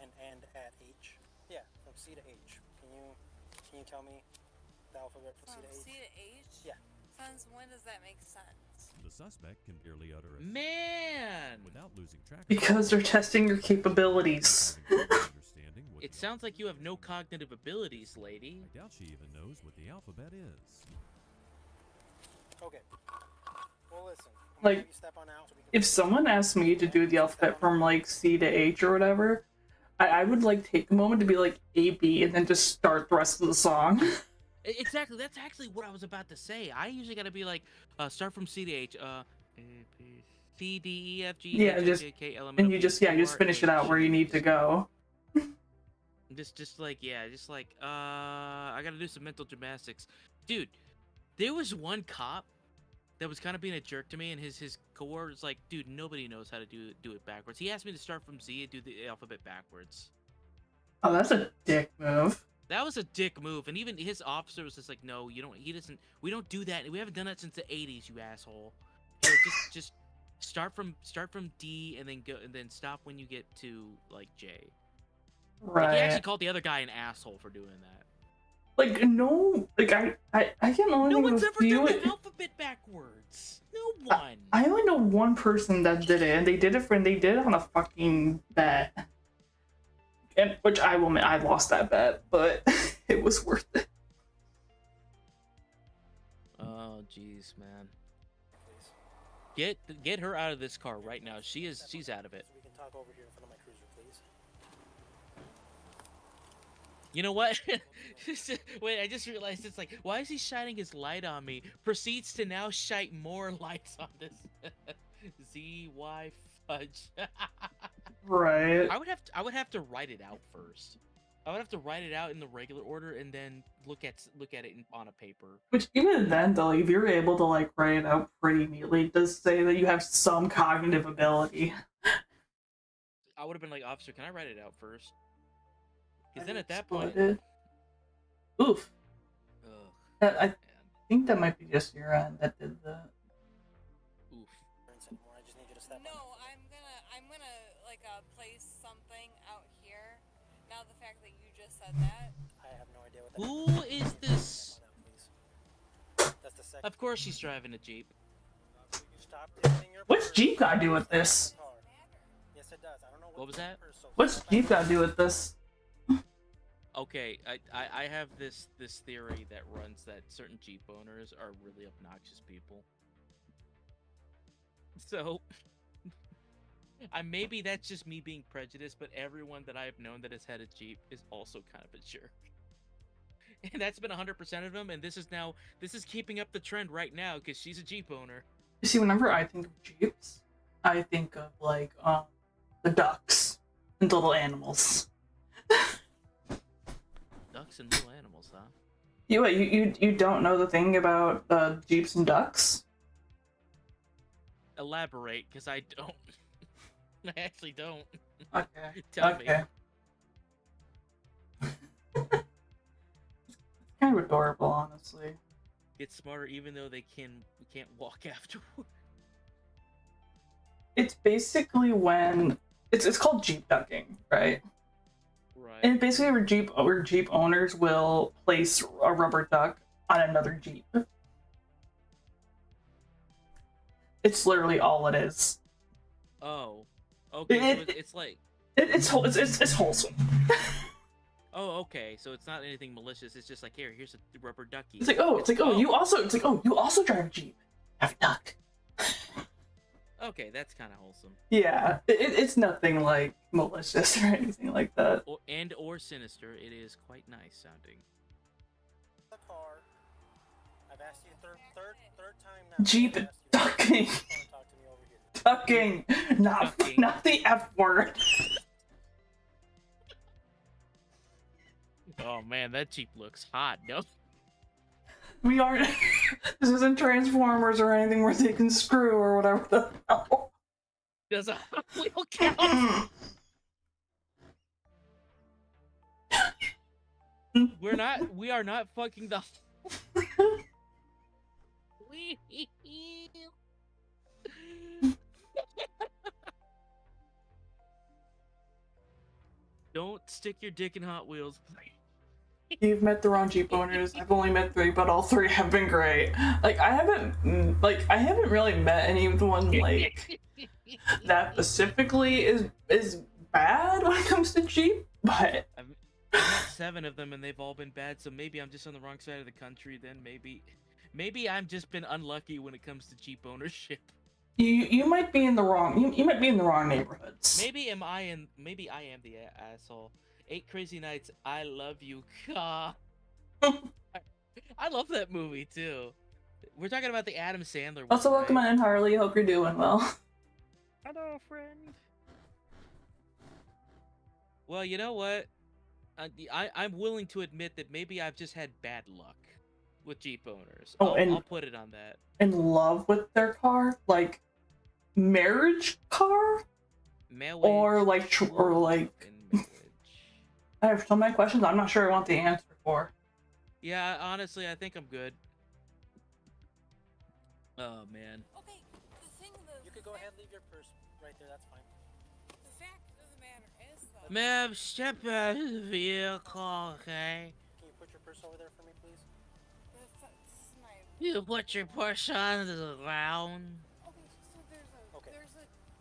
and end at H? Yeah, from C to H. Can you tell me the alphabet from From C to H? C to H? Yeah. Since when does that make sense? The suspect can barely utter a Man! without losing track of Because they're testing your capabilities. It sounds like you have no cognitive abilities, lady. I doubt she even knows what the alphabet is. Okay. Well, listen. Like, if someone asked me to do the alphabet from like C to H or whatever, I would like take a moment to be like A, B, and then just start the rest of the song. Exactly. That's actually what I was about to say. I usually gotta be like, start from C to H. A, B, C, D, E, F, G, Yeah, H, just J, K, L, M, and N, you O, just P, Q, just R, finish it out H. where you need to go. Just like I gotta do some mental gymnastics, dude. There was one cop that was kind of being a jerk to me, and his cohort was like, dude, nobody knows how to do it backwards. He asked me to start from Z and do the alphabet backwards. Oh, that's a dick move. That was a dick move, and even his officer was just like, "No, you don't. He doesn't. We don't do that. We haven't done that since the '80s, you asshole. Here, just start from D and then go and then stop when you get to like J." Right. Like, he actually called the other guy an asshole for doing that. Like no, like I can't only No think one's of ever a done few. the alphabet backwards. No one. I only know one person that did it, and they did it on a fucking bet. And which I will admit, I lost that bet, but it was worth it. Oh, jeez, man. Get her out of this car right now. She's out of it. So we can talk over here in front of my cruiser, please. You know what? Wait, I just realized it's like, why is he shining his light on me? Proceeds to now shine more lights on this ZY fudge. Right. I would have to write it out first. I would have to write it out in the regular order and then look at it on a paper. Which even then, though, if you're able to like write it out pretty neatly, it does say that you have some cognitive ability. I would have been like, officer, can I write it out first? Because then at that Split point, it. Oof. ugh, I think that might be just your end that did that. oof. I just need you to step No, up. I'm gonna like place something out here. Now the fact that you just said that. I have no idea what that Who is this? That's the second. Of course she's driving a Jeep. Stop taking your What's purse. Jeep got to do with this? Yes, it does. I don't know What was that? What's Jeep got to do with this? Okay, I have this theory that runs that certain Jeep owners are really obnoxious people. So, maybe that's just me being prejudiced, but everyone that I've known that has had a Jeep is also kind of a jerk. And that's been 100% of them, and this is keeping up the trend right now because she's a Jeep owner. You see, whenever I think of Jeeps, I think of like the ducks and little animals. Ducks and little animals, huh? You don't know the thing about Jeeps and ducks? Elaborate, because I don't. I actually don't. Okay. Tell okay. me. It's kind of adorable, honestly. Get smarter, even though they can't walk afterward. It's basically when it's called Jeep ducking, right? Right. And basically, where Jeep owners will place a rubber duck on another Jeep. It's literally all it is. Oh. Okay. So it's like. It's wholesome. Oh, okay. So it's not anything malicious. It's just like, here's a rubber ducky. It's like, you also drive a Jeep. Have a duck. Okay, that's kind of wholesome. Yeah, it's nothing like malicious or anything like that. Or sinister. It is quite nice sounding. The car. I've asked you third time now. Jeep ducking. Talk to me over here. Ducking, not the F word. Oh man, that Jeep looks hot. No. We aren't. This isn't Transformers or anything where they can screw or whatever the hell. Does a Hot Wheel count? We are not fucking the. Don't stick your dick in Hot Wheels. You've met the wrong Jeep owners. I've only met 3, but all 3 have been great. Like I haven't really met anyone like that specifically is bad when it comes to Jeep. But I've met 7 of them and they've all been bad. So maybe I'm just on the wrong side of the country. Then maybe I've just been unlucky when it comes to Jeep ownership. You might be in the wrong you might be in the wrong neighborhoods. Maybe I am the asshole. 8 Crazy Nights, I love you, Ka. I love that movie too. We're talking about the Adam Sandler one. Also, welcome right? in, Harley. Hope you're doing well. Hello, friend. Well, you know what? I'm willing to admit that maybe I've just had bad luck with Jeep owners. I'll put it on that. In love with their car, like marriage car, Marriage or like and marriage. I have so many questions I'm not sure I want the answer for. Yeah, honestly, I think I'm good. Oh man. Okay, You could go ahead and leave your purse right there, that's fine. the fact of the matter is though. Ma'am, step out of the vehicle, okay? Can you put your purse over there for me, please? That's my. You put your purse on the ground. Okay, so Okay.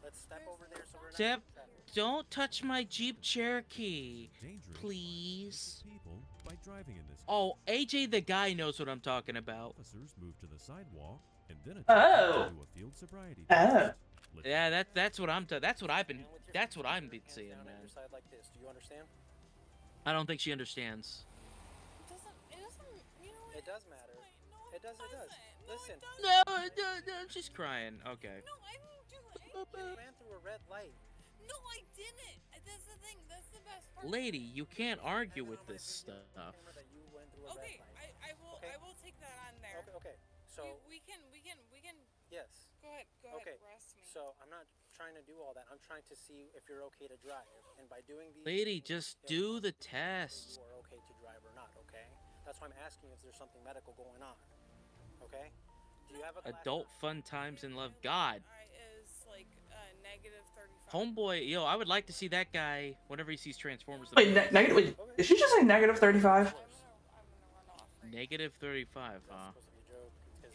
Let's step over there so we're not Step, in traffic. don't touch my Jeep Cherokee, Dangerous please. people by driving in this. Oh, AJ the guy knows what I'm talking about. Officers moved to the sidewalk and then Oh. attempted to do a field sobriety Oh. test. Yeah, that's what I'm that's what I've been And with your that's what hands I'm been seeing, down at man. your side like this. Do you understand? I don't think she understands. It doesn't, you know what? It does matter. No, It does. No, Listen. it doesn't. No, she's crying. Okay. No, I didn't do it. You ran through a red light. No, I didn't. That's the thing. That's the best part. Lady, you can't argue with this stuff. Camera that you went through a Okay, red light. I will take that on there. Okay. So we can. yes. Go ahead. Okay. Arrest me. So I'm not trying to do all that. I'm trying to see if you're okay to drive. And by doing these Lady, things, just it do the will see test. if you are okay to drive or not, okay? That's why I'm asking if there's something medical going on. Okay? Do you have a class Adult fun times in love. God. Is like negative 35. Homeboy, yo, I would like to see that guy whenever he sees Transformers. Wait, wait, did she just say negative 35? I'm gonna run off. Right Negative 35, huh? supposed to be a joke. It's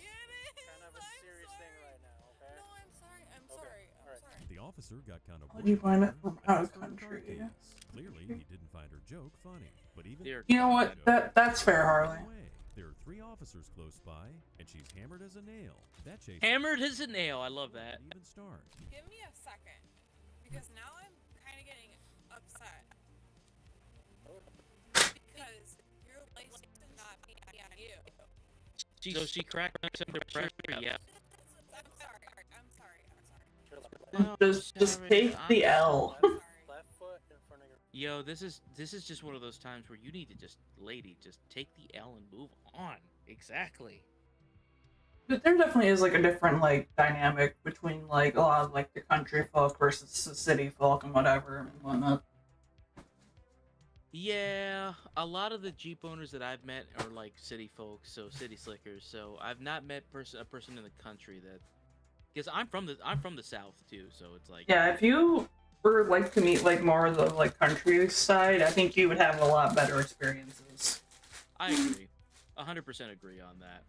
kind of a serious thing right now, okay? No, I'm sorry. I'm sorry. The officer got kind of How'd you find it bored from out and of asked for her car country? keys. Clearly, he didn't find her joke funny. But even Dear You know what? That's fair, Harley. there are 3 officers close by, and she's hammered as a nail. That chase Hammered as a nail. I love that. didn't even start. Give me a second, because now I'm kind of getting upset. Because your license is not be on you. So she cracked under pressure. Yeah. I'm sorry. Just take the L. Left foot in front of your Yo, this is just one of those times where you need to just, lady, just take the L and move on. Exactly. But there definitely is like a different like dynamic between like a lot of like the country folk versus the city folk and whatever and whatnot. Yeah, a lot of the Jeep owners that I've met are like city folks, so city slickers. So I've not met a person in the country that, because I'm from the South too, so it's like, Yeah, if you were like to meet like more of the like countryside, I think you would have a lot better experiences. I agree, 100% agree on that.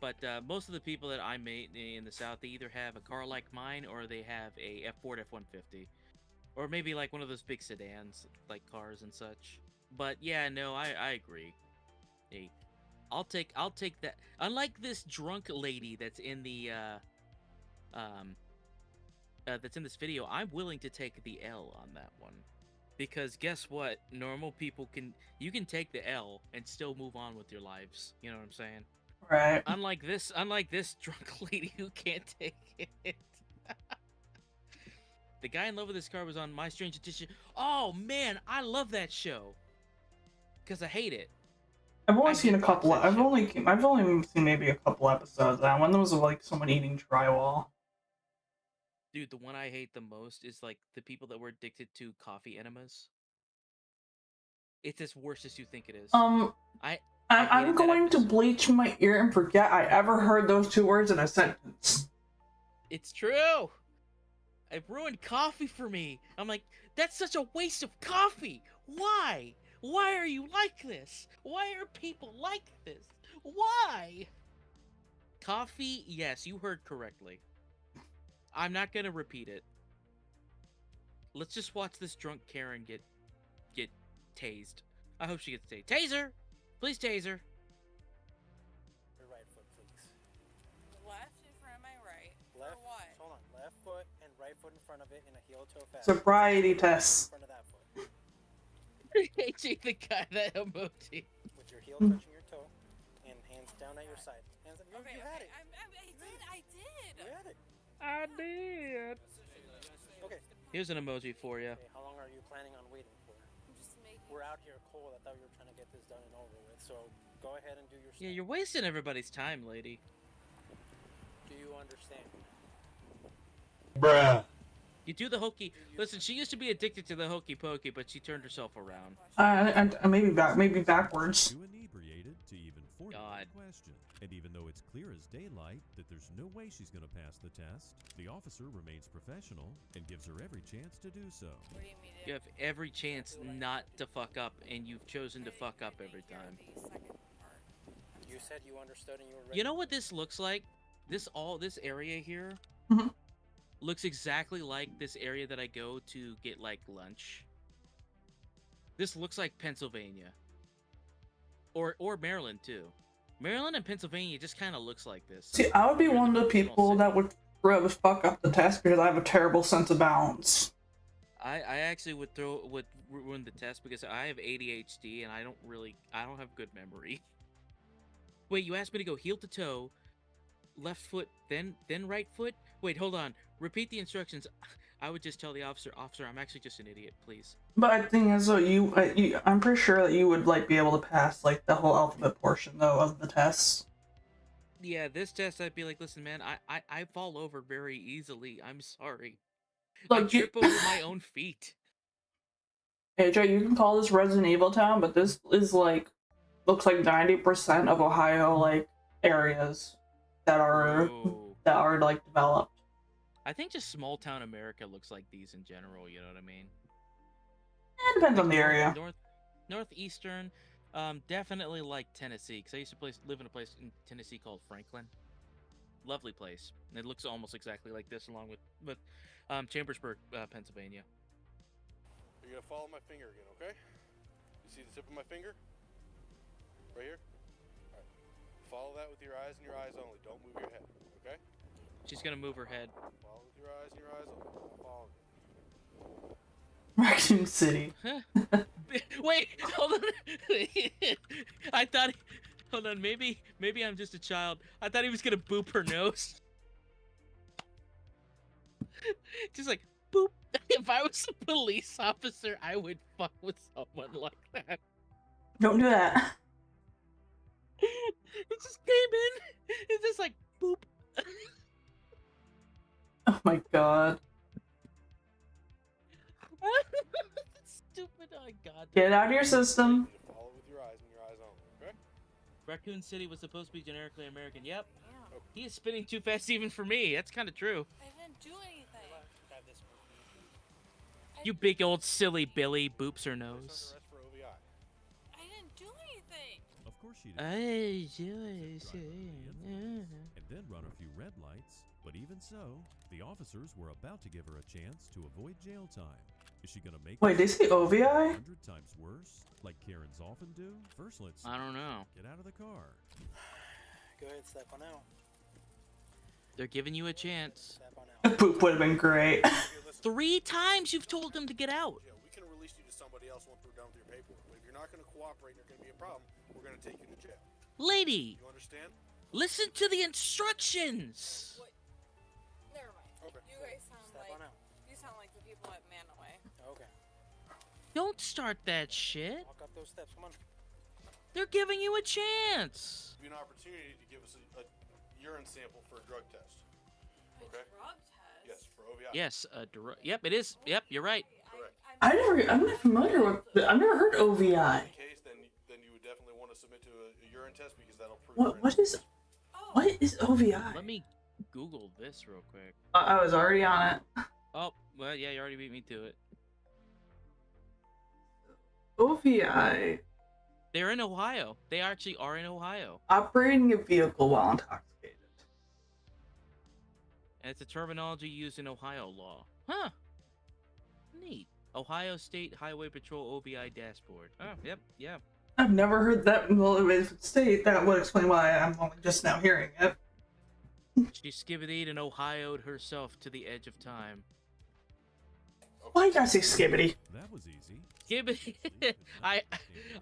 But most of the people that I meet in the South, they either have a car like mine or they have a Ford F-150. Or maybe like one of those big sedans, like cars and such. But yeah, no, I agree. Hey, I'll take that. Unlike this drunk lady that's in the that's in this video, I'm willing to take the L on that one. Because guess what? Normal people you can take the L and still move on with your lives. You know what I'm saying? Right. Unlike this drunk lady who can't take it. The guy in love with this car was on My Strange Addiction. Oh man, I love that show. Cause I hate it. I've only seen a couple. I've only seen maybe a couple episodes. That one, there was like someone eating drywall. Dude, the one I hate the most is like the people that were addicted to coffee enemas. It's as worse as you think it is. I'm going to bleach my ear and forget I ever heard those 2 words in a sentence. It's true. It ruined coffee for me. I'm like, that's such a waste of coffee. Why? Why are you like this? Why are people like this? Why? Coffee, yes, you heard correctly. I'm not gonna repeat it. Let's just watch this drunk Karen get tased. I hope she gets tased. Taser! Please taser. Your right foot, please. Left in front of my right. Left. Or what? Hold on. Left foot and right foot in front of it in a heel-toe fast. Sobriety test. In front of that foot. AJ the guy, that emoji. With your heel touching your toe and hands down at your side. Hands up. You had it. I did. You had it. I did. Okay. Here's an emoji for you. Okay. How long are you planning on waiting for? I'm just making. We're out here cold. I thought we were trying to get this done and over with. So go ahead and do your. Yeah, you're wasting everybody's time, lady. Do you understand? Bruh. You do the hokey. Listen, she used to be addicted to the hokey pokey, but she turned herself around. Maybe backwards. Too inebriated to even formulate a question. And even though it's clear as daylight that there's no way she's going to pass the test, the officer remains professional and gives her every chance to do so. What do you mean? You have every chance not to fuck up, and you've chosen to fuck up every time. You said you understood and you were ready. You know what this looks like? This area here looks exactly like this area that I go to get like lunch. This looks like Pennsylvania. Or Maryland too. Maryland and Pennsylvania just kind of looks like this. See, I would be one of the people that would fuck up the test because I have a terrible sense of balance. I actually would ruin the test because I have ADHD and I don't have good memory. Wait, you asked me to go heel to toe, left foot, then right foot? Wait, hold on. Repeat the instructions. I would just tell the officer, I'm actually just an idiot, please. But I think as though I'm pretty sure that you would like be able to pass like the whole alphabet portion though of the tests. Yeah, this test I'd be like, listen, man, I fall over very easily. I'm sorry. Look, I trip over my own feet. AJ, you can call this Resident Evil Town, but this is like looks like 90% of Ohio like areas that are like developed. I think just small town America looks like these in general, you know what I mean? It depends on the area. Northeastern, definitely like Tennessee, because I used to live in a place in Tennessee called Franklin. Lovely place. And it looks almost exactly like this, along with Chambersburg, Pennsylvania. You're gonna follow my finger again, okay? You see the tip of my finger? Right here? Alright. Follow that with your eyes and your eyes only. Don't move your head, okay? She's gonna move her head. Follow with your eyes and your eyes only. Follow. Raccoon City. Wait, hold on. I thought. Hold on, maybe I'm just a child. I thought he was gonna boop her nose. Just like boop. If I was a police officer, I would fuck with someone like that. Don't do that. It just came in. It's just like boop. Oh my god. Stupid. Oh god. Get it out of your system. Follow with your eyes and your eyes only, okay? Raccoon City was supposed to be generically American. Yep. Yeah. He is spinning too fast even for me. That's kind of true. I didn't do anything. You big old silly Billy boops her nose. I didn't do anything. Of course she did. And then run a few red lights. But even so, the officers were about to give her a chance to avoid jail time. Is she gonna make? Wait, they say OVI? 100 times worse, like Karens often do. First, let's. I don't know. Get out of the car. Go ahead, step on out. They're giving you a chance. The poop would have been great. 3 times you've told them to get out. Yeah, we can release you to somebody else once we're done with your paperwork. But if you're not going to cooperate and there's going to be a problem, we're going to take you to jail. Lady! You understand? Listen to the instructions! What? Never mind. Okay. You guys sound Step like... on out. You sound like the people at Manaway. Okay. Don't start that shit. Walk up those steps, come on. They're giving you a chance. Give you an opportunity to give us a urine sample for a drug test. Okay? Drug test? Yes, for OVI. Yes, yep, it is. Yep, you're right. I'm not familiar with. I've never heard OVI. In case, then you would definitely want to submit to a urine test because that'll prove. What is OVI? Let me Google this real quick. I was already on it. Oh, well, yeah, you already beat me to it. OVI. They're in Ohio. They actually are in Ohio. Operating a vehicle while intoxicated. And it's a terminology used in Ohio law. Huh. Neat. Ohio State Highway Patrol OVI dashboard. Oh, yep, yeah. I've never heard that. Well, if it's state, that would explain why I'm only just now hearing it. She skibbitied and Ohio'd herself to the edge of time. Why you gotta say skibbity? That was easy. Skibbity.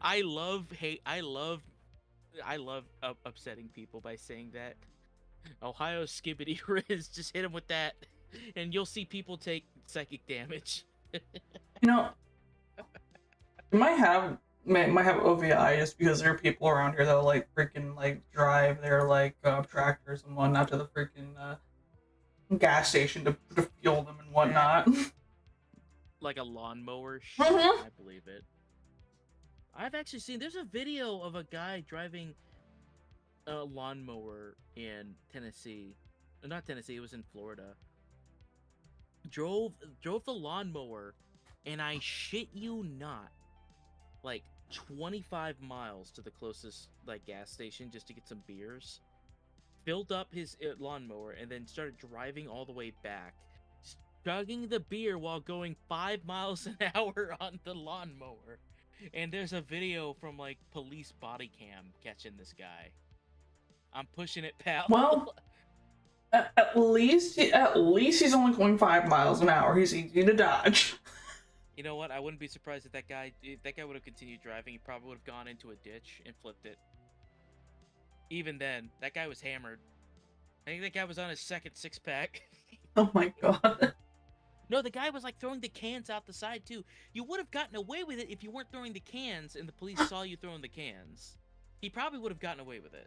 I love upsetting people by saying that. Ohio skibbity Riz, just hit him with that, and you'll see people take psychic damage. You know, it might have OVI just because there are people around here that like freaking like drive their like tractors and whatnot to the freaking gas station to fuel them and whatnot. Like a lawnmower. Shit, Mhm. I believe it. I've actually seen. There's a video of a guy driving a lawnmower in Tennessee. Not Tennessee. It was in Florida. Drove the lawnmower, and I shit you not, like 25 miles to the closest like gas station just to get some beers. Filled up his lawnmower and then started driving all the way back, chugging the beer while going 5 miles an hour on the lawnmower. And there's a video from like police body cam catching this guy. I'm pushing it, pal. Well, at least he's only going 5 miles an hour. He's easy to dodge. You know what? I wouldn't be surprised if that guy would have continued driving. He probably would have gone into a ditch and flipped it. Even then, that guy was hammered. I think that guy was on his second six-pack. Oh my god. No, the guy was like throwing the cans out the side too. You would have gotten away with it if you weren't throwing the cans and the police saw you throwing the cans. He probably would have gotten away with it.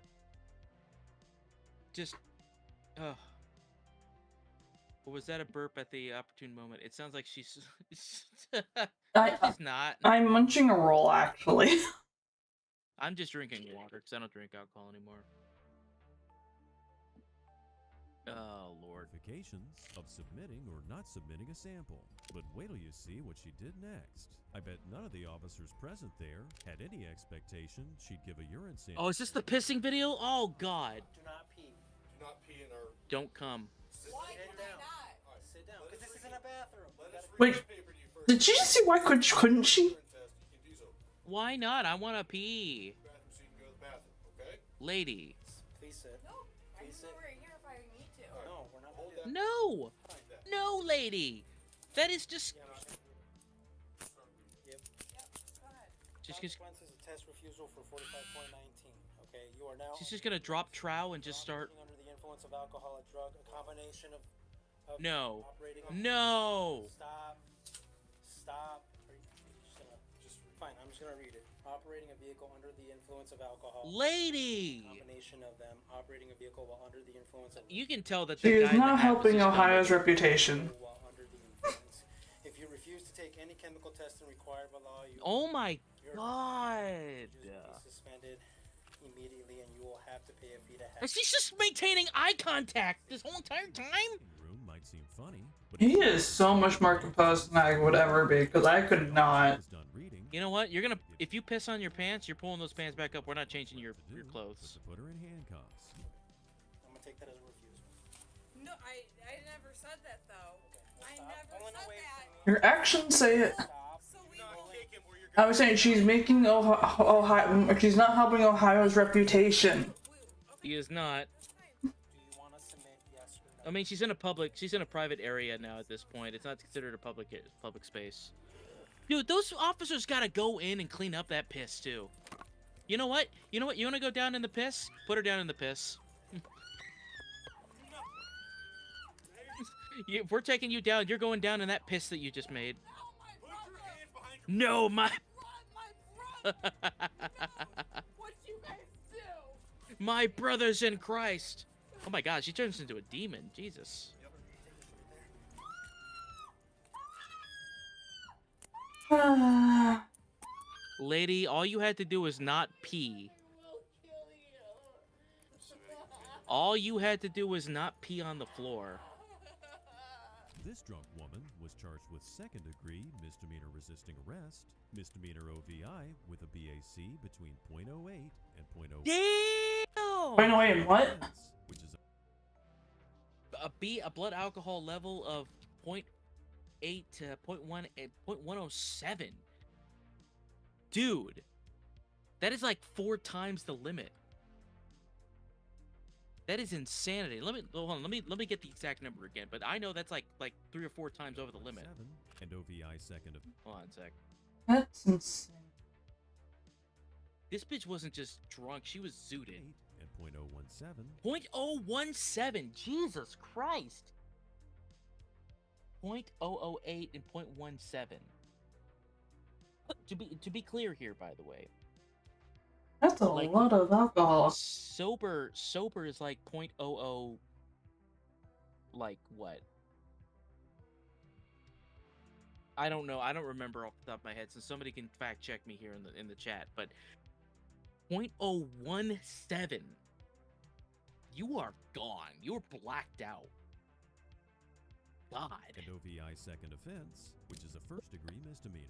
Just, ugh. Or was that a burp at the opportune moment? It sounds like she's... she's not. I'm munching a roll, actually. I'm just drinking water because I don't drink alcohol anymore. Oh, Lord. Notifications of submitting or not submitting a sample. But wait till you see what she did next. I bet none of the officers present there had any expectation she'd give a urine sample. Oh, is this the pissing video? Oh, God. Do not pee. Do not pee in our... Don't come. Why can I not? Sit down, because this isn't a bathroom. Wait, did she just see why couldn't she? Why not? I want to pee. Lady. Please sit. No, I can go right here if I need to. No, we're not gonna do that. No! No, lady! That is just... Yep. Go ahead. Consequences of test refusal for 45.19. Okay, you are now... She's just gonna drop trow and just start... Under the influence of alcohol or drug, a combination of No. operating... No! Stop. Are you just gonna... Fine, I'm just gonna read it. Operating a vehicle under the influence of alcohol. Lady! Combination of them. Operating a vehicle while under the influence of... You can tell that She the is guy in the not hat was helping just Ohio's gonna- reputation. While under the influence. If you refuse to take any chemical testing required by law, you... Oh my Your God! be suspended immediately, and you will have to pay a fee to have. And she's just maintaining eye contact this whole entire time? Room might seem funny, but He is so much more composed than I would ever be, because I could not. is done reading. You know what? You're gonna... If you piss on your pants, you're pulling those pants back up. We're not changing your to do clothes. was to put her in handcuffs. I'm gonna take that as a refusal. No, I never said that though. I Stop never pulling said away that. from me. Your actions say it. Stop. So we will. I was saying she's making Ohio. She's not helping Ohio's reputation. He is not. Do you want to submit yes or no? I mean, she's in a private area now at this point. It's not considered a public space. Dude, those officers gotta go in and clean up that piss too. You know what? You wanna go down in the piss? Put her down in the piss. If we're taking you down, you're going down in that piss that you just made. No, my... What you guys do? My brothers in Christ. Oh my God, she turns into a demon. Jesus. Lady, all you had to do was not pee. All you had to do was not pee on the floor. This drunk woman was charged with second-degree misdemeanor resisting arrest, misdemeanor OVI with a BAC between .08 and .0. Damn! Wait, and what? Which is A blood alcohol level of 0.8 to 0.107. Dude, that is like 4 times the limit. That is insanity. Let me get the exact number again, but I know that's like 3 or 4 times over the limit. 7 and OVI second of Hold on a sec. That's insane. This bitch wasn't just drunk, she was zooted. and .017. 0.017, Jesus Christ. 0.008 and 0.17. To be clear here, by the way. That's a Like, lot of alcohol. Sober is like 0.00, like what? I don't know. I don't remember off the top of my head, so somebody can fact check me here in the chat. But 0.017, you are gone. You're blacked out. God. And OVI's second offense, which is a first-degree misdemeanor.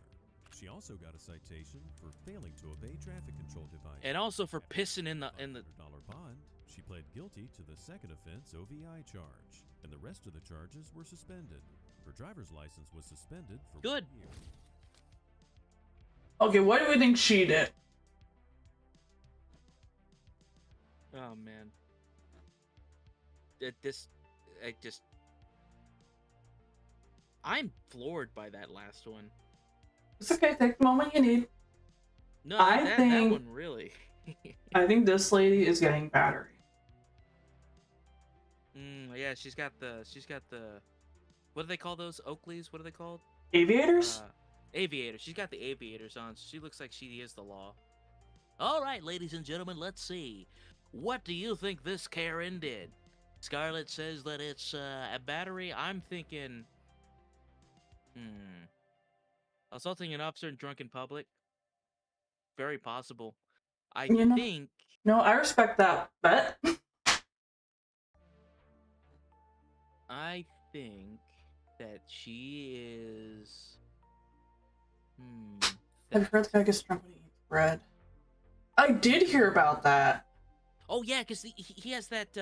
She also got a citation for failing to obey traffic control devices. And also for pissing in the $100 bond. She pled guilty to the second offense OVI charge, and the rest of the charges were suspended. Her driver's license was suspended for 1 year. Okay, what do we think she did? Oh man. I'm floored by that last one. It's okay, take the moment you need. No, I that think one really. I think this lady is getting battery. Yeah, she's got the what do they call those? Oakleys? What are they called? Aviators? Aviators. She's got the aviators on, so she looks like she is the law. All right, ladies and gentlemen, let's see. What do you think this Karen did? Scarlett says that it's a battery. I'm thinking, assaulting an officer in drunken public. Very possible. I think. No, I respect that bet. I think that she is. I've heard the guy gets drunk when he eats bread. I did hear about that. Oh yeah, because he has that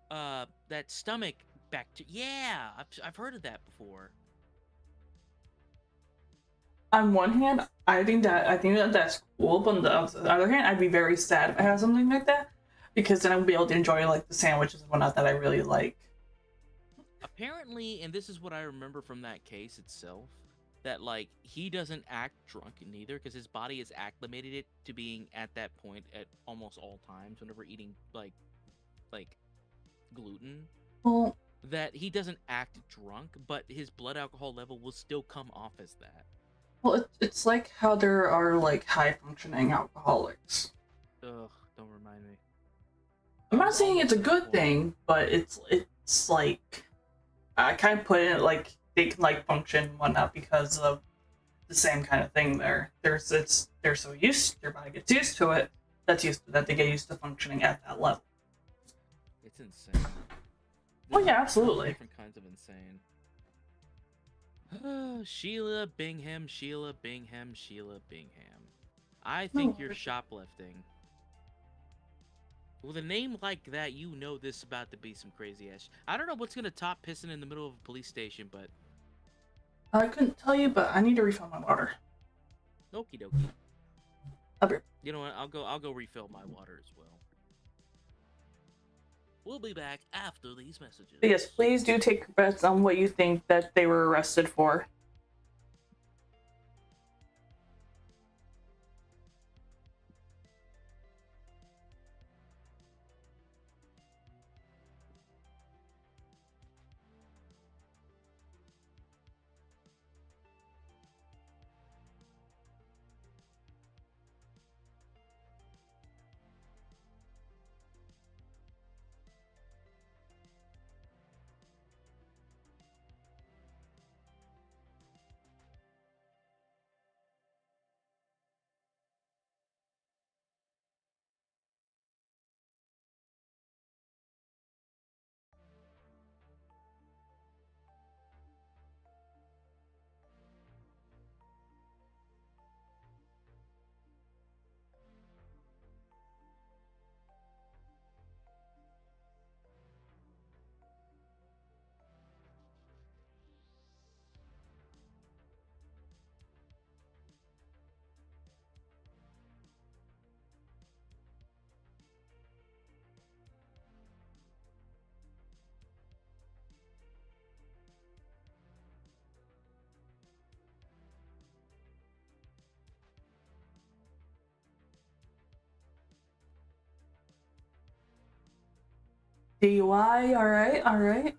that stomach bacteria. Yeah, I've heard of that before. On one hand, I think that that's cool, but on the other hand, I'd be very sad if I had something like that, because then I would be able to enjoy like the sandwiches and whatnot that I really like. Apparently, and this is what I remember from that case itself, that like he doesn't act drunk neither, because his body is acclimated it to being at that point at almost all times whenever eating like gluten. Well, that he doesn't act drunk, but his blood alcohol level will still come off as that. Well, it's like how there are like high functioning alcoholics. Ugh, don't remind me. I'm not saying it's a good thing, but it's like I kind of put it like they can like function and whatnot because of the same kind of thing there. They're so used, their body gets used to it. That they get used to functioning at that level. It's insane. Oh yeah, absolutely. Different kinds of insane. Sheila Bingham. I think you're shoplifting. With a name like that, you know this is about to be some crazy ass. I don't know what's gonna top pissing in the middle of a police station, but I couldn't tell you, but I need to refill my water. Okie dokie. I'll be... You know what? I'll go refill my water as well. We'll be back after these messages. But yes, please do take your bets on what you think that they were arrested for. DUI, alright.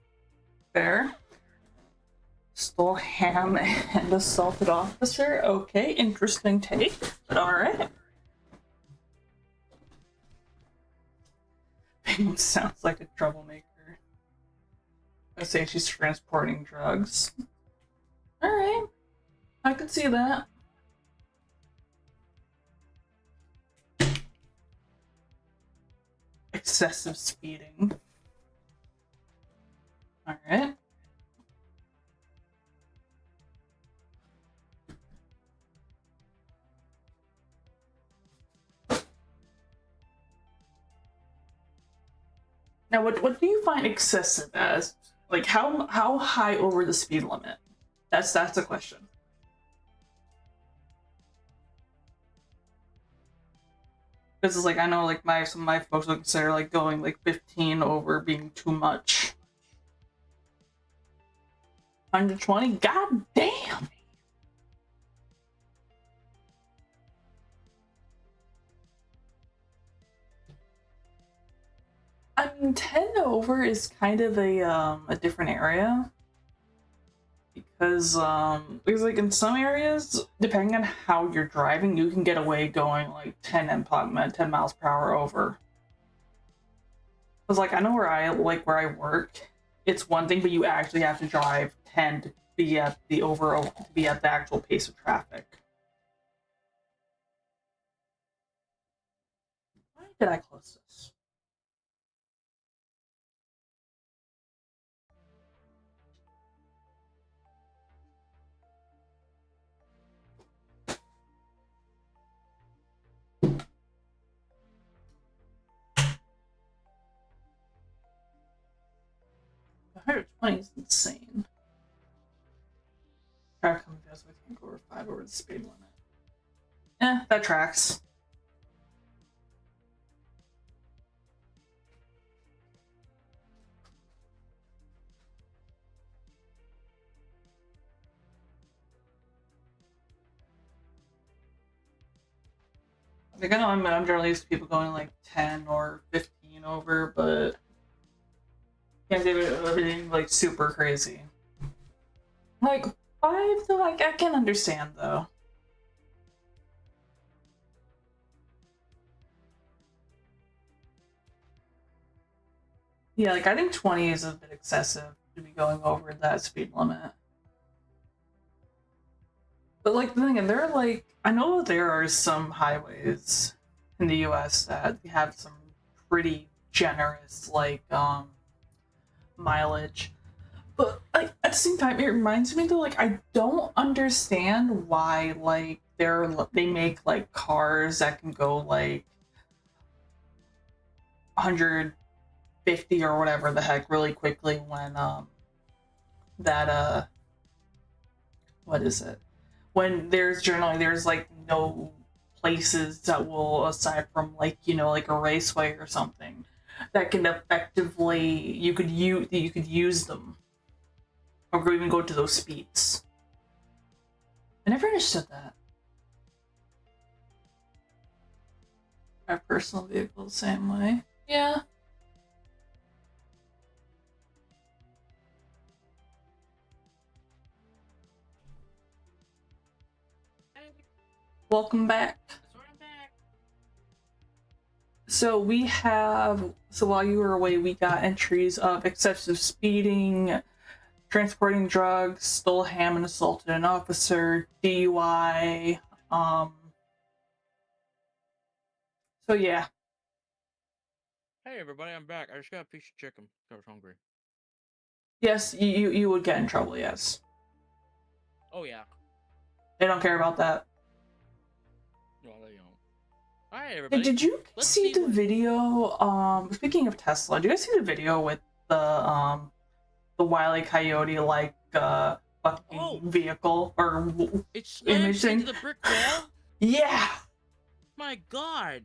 Fair. Stole ham and assaulted officer. Okay, interesting take, but alright. Sounds like a troublemaker. I say she's transporting drugs. Alright. I could see that. Excessive speeding. Alright. Now, what do you find excessive as? Like, how high over the speed limit? That's the question. Because it's like, I know like some of my folks would consider like going like 15 over being too much. 120? God damn! I mean, 10 over is kind of a different area. Because like in some areas, depending on how you're driving, you can get away going like 10 miles per hour over. Because like I know where I work, it's one thing, but you actually have to drive 10 to be at the actual pace of traffic. Why did I close this? The 120 is insane. Traffic coming fast, we can't go over 5 over the speed limit. That tracks. Like, I know I'm generally used to people going like 10 or 15 over, but can't do everything like super crazy. Like 5, though, I can understand though. Yeah, like I think 20 is a bit excessive to be going over that speed limit. But like the thing, and there are like, I know there are some highways in the US that have some pretty generous like mileage. But like at the same time, it reminds me though, like I don't understand why like they make like cars that can go like 150 or whatever the heck really quickly when what is it? When there's like no places that will, aside from like, you know, like a raceway or something, that can effectively you could use them or even go to those speeds. I never understood that. Our personal vehicle the same way. Yeah. Welcome back. So while you were away, we got entries of excessive speeding, transporting drugs, stole a ham and assaulted an officer, DUI, so yeah. Hey everybody, I'm back. I just got a piece of chicken. I was hungry. Yes, you would get in trouble, yes. Oh yeah. They don't care about that. No, they don't. Alright everybody. Did you see the video, speaking of Tesla, did you guys see the video with the Wile E. Coyote like fucking vehicle or it's image thing? into the brick wall? Yeah. My god.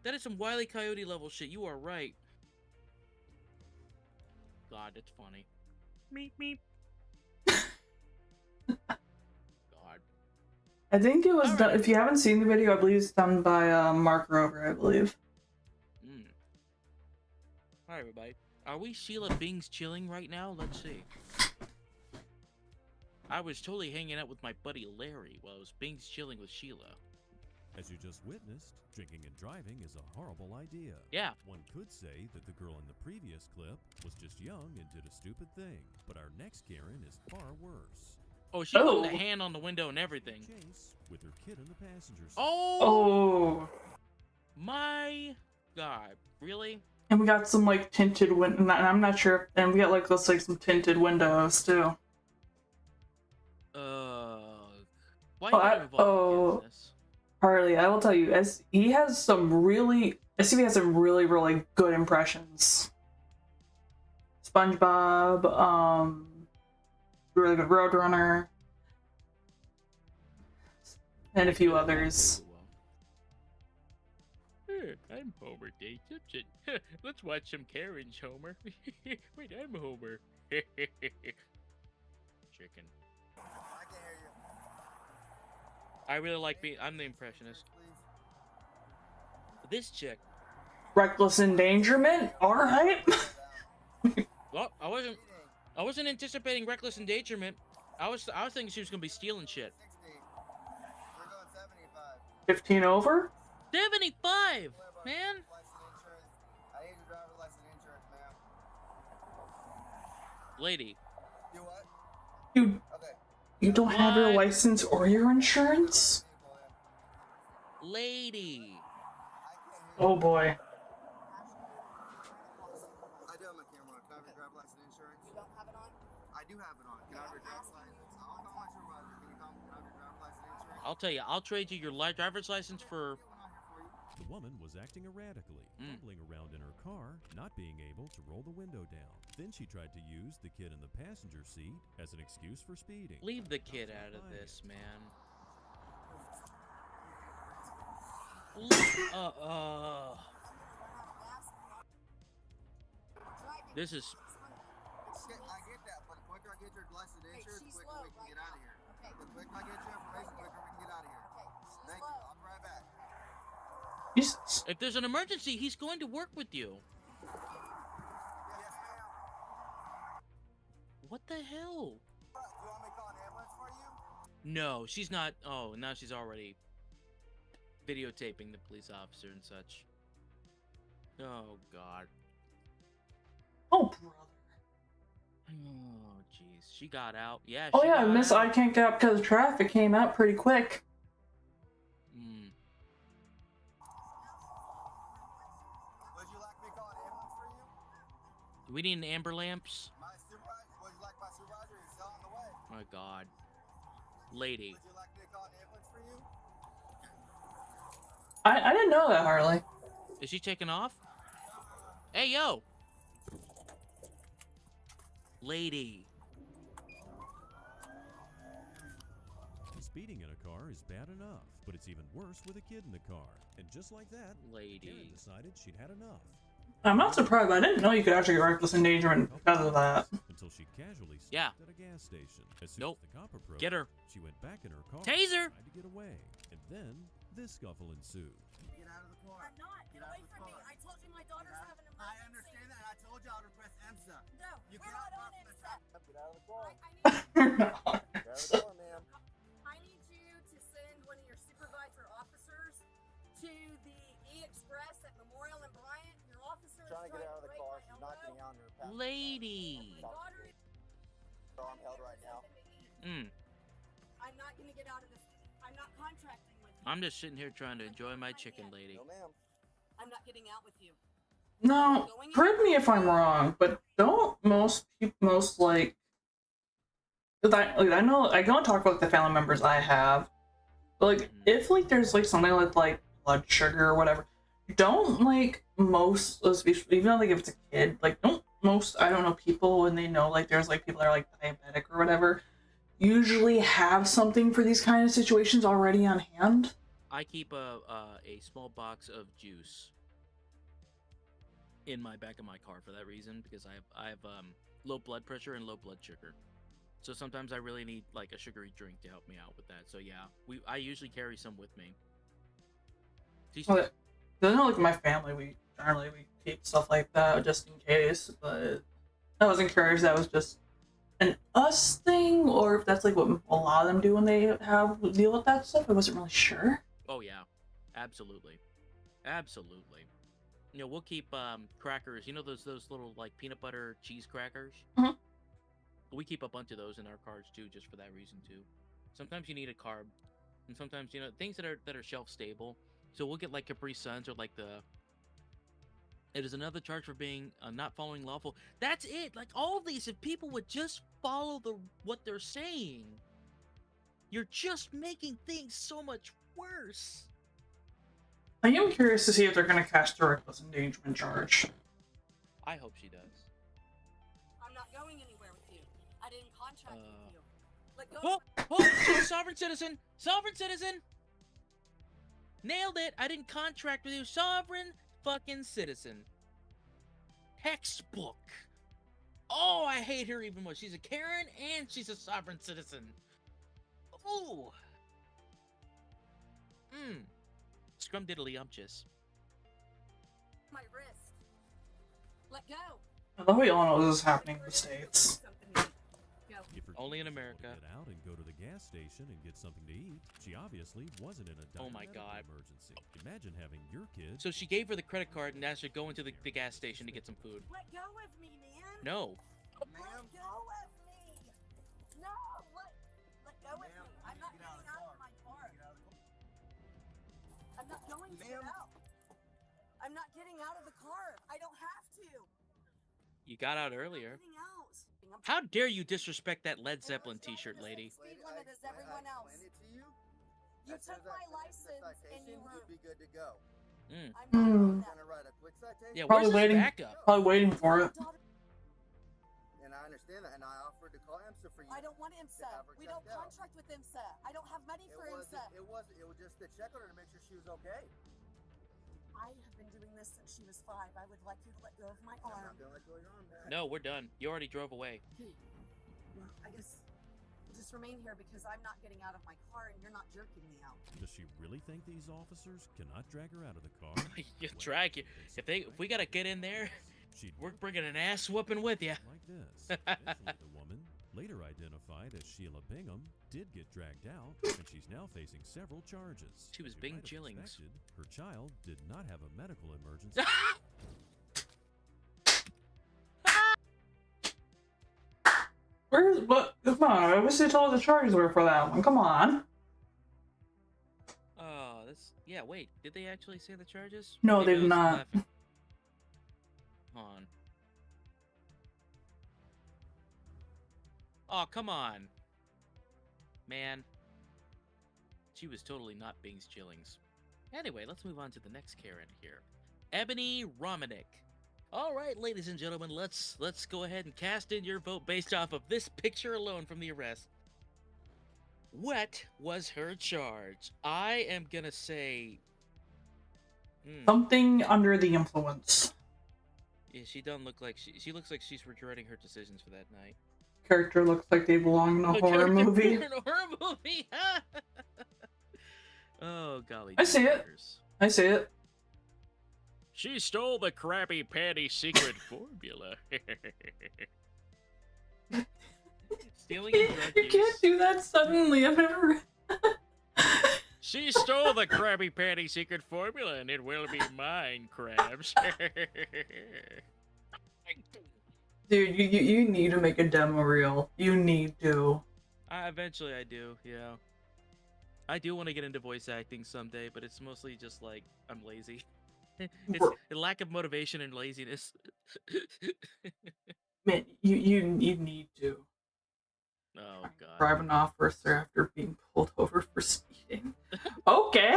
That is some Wile E. Coyote level shit. You are right. God, that's funny. Meep meep. God. I think it was done. If you haven't seen the video, I believe it's done by Mark Rover, I believe. Alright everybody. Are we Sheila Bing's chilling right now? Let's see. I was totally hanging out with my buddy Larry while I was Bing's chilling with Sheila. As you just witnessed, drinking and driving is a horrible idea. Yeah. One could say that the girl in the previous clip was just young and did a stupid thing, but our next Karen is far worse. Oh, she put the hand on the window and everything. Chase with her kid in the passenger seat. Oh. My God, really? And we got some like tinted and I'm not sure. And we got like looks like some tinted windows too. Why are you involved in this? Harley, I will tell you, as he has some really, STV has some really, really good impressions. SpongeBob, really good Roadrunner, and a few others. I'm Homer Day Simpson. Let's watch some Karens, Homer. Wait, I'm Homer. Chicken. I can hear you. I really like being. I'm the impressionist. This chick. Reckless endangerment. All right. Well, I wasn't anticipating reckless endangerment. I was thinking she was gonna be stealing shit. 15 over. 75, man. I need your driver's license and insurance, ma'am. Lady. You what? You don't have your license or your insurance? Lady. Oh boy. I do have my camera on. Can I have your driver's license and insurance? You don't have it on? I do have it on. Can I have your driver's license? I'll call my supervisor. Can you call me? Can I have your driver's license and insurance? I'll tell you, I'll trade you your driver's license for. The woman was acting erratically, fumbling around in her car, not being able to roll the window down. Then she tried to use the kid in the passenger seat as an excuse for speeding. Leave the kid out of this, man. This is. I get that, but the quicker I get your license and insurance, the quicker we can get out of here. The quicker I get your information, the quicker we can get out of here. Thank you. I'll be right back. If there's an emergency, he's going to work with you. Yes, ma'am. What the hell? Do you want me to call an ambulance for you? No, she's not. Oh, now she's already videotaping the police officer and such. Oh, God. Oh, brother. Oh, jeez. She got out. Yeah, Oh she yeah, got Miss out. I can't get out because of traffic came out pretty quick. Would you like me to call an ambulance for you? Do we need an amber lamps? My supervisor, would you like my supervisor? He's still on the way. My God. Lady. Would you like me to call an ambulance for you? I didn't know that, Harley. Is she taking off? Hey, yo! Lady. Speeding in a car is bad enough, but it's even worse with a kid in the car. And just like that, Lady Karen decided she'd had enough. I'm not surprised. I didn't know you could actually get reckless endangerment because of that. Until she casually stopped Yeah. at a gas station. As soon Nope. as the cop approached, Get her. she went back in her car. Taser! Tried to get away. And then this scuffle ensued. Get out of the car. I'm not. Get away from me. I told you my daughter's having an emergency. I understand that. I told you I'll request EMSA. No, You we're cannot not on cross it. the track. Get out of the car. I Get out of the door, ma'am. need you to send one of your supervisor officers to the E-Express at Memorial and Bryant. Your officer is Trying to get out of the break car. my She's not getting elbow. out in her path. Lady. My daughter is Arm held right now. I'm not going to get out of this. I'm not contracting with you. I'm just sitting here trying to enjoy my chicken, lady. No, ma'am. I'm not getting out with you. No, correct me if I'm wrong, but don't most like, I know I don't talk about the family members I have, but like if like there's like something with like blood sugar or whatever, don't like most, even though like if it's a kid, like don't most, I don't know, people when they know like there's like people that are like diabetic or whatever, usually have something for these kind of situations already on hand. I keep a small box of juice in my back of my car for that reason, because I have low blood pressure and low blood sugar. So sometimes I really need like a sugary drink to help me out with that. So yeah, I usually carry some with me. Well, I know like my family, we generally keep stuff like that just in case, but I wasn't curious if that was just an us thing or if that's like what a lot of them do when they deal with that stuff. I wasn't really sure. Oh yeah. Absolutely. Absolutely. You know, we'll keep crackers. You know those little like peanut butter cheese crackers? Mhm. We keep a bunch of those in our cards too, just for that reason too. Sometimes you need a carb, and sometimes things that are shelf stable. So we'll get like Capri Suns or like the. It is another charge for being not following lawful. That's it. Like all of these, if people would just follow what they're saying, you're just making things so much worse. I am curious to see if they're going to cast a reckless endangerment charge. I hope she does. I'm not going anywhere with you. I didn't contract with you. Let go. Oh, sovereign citizen! Sovereign citizen! Nailed it! I didn't contract with you. Sovereign fucking citizen. Textbook. Oh, I hate her even more. She's a Karen and she's a sovereign citizen. Ooh. Scrumdiddly-umptious. My wrist. Let go. I love we all know this is happening in the States. Only in America. Get out and go to the gas station and get something to eat. She obviously wasn't in a Oh my medical God. emergency. Imagine having your kid. So she gave her the credit card and asked her to go into the gas station to get some food. Let go of me, man. No. Let go of me. No. Let go of me. I'm not getting out of my car. I'm not going to get out. I'm not getting out of the car. I don't have to. You got out earlier. I'm getting out. How dare you disrespect that Led Zeppelin t-shirt, lady? Speed limit as everyone else. You took my license and you were. Be good to go. Mm. I'm not doing that. Gonna write a quick citation. Yeah, Probably where's his waiting. backup? Probably waiting for it. And I understand that, and I offered to call IMSA for you. I don't want IMSA. We don't contract with IMSA. I don't have money for IMSA. It was just to check on her to make sure she was okay. I have been doing this since she was 5. I would like you to let go of my I'm arm. not gonna let go of your arm. No, we're done. You already drove away. Well, I guess just remain here because I'm not getting out of my car and you're not jerking me out. Does she really think these officers cannot drag her out of the car? You drag you. If we gotta get in there, we're bringing an ass whooping with you. Like this. Eventually, the woman, later identified as Sheila Bingham, did get dragged out, and she's now facing several charges. She was As you Bing might have Jillings. expected, her child did not have a medical emergency. Where's what? Come on, I wish they told us the charges were for that one. Come on. Oh, yeah. Wait, did they actually say the charges? No, Maybe I they've was not. laughing. Come on. Oh, come on, man. She was totally not Bing's Jillings. Anyway, let's move on to the next Karen here, Ebony Romanek. All right, ladies and gentlemen, let's go ahead and cast in your vote based off of this picture alone from the arrest. What was her charge? I am gonna say Something under the influence. Yeah, she doesn't look like she looks like she's regretting her decisions for that night. Character looks like they belong in a horror movie. In a horror movie. Oh golly. I see it. I see it. She stole the Krabby Patty secret formula. Stealing and drug You use. can't do that suddenly. I've never. She stole the Krabby Patty secret formula, and it will be mine, Krabs. Dude, you need to make a demo reel. You need to. Eventually I do, yeah. I do want to get into voice acting someday, but it's mostly just like I'm lazy. It's a lack of motivation and laziness. Man, you need to. Oh god. Drive an officer after being pulled over for speeding. Okay.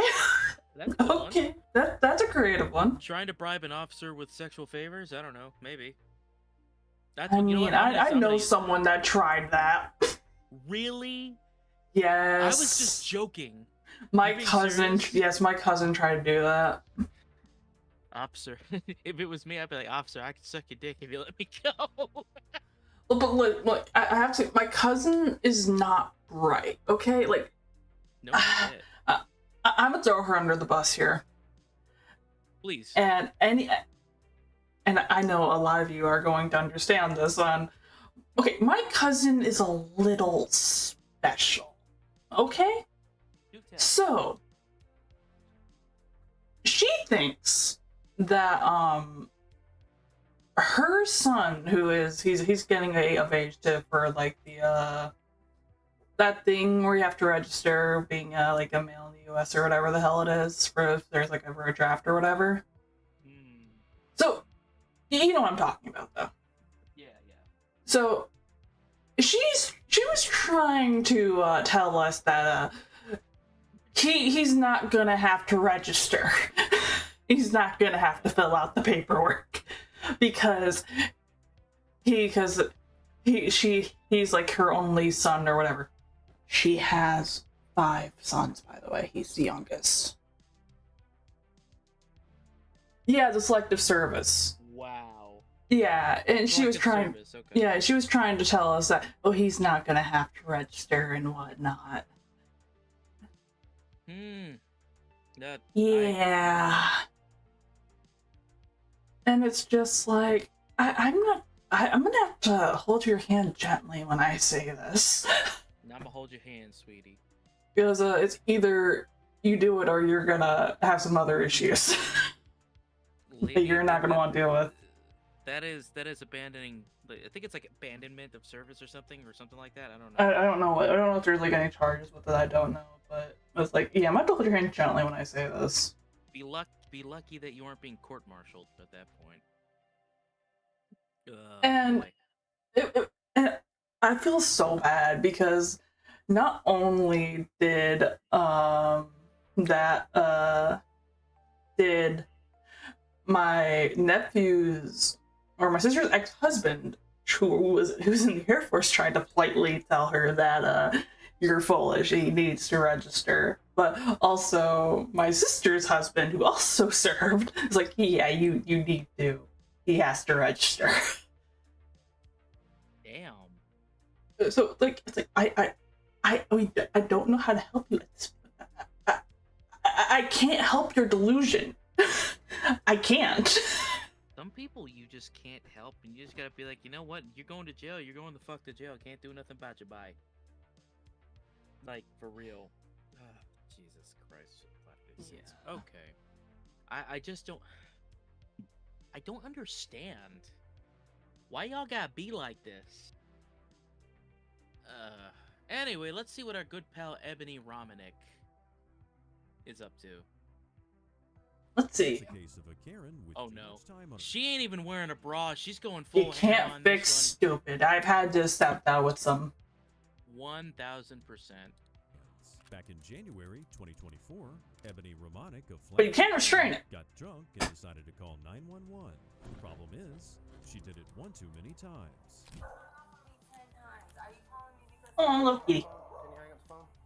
That's a good one. Okay. That's a creative one. Trying to bribe an officer with sexual favors? I don't know. Maybe. That's I what, you know mean, what, I'm gonna- I I'm know gonna- someone that tried that. Really? Yes. I was just joking. My You being cousin. serious? Yes, my cousin tried to do that. Officer. If it was me, I'd be like, officer, I could suck your dick if you let me go. But look, I have to. My cousin is not bright. Okay, like. No shit. I'm gonna throw her under the bus here. Please. And I know a lot of you are going to understand this. Okay, my cousin is a little special. Okay, Do tell. so she thinks that her son, who is he's getting of age to for like the that thing where you have to register being like a male in the U.S. or whatever the hell it is for if there's like ever a draft or whatever. So you know what I'm talking about, though. Yeah. So she was trying to tell us that he's not gonna have to register. He's not gonna have to fill out the paperwork because he's like her only son or whatever. She has 5 sons, by the way. He's the youngest. Yeah, the selective service. Wow. Yeah, and she was trying. Service, okay. Yeah, she was trying to tell us that he's not gonna have to register and whatnot. Yeah. And it's just like I'm gonna have to hold your hand gently when I say this. Now I'm gonna hold your hand, sweetie. Because it's either you do it or you're gonna have some other issues that you're not gonna want to deal with. That is abandoning. I think it's like abandonment of service or something like that. I don't know. I don't know. I don't know if there's like any charges with it. I don't know, but it's like, yeah, I'm gonna have to hold your hand gently when I say this. Be lucky that you aren't being court-martialed at that point. And and I feel so bad because not only did did my nephew's or my sister's ex-husband, who's in the Air Force, tried to politely tell her that you're foolish, he needs to register. But also my sister's husband, who also served, is like, yeah, you need to. He has to register. Damn. So like, it's like I don't know how to help you at this point. I can't help your delusion. I can't. Some people you just can't help, and you just gotta be like, you know what? You're going to jail. You're going the fuck to jail. Can't do nothing about you. Bye. Like, for real. Jesus Christ. Yeah. Okay. I just don't. I don't understand. Why y'all gotta be like this? Anyway, let's see what our good pal Ebony Romanek is up to. Let's see. Oh no. She ain't even wearing a bra. She's going full You can't fix stupid. I've had to step that with some. 1000%. Back in January 2024, Ebony Romanek of But you can't restrain it. got drunk and decided to call 911. The problem is, she did it one too many times. Oh, Loki.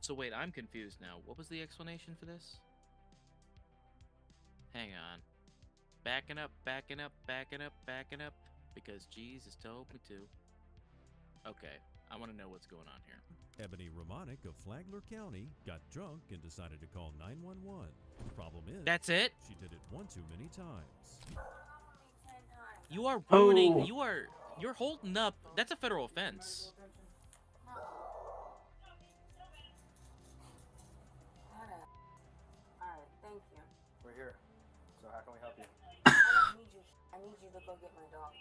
So wait, I'm confused now. What was the explanation for this? Hang on. Backing up. Because Jesus told me to. Okay, I want to know what's going on here. Ebony Romanek of Flagler County got drunk and decided to call 911. The problem is, that's it? She did it one too many times. You are ruining. You're holding up. That's a federal offense. Alright, thank you. We're here. So how can we help you? I need you to go get my dogs.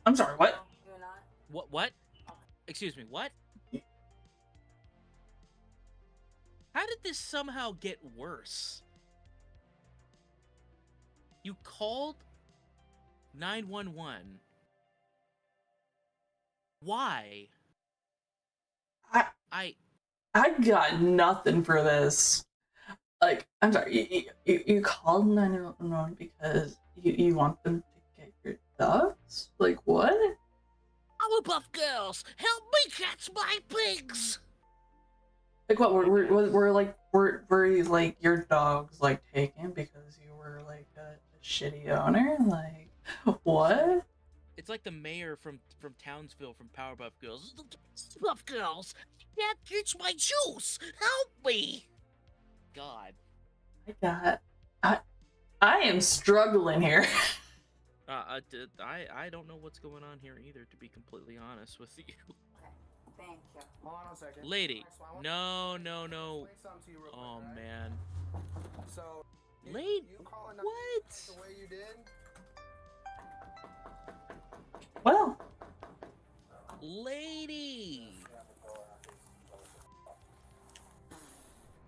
I'm sorry, what? You're not? What? Excuse me, what? How did this somehow get worse? You called 911. Why? I got nothing for this. Like, I'm sorry, you called 911 because you want them to get your dogs? Like, what? Powerpuff Girls, help me catch my pigs! Like, what? Were like your dogs like taken because you were like a shitty owner? Like, what? It's like the mayor from Townsville from Powerpuff Girls. Powerpuff Girls, I can't catch my juice. Help me! God. I am struggling here. I don't know what's going on here either, to be completely honest with you. Okay, thank you. Hold on a second. Lady, Actually, I want no. to explain something to you real quick, Oh alright? man. So, Late? You calling the What? way you did? Well, Lady!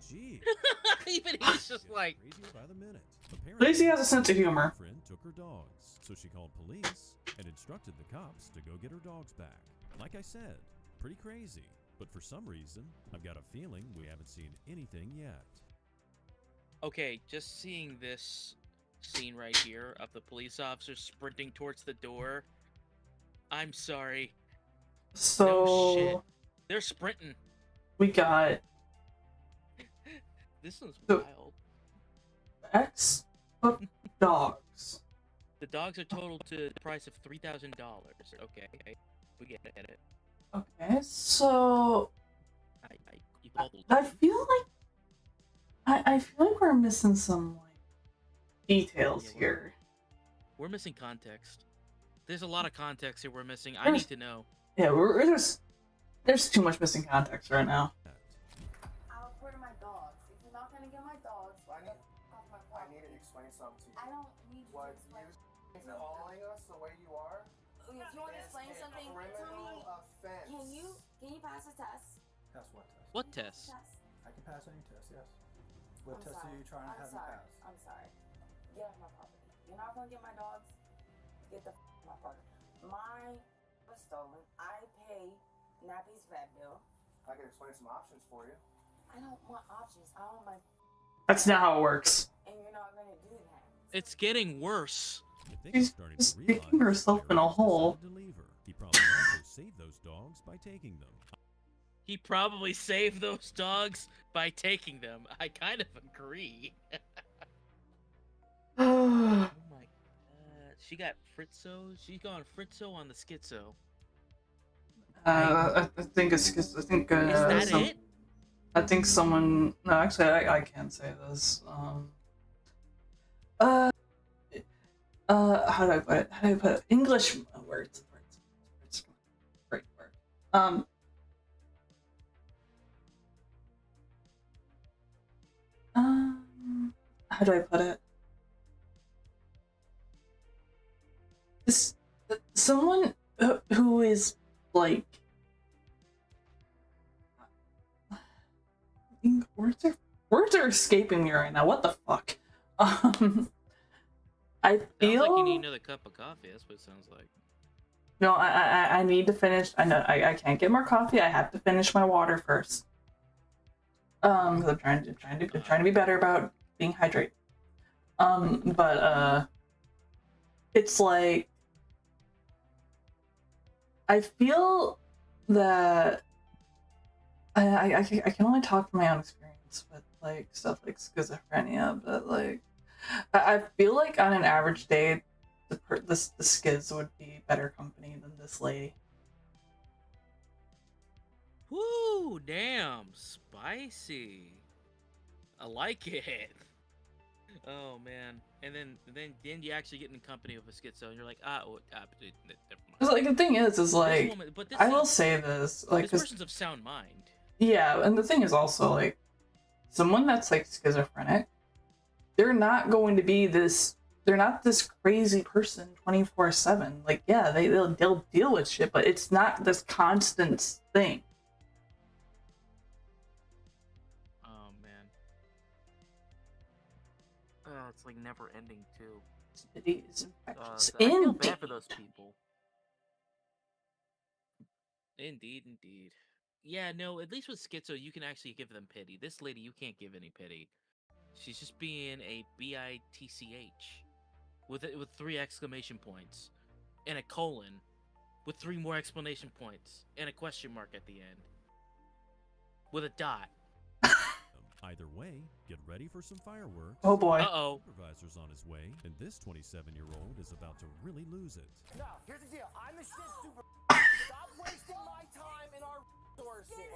Gee. Even he's just like... Crazier by the minute. Lacey has a sense of humor. Her friend took her dogs, so she called police and instructed the cops to go get her dogs back. Like I said, pretty crazy. But for some reason, I've got a feeling we haven't seen anything yet. Okay, just seeing this scene right here of the police officer sprinting towards the door. I'm sorry. So No shit. They're sprinting. we got This one's So- wild. X dogs. The dogs are totaled to the price of $3,000. Okay, we get it. Okay, so You called I feel like I feel like we're missing some like details here. We're missing context. There's a lot of context here we're missing. I need to know. Yeah, there's too much missing context right now. I'll report my dogs. If you're not gonna get my dogs, I need to explain something to you. I don't need you to What explain. you calling us the way you are If you want to explain is something a to me, criminal offense. can you pass a test? Pass what test? What test? I can pass any test, yes. What I'm test sorry. are you trying to have me pass? I'm sorry. Get off my property. You're not gonna get my dogs. Get the off my property. Mine was stolen. I pay Nappy's vet bill. I can explain some options for you. I don't want options. I want my. That's not how it works. And you're not gonna do that. It's getting worse. I think She's I'm starting just to realize digging herself in a Eric hole. decided to leave her. He probably also saved those dogs by taking them. He probably saved those dogs by taking them. I kind of agree. Oh my god. She got Fritzo. She's gone Fritzo on the schizo. I think it's because Is that it? I think someone. No, actually, I can't say this. How do I put it? How do I put it? English words. Great word. How do I put it? This someone who is like words are escaping me right now. What the fuck? I Sounds feel like you need another cup of coffee. That's what it sounds like. no. I need to finish. I know I can't get more coffee. I have to finish my water first. Because I'm trying to be better about being hydrated. But it's like I feel that I can only talk from my own experience with like stuff like schizophrenia, but like I feel like on an average day, the skiz would be better company than this lady. Woo, damn, spicy. I like it. Oh man, and then you actually get in company of a schizo, and you're like, never mind. Because like the thing is This like woman- but this I will is- say this like This 'cause- person's of sound mind. yeah, and the thing is also like someone that's like schizophrenic, they're not going to be this. They're not this crazy person 24/7. Like yeah, they'll deal with shit, but it's not this constant thing. Oh man. Oh, it's like never ending too. It is infectious. I feel Indeed. bad for those people. Indeed. Yeah, no, at least with schizo, you can actually give them pity. This lady, you can't give any pity. She's just being a bitch with 3 exclamation points and a colon with 3 more exclamation points and a question mark at the end with a dot. Either way, get ready for some fireworks. Oh boy. Uh-oh. Supervisor's on his way, and this 27-year-old is about to really lose it. No, here's the deal. I'm the shit super. Stop wasting my time and our resources.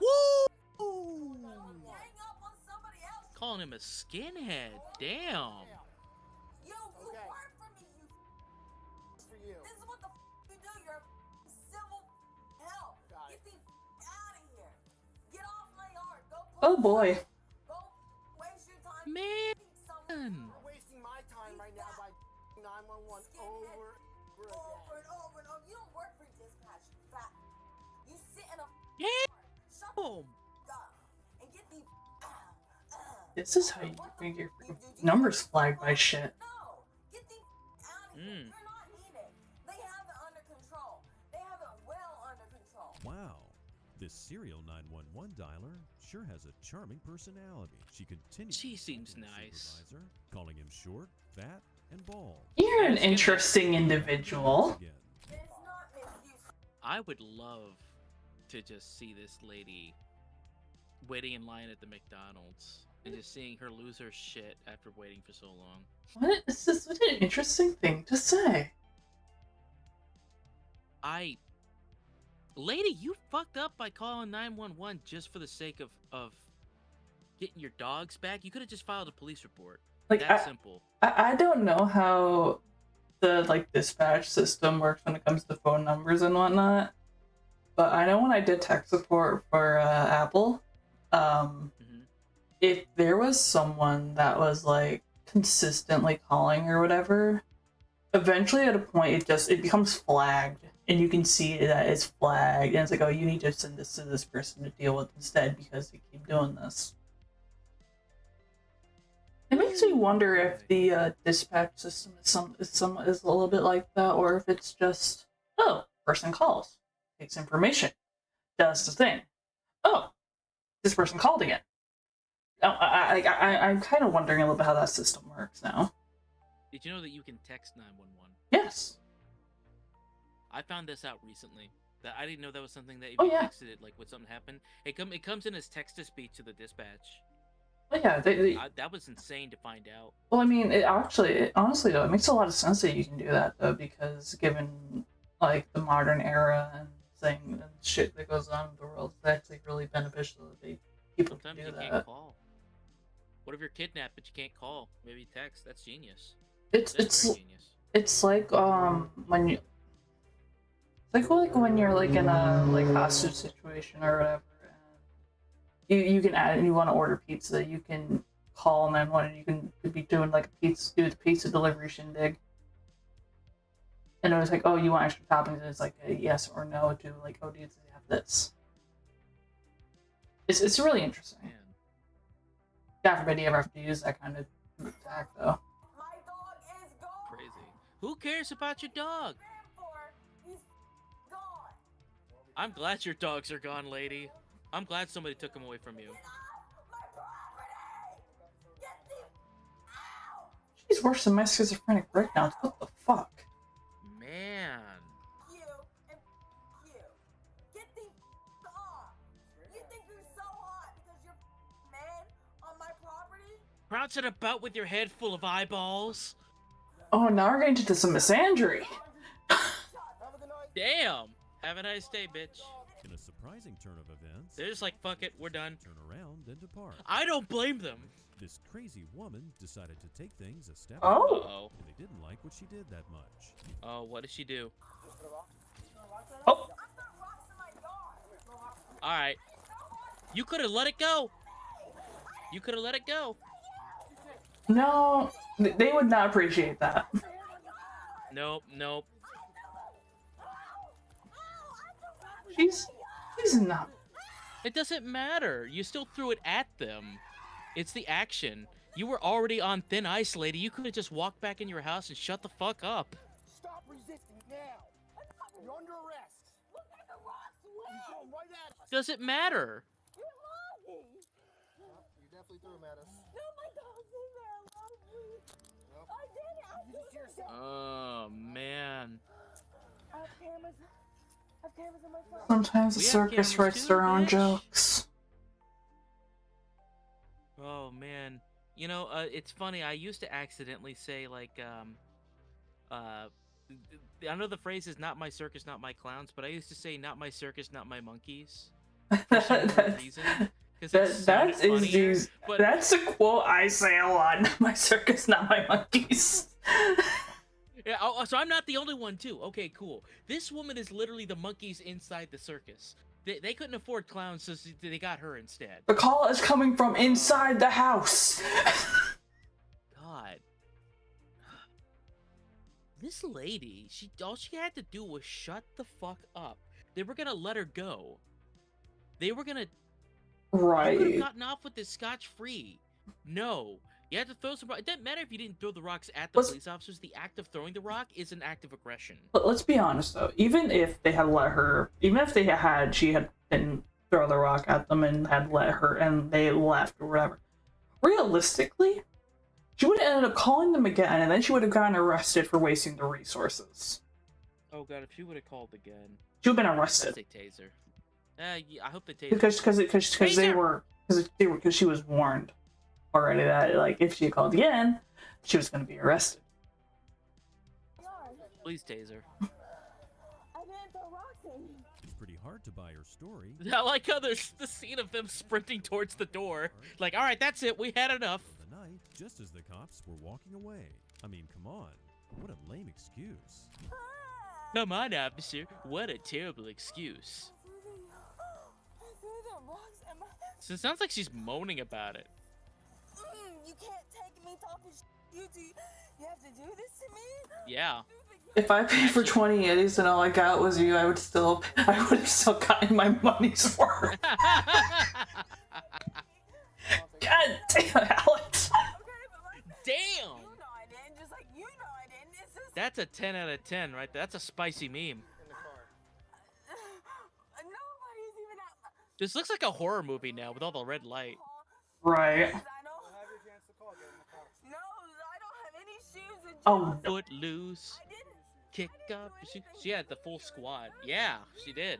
Woo! Calling him a skinhead. Damn. Yo, you work for me, you. For you. This is what the you do. You're a civil hell. Get the out of here. Get off my yard. Go. Oh boy. Go waste your time. Man, You're wasting my time right now by 911 over and over and over. You don't work for dispatch, you fat. You sit in a shut up and get the This is how you get your numbers flagged by shit. No, get the out of here. You're not needed. They have it under control. They have it well under control. Wow. This serial 911 dialer sure has a charming personality. She continues. She seems nice. Supervisor, calling him short, fat, and bald. You're an interesting individual. I would love to just see this lady waiting in line at the McDonald's and just seeing her lose her shit after waiting for so long. What is this? What an interesting thing to say. Lady, you fucked up by calling 911 just for the sake of getting your dogs back. You could have just filed a police report. Like, That's simple. I don't know how the dispatch system works when it comes to phone numbers and whatnot, but I know when I did tech support for Apple, if there was someone that was like consistently calling or whatever, eventually at a point it becomes flagged. And you can see that it's flagged, and it's like, oh, you need to send this to this person to deal with instead because they keep doing this. It makes me wonder if the dispatch system is a little bit like that, or if it's just, oh, person calls, takes information, does the thing. Oh, this person called again. I'm kind of wondering a little bit how that system works now. Did you know that you can text 911? Yes. I found this out recently. That I didn't know that was something that if Oh, you yeah. texted it, like when something happened, it comes in as text to speech to the dispatch. Oh yeah, That was insane to find out. well, I mean, honestly though, it makes a lot of sense that you can do that though, because given like the modern era and thing and shit that goes on in the world, it's actually really beneficial that people Sometimes can you do can't that. call. What if you're kidnapped but you can't call? Maybe text. That's genius. It's That's very genius. it's like when you like when you're like in a like hostage situation or whatever, and you can add and you want to order pizza, you can call 911 and you can be doing like do the pizza delivery shindig. And it was like, oh, you want extra toppings? And it's like a yes or no to like, oh, do you have this? It's really interesting. Man. God forbid you ever have to use that kind of attack though. My dog is gone. Crazy. Who cares about your dog? He's gone. I'm glad your dogs are gone, lady. I'm glad somebody took them away from you. She's worse than my schizophrenic breakdowns. What the fuck? Man. You and you. Get the off. You think you're so hot because you're man on my property? Bouncing about with your head full of eyeballs. Oh, now we're getting to some misandry. Damn. Have a nice day, bitch. In a surprising turn of events, They're just like, fuck it, we're done. turn around and depart. I don't blame them. This crazy woman decided to take things a step Oh. further, Uh-oh. and they didn't like what she did that much. Oh, what did she do? Oh. Alright. You could have let it go. You could have let it go. No, they would not appreciate that. Nope, nope. She's not. It doesn't matter. You still threw it at them. It's the action. You were already on thin ice, lady. You could have just walked back in your house and shut the fuck up. Stop resisting now. You're under arrest. Look at the rocks. You're going right at us. Doesn't matter. You're lying. You definitely threw him at us. No, my dog's in there. Nope. I did it. I did it. Oh, man. I have cameras. I have cameras on my phone. Sometimes the We have circus cameras writes too, their own bitch. jokes. Oh, man. You know, it's funny. I used to accidentally say, like, I know the phrase is not my circus, not my clowns, but I used to say not my circus, not my monkeys. For some weird reason. That's That's a quote I say a lot. My circus, not my monkeys. Yeah, so I'm not the only one, too. Okay, cool. This woman is literally the monkeys inside the circus. They couldn't afford clowns, so they got her instead. The call is coming from inside the house. God. This lady, all she had to do was shut the fuck up. They were gonna let her go. They were gonna... Right. You could have gotten off with this scotch-free. No. You had to throw some... It doesn't matter if you didn't throw the rocks at the police officers. The act of throwing the rock is an act of aggression. But let's be honest, though. Even if they had let her... Even if she had didn't throw the rock at them and had let her... And they left or whatever. Realistically... She would have ended up calling them again, and then she would have gotten arrested for wasting the resources. Oh god, if she would have called again, she would have been arrested. I'd say taser. Yeah, I hope they taser. Because she was warned already that like if she called again, she was going to be arrested. Please taser. It's pretty hard to buy her story. I like how there's the scene of them sprinting towards the door. Like, all right, that's it. We had enough. The night, just as the cops were walking away. I mean, come on. What a lame excuse. Come on, officer. What a terrible excuse. So it sounds like she's moaning about it. You can't take me talking you have to do this to me? Yeah. If I paid for 20 eddies and all I got was you, I would have still gotten my money's worth. God damn, Alex. Damn. That's a 10 out of 10, right? That's a spicy meme. This looks like a horror movie now with all the red light. Right. Oh, foot loose. Kick up. She had the full squad. Yeah, she did.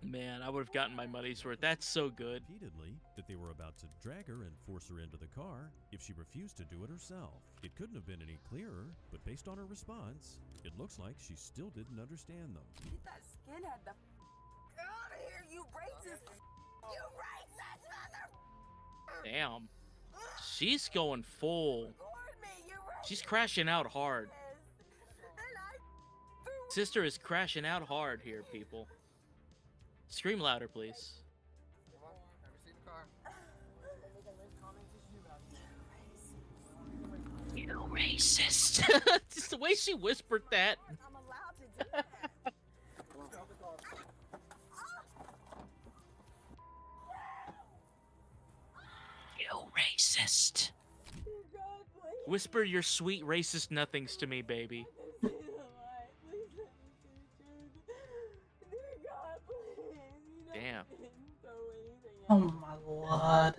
Man, I would have gotten my money's worth. That's so good. Repeatedly that they were about to drag her and force her into the car if she refused to do it herself. It couldn't have been any clearer, but based on her response, it looks like she still didn't understand them. Get that skinhead the out of here, you racist! You racist mother! Damn. She's going full. She's crashing out hard. Sister is crashing out hard here, people. Scream louder, please. You racist. Just the way she whispered that. I'm allowed to do that. You racist. Whisper your sweet racist nothings to me, baby. Damn. oh my lord.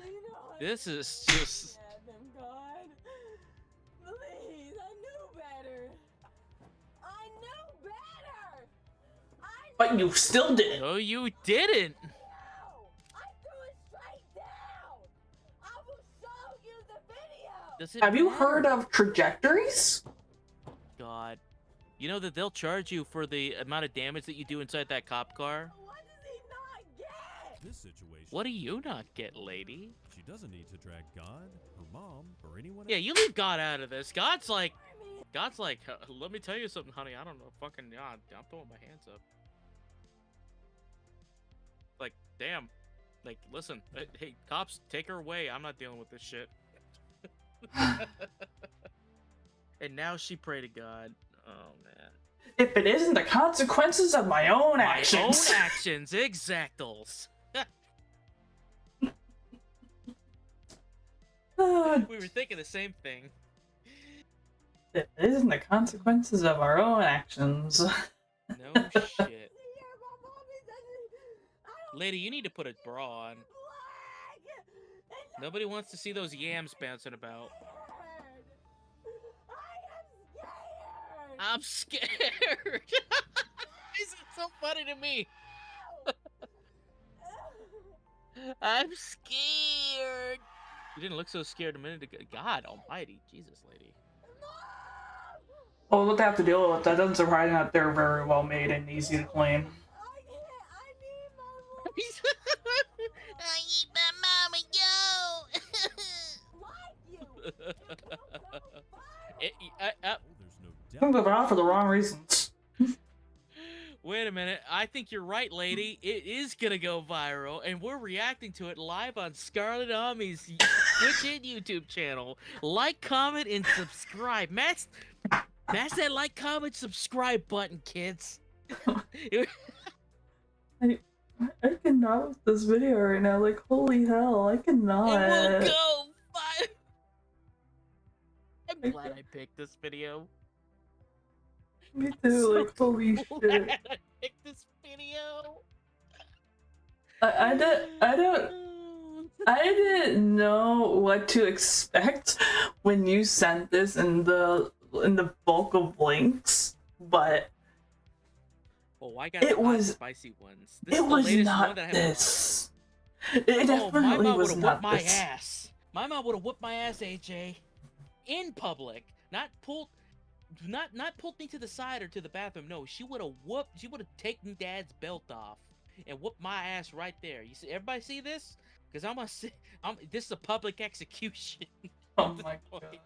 This is just... Please, I knew better. I knew better. But you still did. No, you didn't. No, I threw it straight down. I will show you the video. Does it Have you matter? heard of trajectories? God. You know that they'll charge you for the amount of damage that you do inside that cop car? What does he not get? This situation. What do you not get, lady? She doesn't need to drag God, her mom, or anyone Yeah, else. you leave God out of this. God's like, let me tell you something, honey. I don't know, fucking God. I'm throwing my hands up. Like, damn. Like, listen, hey, cops, take her away. I'm not dealing with this shit. And now she prayed to God. Oh, man. If it isn't the consequences of my own actions. My own actions, exactals. We were thinking the same thing. If it isn't the consequences of our own actions. No shit. Lady, you need to put a bra on. Nobody wants to see those yams bouncing about. I'm scared. This is so funny to me. I'm scared. You didn't look so scared a minute ago. God almighty. Jesus, lady. Well, what they have to deal with, that doesn't surprise me that they're very well made and easy to clean. I need my mama, yo. There's no I'm going out for the wrong reasons. Wait wait a minute. I think you're right, lady. It is gonna go viral, and we're reacting to it live on Scarlet Army's Twitch and YouTube channel. Like, comment, and subscribe. Mash that like, comment, subscribe button, kids. I cannot with this video right now. Like, holy hell, I cannot. It will go viral. I'm glad I picked this video. Me too, like, holy shit. I picked this video. I didn't know what to expect when you sent this in the bulk of links, but oh, I got the hot spicy ones. This is the was latest not one that I this. It definitely my mom was would have not whooped my this. ass. My mom would have whooped my ass, AJ, in public. Not pulled me to the side or to the bathroom. No, she would have taken Dad's belt off and whooped my ass right there. You see, everybody see this? Because this is a public execution. Oh my god.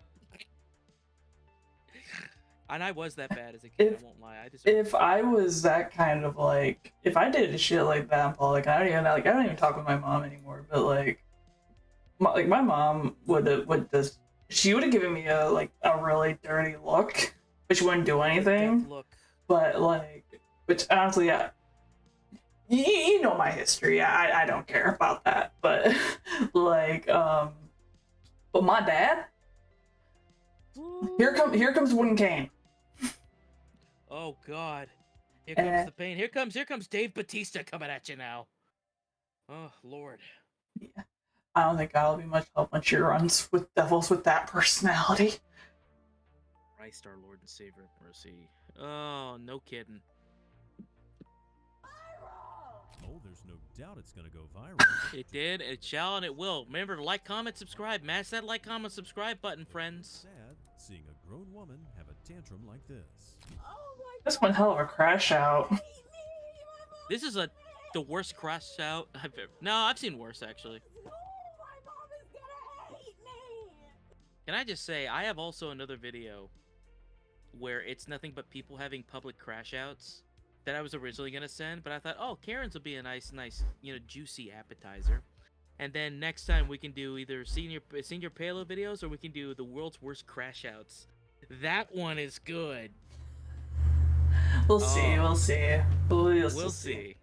And I was that bad as a kid, I won't lie. If I was that kind of like, if I did shit like that in public, I don't even talk with my mom anymore. But like my mom she would have given me a really dirty look, but she wouldn't do anything. But like, which honestly, yeah, you know my history. I don't care about that. But like, but my dad, here comes wooden cane. Oh God, here comes the pain. Here comes Dave Bautista coming at you now. Oh Lord. Yeah, I don't think I'll be much help when she runs with devils with that personality. Christ, our Lord and Savior of mercy. Oh, no kidding. Oh, there's no doubt it's gonna go viral. It did, it shall, and it will. Remember to like, comment, subscribe. Mash that like, comment, subscribe button, friends. Sad seeing a grown woman have a tantrum like this. That's one hell of a crash out. This is the worst crash out I've ever. No, I've seen worse actually. Can I just say, I have also another video where it's nothing but people having public crash outs that I was originally gonna send, but I thought, oh, Karen's will be a nice, juicy appetizer. And then next time we can do either senior payload videos, or we can do the world's worst crash outs. That one is good. We'll see. We'll see. We'll see.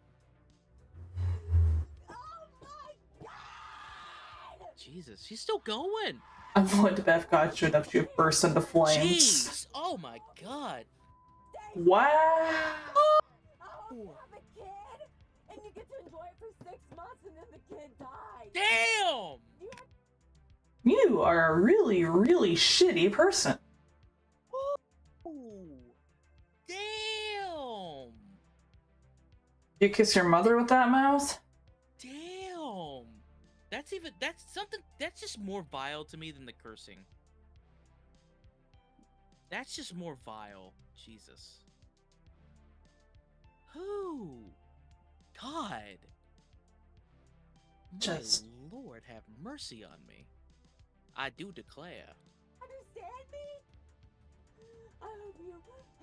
Jesus, she's still going. I'm going to bet if God showed up, she would burst into flames. Jeez. Oh my God. Wow. You have a kid, and you get to enjoy it for 6 months, and then the kid dies. Damn. You are a really, really shitty person. Ooh. Damn. You kiss your mother with that mouth? Damn. That's just more vile to me than the cursing. That's just more vile. Jesus. Who? God. Just... My Lord, have mercy on me. I do declare. Understand me? I hope you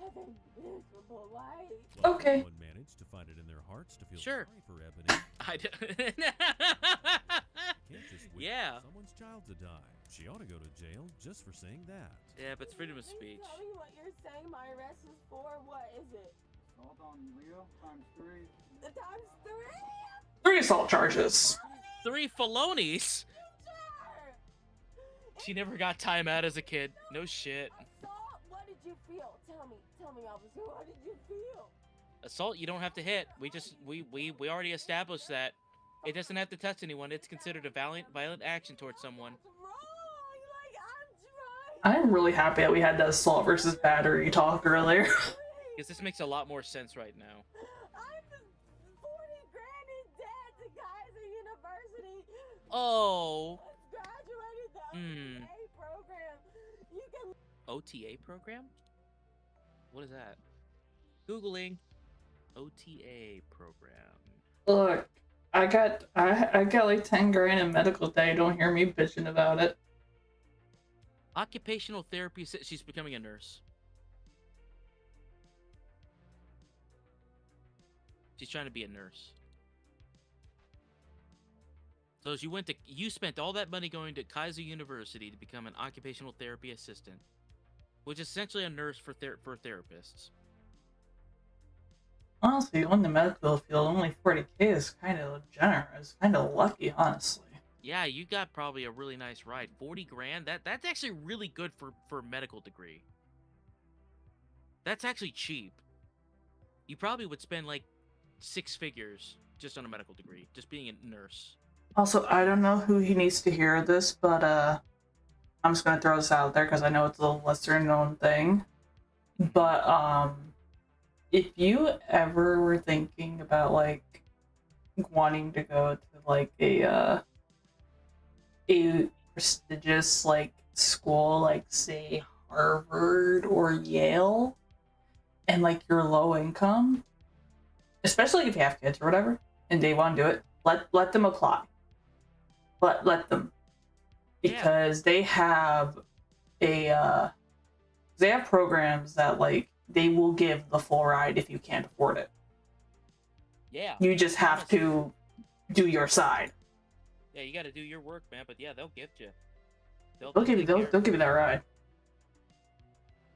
have a miserable life. Well, okay. One managed to find it in their hearts to feel Sure. sorry for Ebony. I do. Can't just wait Yeah. for someone's child to die. She ought to go to jail just for saying that. Yeah, but it's freedom of speech. Tell me what you're saying my arrest is for. What is it? Assault on Leo ×3. The times 3? 3 assault charges. 3 felonies? She never got time out as a kid. No shit. Assault? What did you feel? Tell me, officer, what did you feel? Assault, you don't have to hit. We already established that. It doesn't have to touch anyone. It's considered a violent action towards someone. I'm really happy that we had that assault versus battery talk earlier. Because this makes a lot more sense right now. I'm 40 grand in debt to Kaiser University. Oh. Graduated the OTA program. You can... OTA program? What is that? Googling. OTA program. Look, I got like 10 grand in medical debt. Don't hear me bitching about it. Occupational therapy. She's becoming a nurse. She's trying to be a nurse. So you spent all that money going to Kaiser University to become an occupational therapy assistant, which is essentially a nurse for therapists. Honestly, in the medical field, only 40K is kind of generous, kind of lucky, honestly. Yeah, you got probably a really nice ride. 40 grand. That's actually really good for a medical degree. That's actually cheap. You probably would spend like 6 figures just on a medical degree, just being a nurse. Also, I don't know who he needs to hear this, but I'm just gonna throw this out there because I know it's a lesser known thing. But if you ever were thinking about like wanting to go to like a prestigious like school, like say Harvard or Yale, and like you're low income, especially if you have kids or whatever, and they want to do it, let them apply. Let them, because they have they have programs that like they will give the full ride if you can't afford it. Yeah. You just have to do your side. Yeah, you got to do your work, man. But yeah, they'll gift you. They'll give you that ride.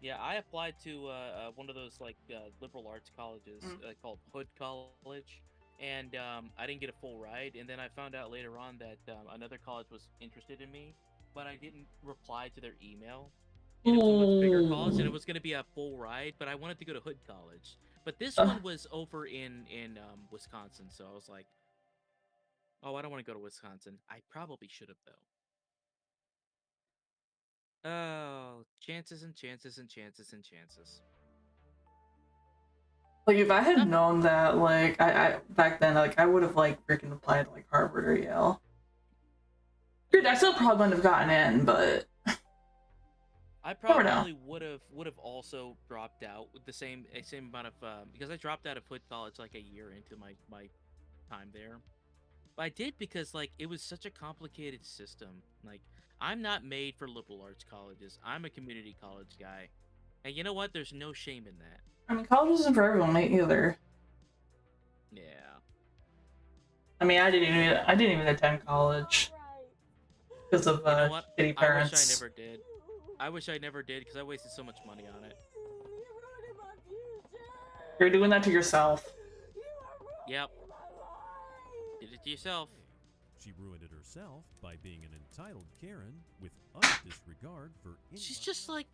Yeah, I applied to one of those like liberal arts colleges called Hood College, and I didn't get a full ride. And then I found out later on that another college was interested in me, but I didn't reply to their email. And it was a much bigger college, and it was going to be a full ride. But I wanted to go to Hood College, but this one was over in Wisconsin, so I was like, oh, I don't want to go to Wisconsin. I probably should have though. Oh, chances and chances and chances and chances. Like if I had known that, like I back then, like I would have like freaking applied to like Harvard or Yale. Dude, I still probably wouldn't have gotten in, but I probably would have also dropped out with the same amount of because I dropped out of Hood College like a year into my time there. But I did because like it was such a complicated system. Like I'm not made for liberal arts colleges. I'm a community college guy. And you know what? There's no shame in that. I mean, college isn't for everyone either. Yeah. I mean, I didn't even attend college because of shitty parents. I wish I never did. I wish I never did because I wasted so much money on it. You're doing that to yourself. Yep. Did it to yourself. She ruined it herself by being an entitled Karen with utter disregard for anybody. She's just like,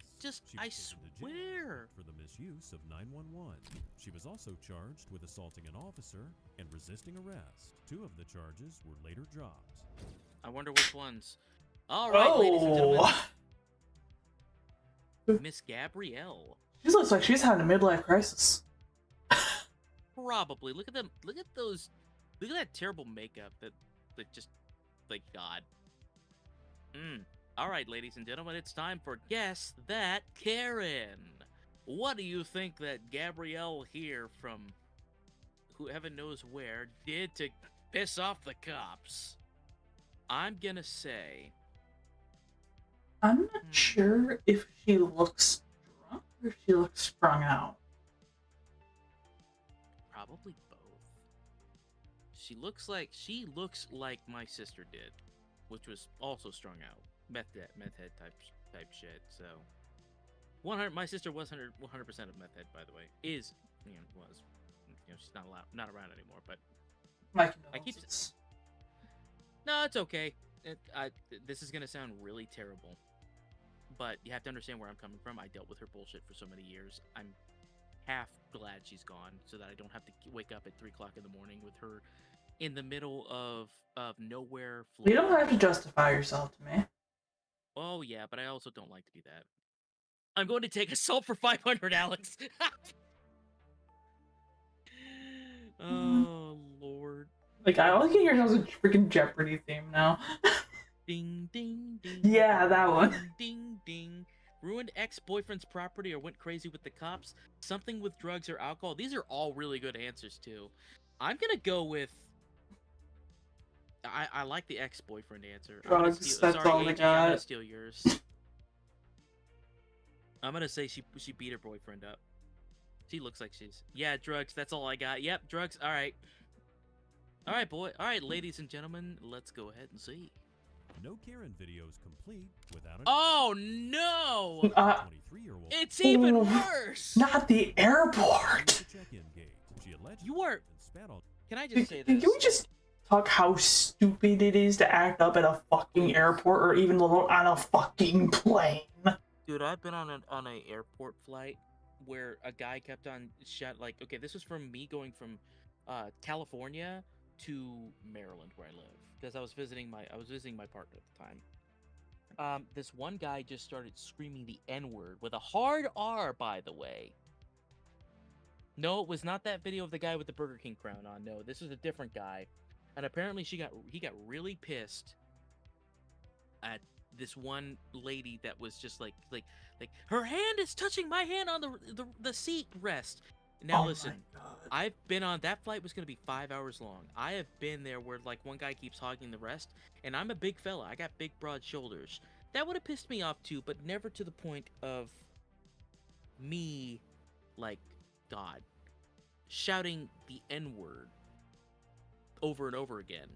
I swear. For the misuse of 911. She was also charged with assaulting an officer and resisting arrest. 2 of the charges were later dropped. I wonder which ones. All right, ladies and gentlemen. Miss Gabrielle. She looks like she's having a midlife crisis. Probably. Look at them. Look at those. Look at that terrible makeup. That just, like, God. All right, ladies and gentlemen, it's time for Guess That Karen. What do you think that Gabrielle here from who heaven knows where did to piss off the cops? I'm gonna say. I'm not sure if she looks drunk or if she looks strung out. Probably both. She looks like my sister did, which was also strung out, meth head type shit. So, 100. My sister was 100% of meth head, by the way. Was. She's not around anymore. But I keep. No, it's okay. This is gonna sound really terrible, but you have to understand where I'm coming from. I dealt with her bullshit for so many years. I'm half glad she's gone, so that I don't have to wake up at 3 o'clock in the morning with her in the middle of nowhere. Florida. You don't have to justify yourself to me. Oh yeah, but I also don't like to do that. I'm going to take assault for 500, Alex. Oh Lord. Like I only can hear a freaking Jeopardy theme now. Ding ding ding. Yeah, that one. Ding ding. Ruined ex-boyfriend's property or went crazy with the cops. Something with drugs or alcohol. These are all really good answers too. I'm gonna go with. I like the ex-boyfriend answer. Drugs. That's all I got. I'm gonna steal yours. I'm gonna say she beat her boyfriend up. She looks like she's... Yeah, drugs. That's all I got. Yep, drugs. All right. All right, boy. All right, ladies and gentlemen, let's go ahead and see. No Karen videos complete without an... Oh, no! 23-year-old. It's even worse! Not the airport! You are... On... Can I just say Can this? we just talk how stupid it is to act up at a fucking airport or even on a fucking plane? Dude, I've been on an airport flight where a guy kept on like, okay, this was from me going from California to Maryland where I live because I was visiting my partner at the time. This one guy just started screaming the N-word with a hard R, by the way. No, it was not that video of the guy with the Burger King crown on. No, this was a different guy. And apparently he got really pissed at this one lady that was just like her hand is touching my hand on the seat rest. Now listen, I've been on that flight was gonna be 5 hours long. I have been there where like one guy keeps hogging the rest, and I'm a big fella. I got big broad shoulders. That would have pissed me off too, but never to the point of me like God shouting the N-word over and over again.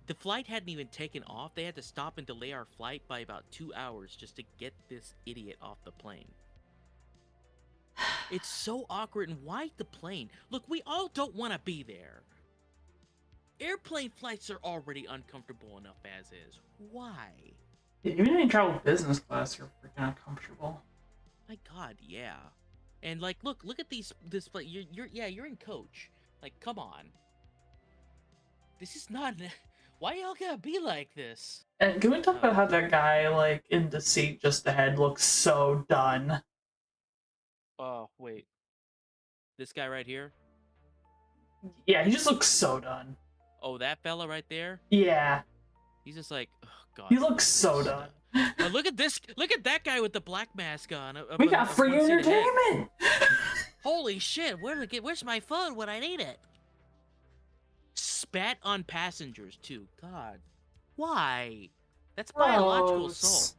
The flight hadn't even taken off. They had to stop and delay our flight by about 2 hours just to get this idiot off the plane. It's so awkward. And why the plane? Look, we all don't want to be there. Airplane flights are already uncomfortable enough as is. Why? Even when you travel business class, you're freaking uncomfortable. My God, yeah. And like, look at this flight. You're in coach. Like, come on. This is not. Why y'all gotta be like this? And can we talk about how that guy, like, in the seat just ahead looks so done? Oh, wait. This guy right here? Yeah, he just looks so done. Oh, that fella right there? Yeah. He's just like, oh, God. He looks so done. Now look at this. Look at that guy with the black mask on. We got free entertainment! Holy shit, where's my phone when I need it? Spat on passengers, too. God. Why? That's biological assault.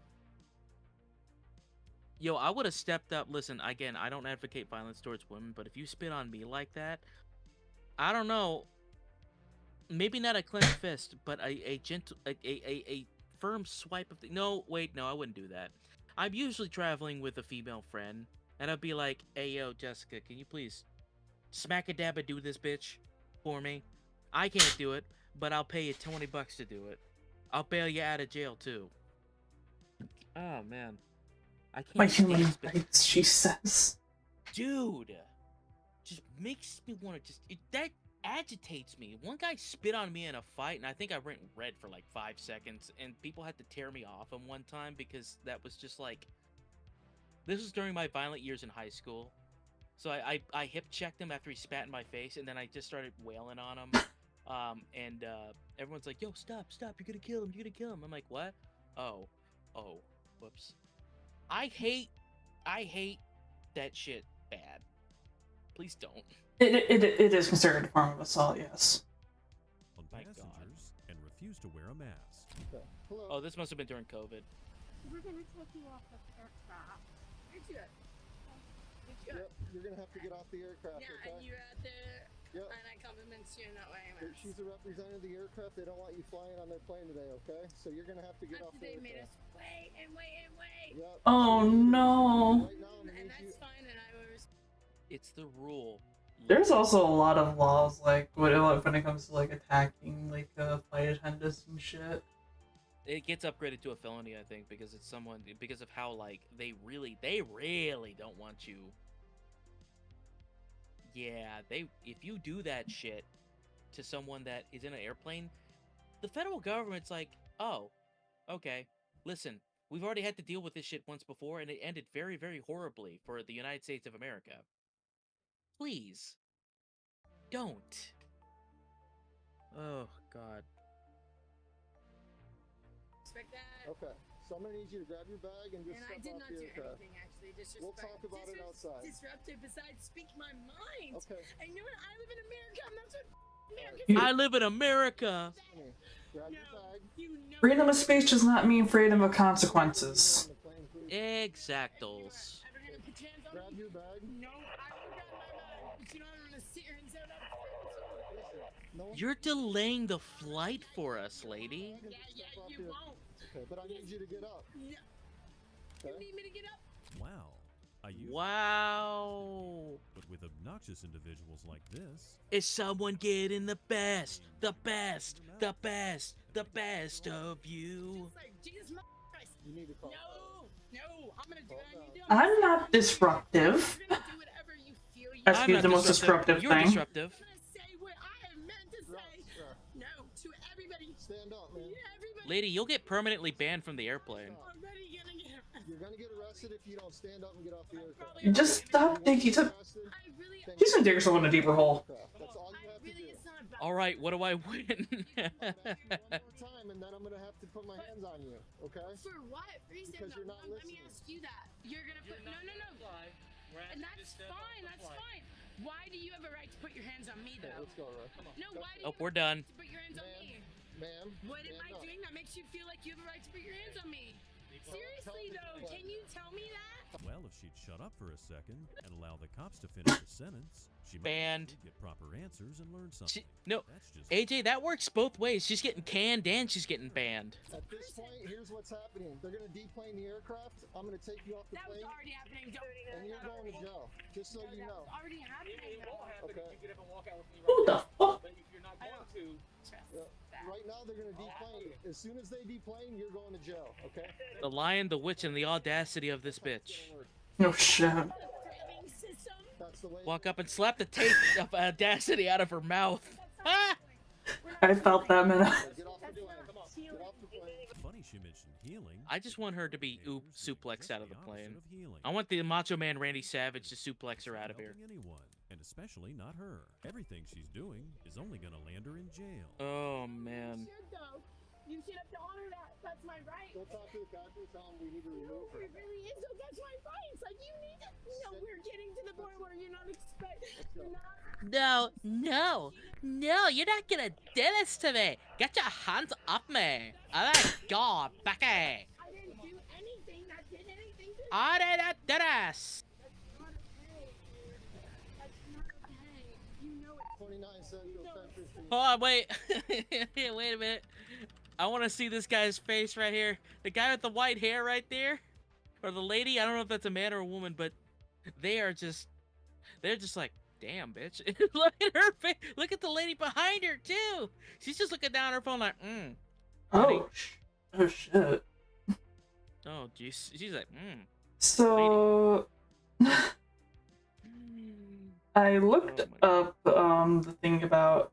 Yo, I would have stepped up. Listen, again, I don't advocate violence towards women, but if you spit on me like that, I don't know. Maybe not a clenched fist, but a gentle, a firm swipe of the... No, wait, no, I wouldn't do that. I'm usually traveling with a female friend, and I'd be like, hey, yo, Jessica, can you please smack-a-dab-a-do this bitch for me? I can't do it, but I'll pay you $20 to do it. I'll bail you out of jail, too. Oh, man. I can't My human rights, she says. Dude! Just makes me want to that agitates me. One guy spit on me in a fight, and I think I went red for like 5 seconds, and people had to tear me off him one time because that was just like... This was during my violent years in high school. So I hip-checked him after he spat in my face, and then I just started wailing on him. Everyone's like, yo, stop, you're gonna kill him, I'm like, what? Oh, whoops. I hate that shit bad. Please don't. It is considered a form of assault, yes. On passengers and refuse to wear a mask. Okay. Hello. Oh, this must have been during COVID. We're gonna take you off the aircraft. Yep, you're gonna have to get off the aircraft, okay? And you had to, yep. and I compliments you in that way. She's a representative of the aircraft. They don't want you flying on their plane today, okay? So you're gonna have to get off the aircraft. They made us wait. Yep. Oh no. Right now, and that's fine, and I was... It's the rule. There's also a lot of laws, like, when it comes to, like, attacking, like, flight attendants and shit. It gets upgraded to a felony, I think, because it's because of how, like, they really don't want you. Yeah, if you do that shit to someone that is in an airplane, the federal government's like, oh, okay, listen, we've already had to deal with this shit once before, and it ended very, very horribly for the United States of America. Please, don't. Oh, God. Respect that. Okay, so I'm gonna need you to grab your bag and just I did not do anything, actually. We'll talk about it outside. Disruptive, besides speak my mind. Okay. And you know what? I live in America, and that's what I live in America. Grab your bag. Freedom of speech does not mean freedom of consequences. Exactals. Grab your bag. No, I forgot my you know, I'm gonna sit here and zone out. You're delaying the flight for us, lady. Yeah, you won't. Okay, but I need you to get up. Yeah. Okay. You need me to get up? Wow. Wow. But with obnoxious individuals like this, Is someone getting the best of you? Just like, Jesus Christ. You need to calm No, I'm gonna do what I need to do. I'm not disruptive. You're gonna do whatever you feel you That's I'm not the most disruptive You're thing. disruptive. I'm gonna say what I have meant to say. No, to everybody. Stand up, man. Yeah, everybody. Lady, you'll get permanently banned from the airplane. Already gonna get You're gonna get arrested if you don't stand up and get off the aircraft. You just stop, Dickie. I really, She's gonna dig herself in a deeper hole. That's all you have to do. it's not about All right, what do I win? One more time, and then I'm gonna have to put my hands on you. Okay? For what reason? Because you're not Let me listening. ask you that. You're gonna put no. And that's fine. That's fine. Why do you have a right to put your hands on me, though? Let's go, Russ. No, why do you Oh, have we're a right done. to put your hands on me? Ma'am. What am stand I up. doing that makes you feel like you have a right to put your hands on me? Seriously, though, can you tell me that? well, if she'd shut up for a second and allow the cops to finish the sentence, she might Banned. actually get proper answers and learn something. No, That's just AJ, that works both ways. She's getting canned and she's getting banned. At this point, here's what's happening. They're gonna deplane the aircraft. I'm gonna take you off the That was plane, already happening. and you're going to jail. Just so you know. Already happening. Okay. Who the fuck? I don't trust that. Right now, they're gonna deplane. As soon as they deplane, you're going to jail. Okay? The lion, the witch, and the audacity of this bitch. No shit. Framing system. That's the way. Walk up and slap the taste of audacity out of her mouth. Ah! I felt that minute. Get off the plane. Get off the plane. funny she mentioned healing. I just want her to be suplexed out of the The plane. opposite of healing. I want the Macho Man Randy Savage to suplex her out of here. Helping anyone, and especially not her. Everything she's doing is only gonna land her in jail. Oh man. You should, though. You should have to honor that. That's my right. Go talk to the captain. Tell him we need to remove her. It really is. So that's my right. It's like you need to. No, we're getting to the point where you're not expecting. You're not. No, you're not gonna do this to me. Get your hands off me. Oh my god, Becky. I didn't do anything that did anything to you. I didn't do this. That's not okay. That's not okay. You know it. 29 Central Century Street. Hold on, wait. Wait a minute. I want to see this guy's face right here. The guy with the white hair right there, or the lady. I don't know if that's a man or a woman, but they're just like, damn, bitch. Look at her face. Look at the lady behind her too. She's just looking down at her phone like, Oh, oh shit. Oh, geez. She's like, So I looked up the thing about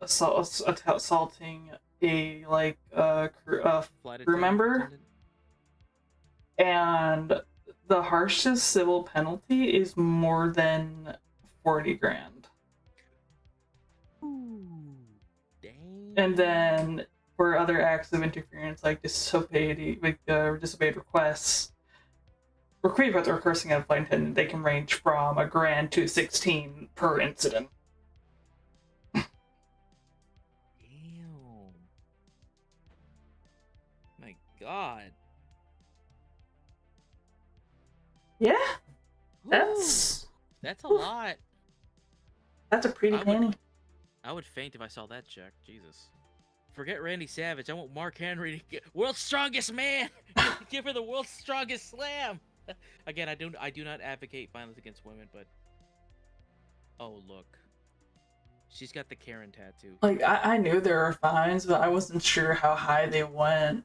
assaulting a crew member, and the harshest civil penalty is more than 40 grand. Dang. And then for other acts of interference like disobeyed requests, requests or cursing at a flight attendant, they can range from $1 grand to 16 per incident. Damn. My God. Yeah, that's a lot. That's a pretty penny. I would faint if I saw that check. Jesus. Forget Randy Savage. I want Mark Henry to get world's strongest man. Give her the world's strongest slam. Again, I do not advocate violence against women, but oh look, she's got the Karen tattoo. Like I knew there were fines, but I wasn't sure how high they went.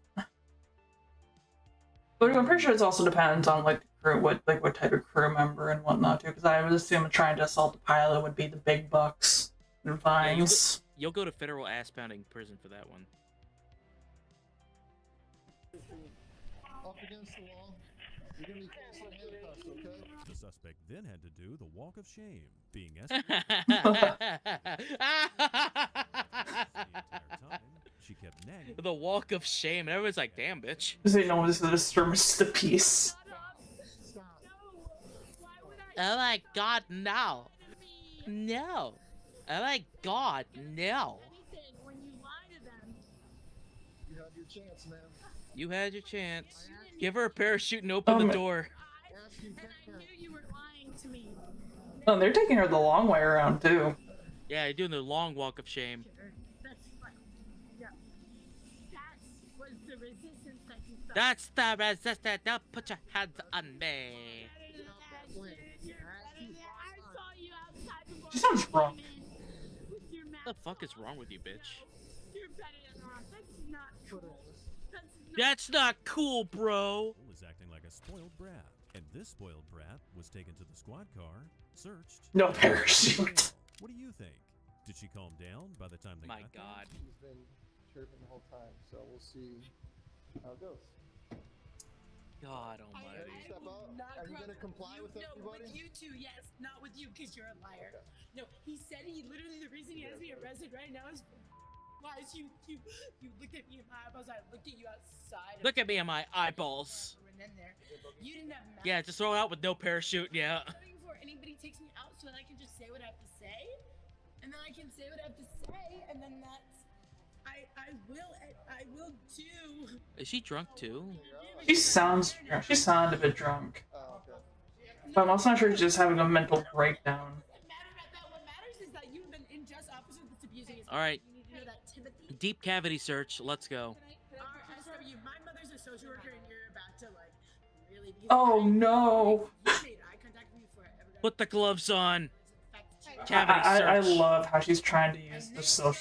But I'm pretty sure it also depends on like the crew, what type of crew member and whatnot too. Because I would assume trying to assault the pilot would be the big bucks and fines. You'll go to federal ass pounding prison for that one. Up against the wall. You're gonna be placed in handcuffs, okay? The suspect then had to do the walk of shame, being escorted. She kept nagging. The walk of shame, and everyone's like, "Damn, bitch." They know this is the peace. Oh my God, no, no. Oh my God, no. When you lie to them. You had your chance, man. You had your chance. Give her a parachute and open the door. And I knew you were lying to me. Oh, they're taking her the long way around too. Yeah, you're doing the long walk of shame. That's what. Yeah. That was the resistance that you felt. That's the resistance. Don't put your hands on me. She sounds drunk. What the fuck is wrong with you, bitch? You're better than that. That's not cool. That's not cool, bro. Was acting like a spoiled brat, and this spoiled brat was taken to the squad car, searched. No parachute. What do you think? Did she calm down by the time they My got God. She's been chirping the whole time, so we'll see how it goes. God almighty. Step up. Are you gonna comply with everybody? No, with you two, yes. Not with you, because you're a liar. Okay. No, he said literally the reason he has me arrested right now is why is you looked at me in my eyeballs, I looked at you outside. Look at me in my eyeballs. You didn't have Yeah, just throw it out with no parachute, yeah. Before anybody takes me out so that I can just say what I have to say. And then I can say what I have to say, and then that's I will do. Is she drunk too? She sounds a bit drunk. But I'm also not sure she's just having a mental breakdown. What matters is that you've been unjust officer that's abusing his. All right. You need to know that, Timothy. Deep cavity search. Let's go. SW, my mother's a social worker, and you're about to like really. Oh no! You made eye contact with me before I ever got. Put the gloves on. Cavity search. I love how she's trying to use her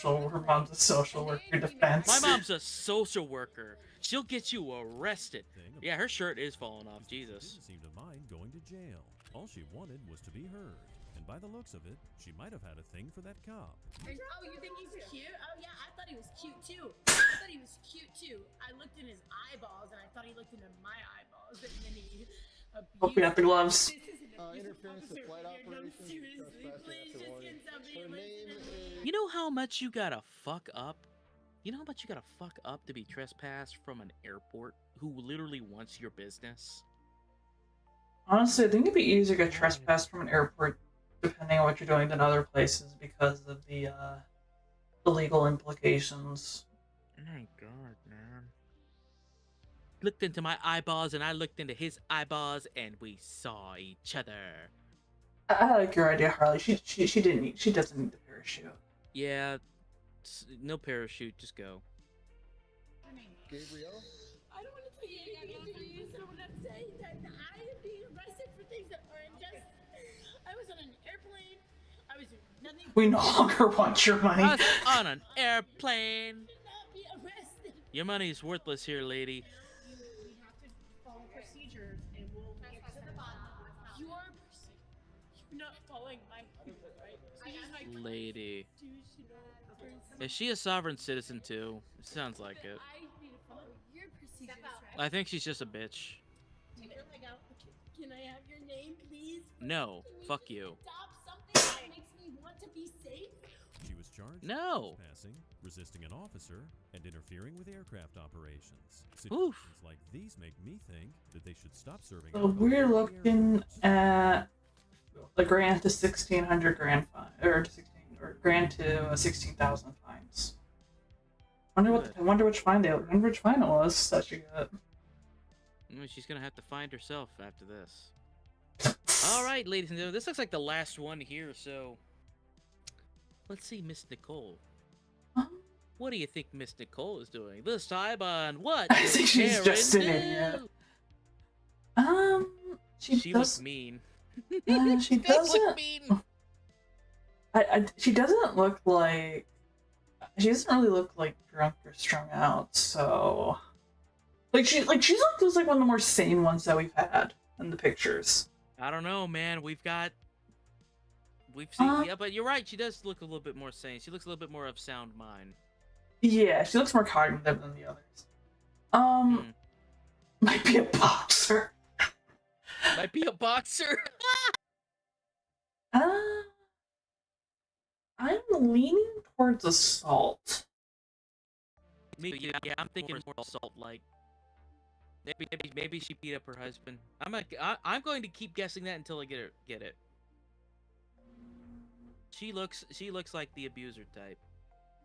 mom's a social worker defense. My mom's a social worker. She'll get you arrested. Yeah, her shirt is falling off. Jesus. Didn't seem to mind going to jail. All she wanted was to be heard. And by the looks of it, she might have had a thing for that cop. Oh, you think he's cute? Oh yeah, I thought he was cute too. I looked in his eyeballs, and I thought he looked into my eyeballs, and then he. Hope we got the gloves. Interference with flight operations. You know how much you gotta fuck up? You know how much you gotta fuck up to be trespassed from an airport who literally wants your business? Honestly, I think it'd be easier to get trespassed from an airport, depending on what you're doing, than other places because of the legal implications. My God, man. Looked into my eyeballs and I looked into his eyeballs and we saw each other. I like your idea, Harley. She doesn't need the parachute. Yeah, no parachute, just go. Gabriel? I don't want to say anything to you, so when I'm saying that I am being arrested for things that are unjust. I was on an airplane. I was doing nothing. We no longer want your money. I was on an airplane. Should not be arrested. Your money is worthless here, lady. We have to follow procedures, and we'll get to the bottom of what's not. You're not following my right? Lady. Is she a sovereign citizen too? It sounds like it. I need to follow your procedures. I think she's just a bitch. Can I have your name, please? No, fuck you. Stop something that makes me want to be safe. She was charged No. with passing, resisting an officer, and interfering with aircraft operations. Oof. Situations like these make me think that they should stop serving. So we're looking at the grant to 1,600 grand fine, or grant to 16,000 fines. Wonder which fine it was that she got. She's gonna have to find herself after this. All right, ladies and gentlemen, this looks like the last one here. So let's see, Miss Nicole. What do you think Miss Nicole is doing this time on what? I think she's just an idiot. She looks mean. She doesn't. Look mean. She doesn't look like. She doesn't really look like drunk or strung out. So, she's like one of the more sane ones that we've had in the pictures. I don't know, man. We've seen, yeah, but you're right. She does look a little bit more sane. She looks a little bit more of sound mind. Yeah, she looks more cognitive than the others. Might be a boxer. Might be a boxer. I'm leaning towards assault. Maybe, yeah, I'm thinking more assault. Like, maybe she beat up her husband. I'm going to keep guessing that until I get it. She looks like the abuser type.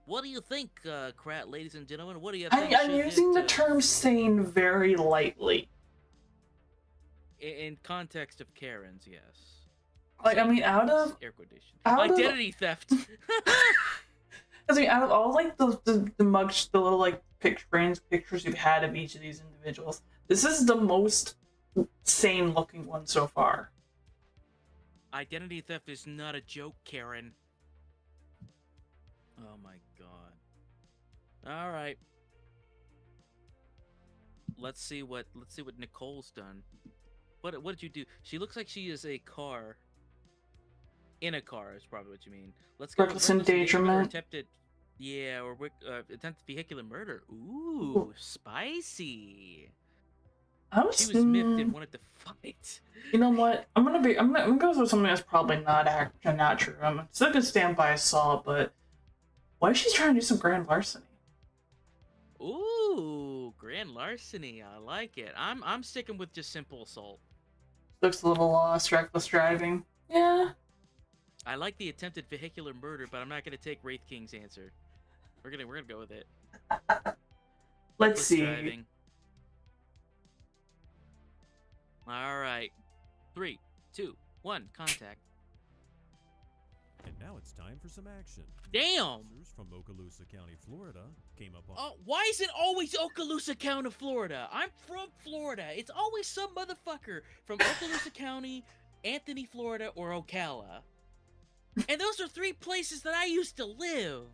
What do you think, Krat, ladies and gentlemen? What do you think? I'm using the term sane very lightly. In context of Karens, yes. Like, I mean, out of identity theft. I mean, out of all like the little like pictures you've had of each of these individuals, this is the most sane looking one so far. Identity theft is not a joke, Karen. Oh my god. All right. Let's see what Nicole's done. What did you do? She looks like she is a car. In a car is probably what you mean. Let's go. Reckless endangerment. Attempted vehicular murder. Ooh, spicy. She was miffed and wanted to fight. You know what? I'm gonna go with something that's probably not true. I'm still gonna stand by assault, but why is she trying to do some grand larceny? Ooh, grand larceny. I like it. I'm sticking with just simple assault. Looks a little lost, reckless driving. Yeah. I like the attempted vehicular murder, but I'm not gonna take Wraith King's answer. We're gonna go with it. Let's see. Driving. All right. 3, 2, 1, contact. And now it's time for some action. Damn! Officers from Okaloosa County, Florida, came up on... Why is it always Okaloosa County, Florida? I'm from Florida. It's always some motherfucker from Okaloosa County, Anthony, Florida, or Ocala. And those are 3 places that I used to live.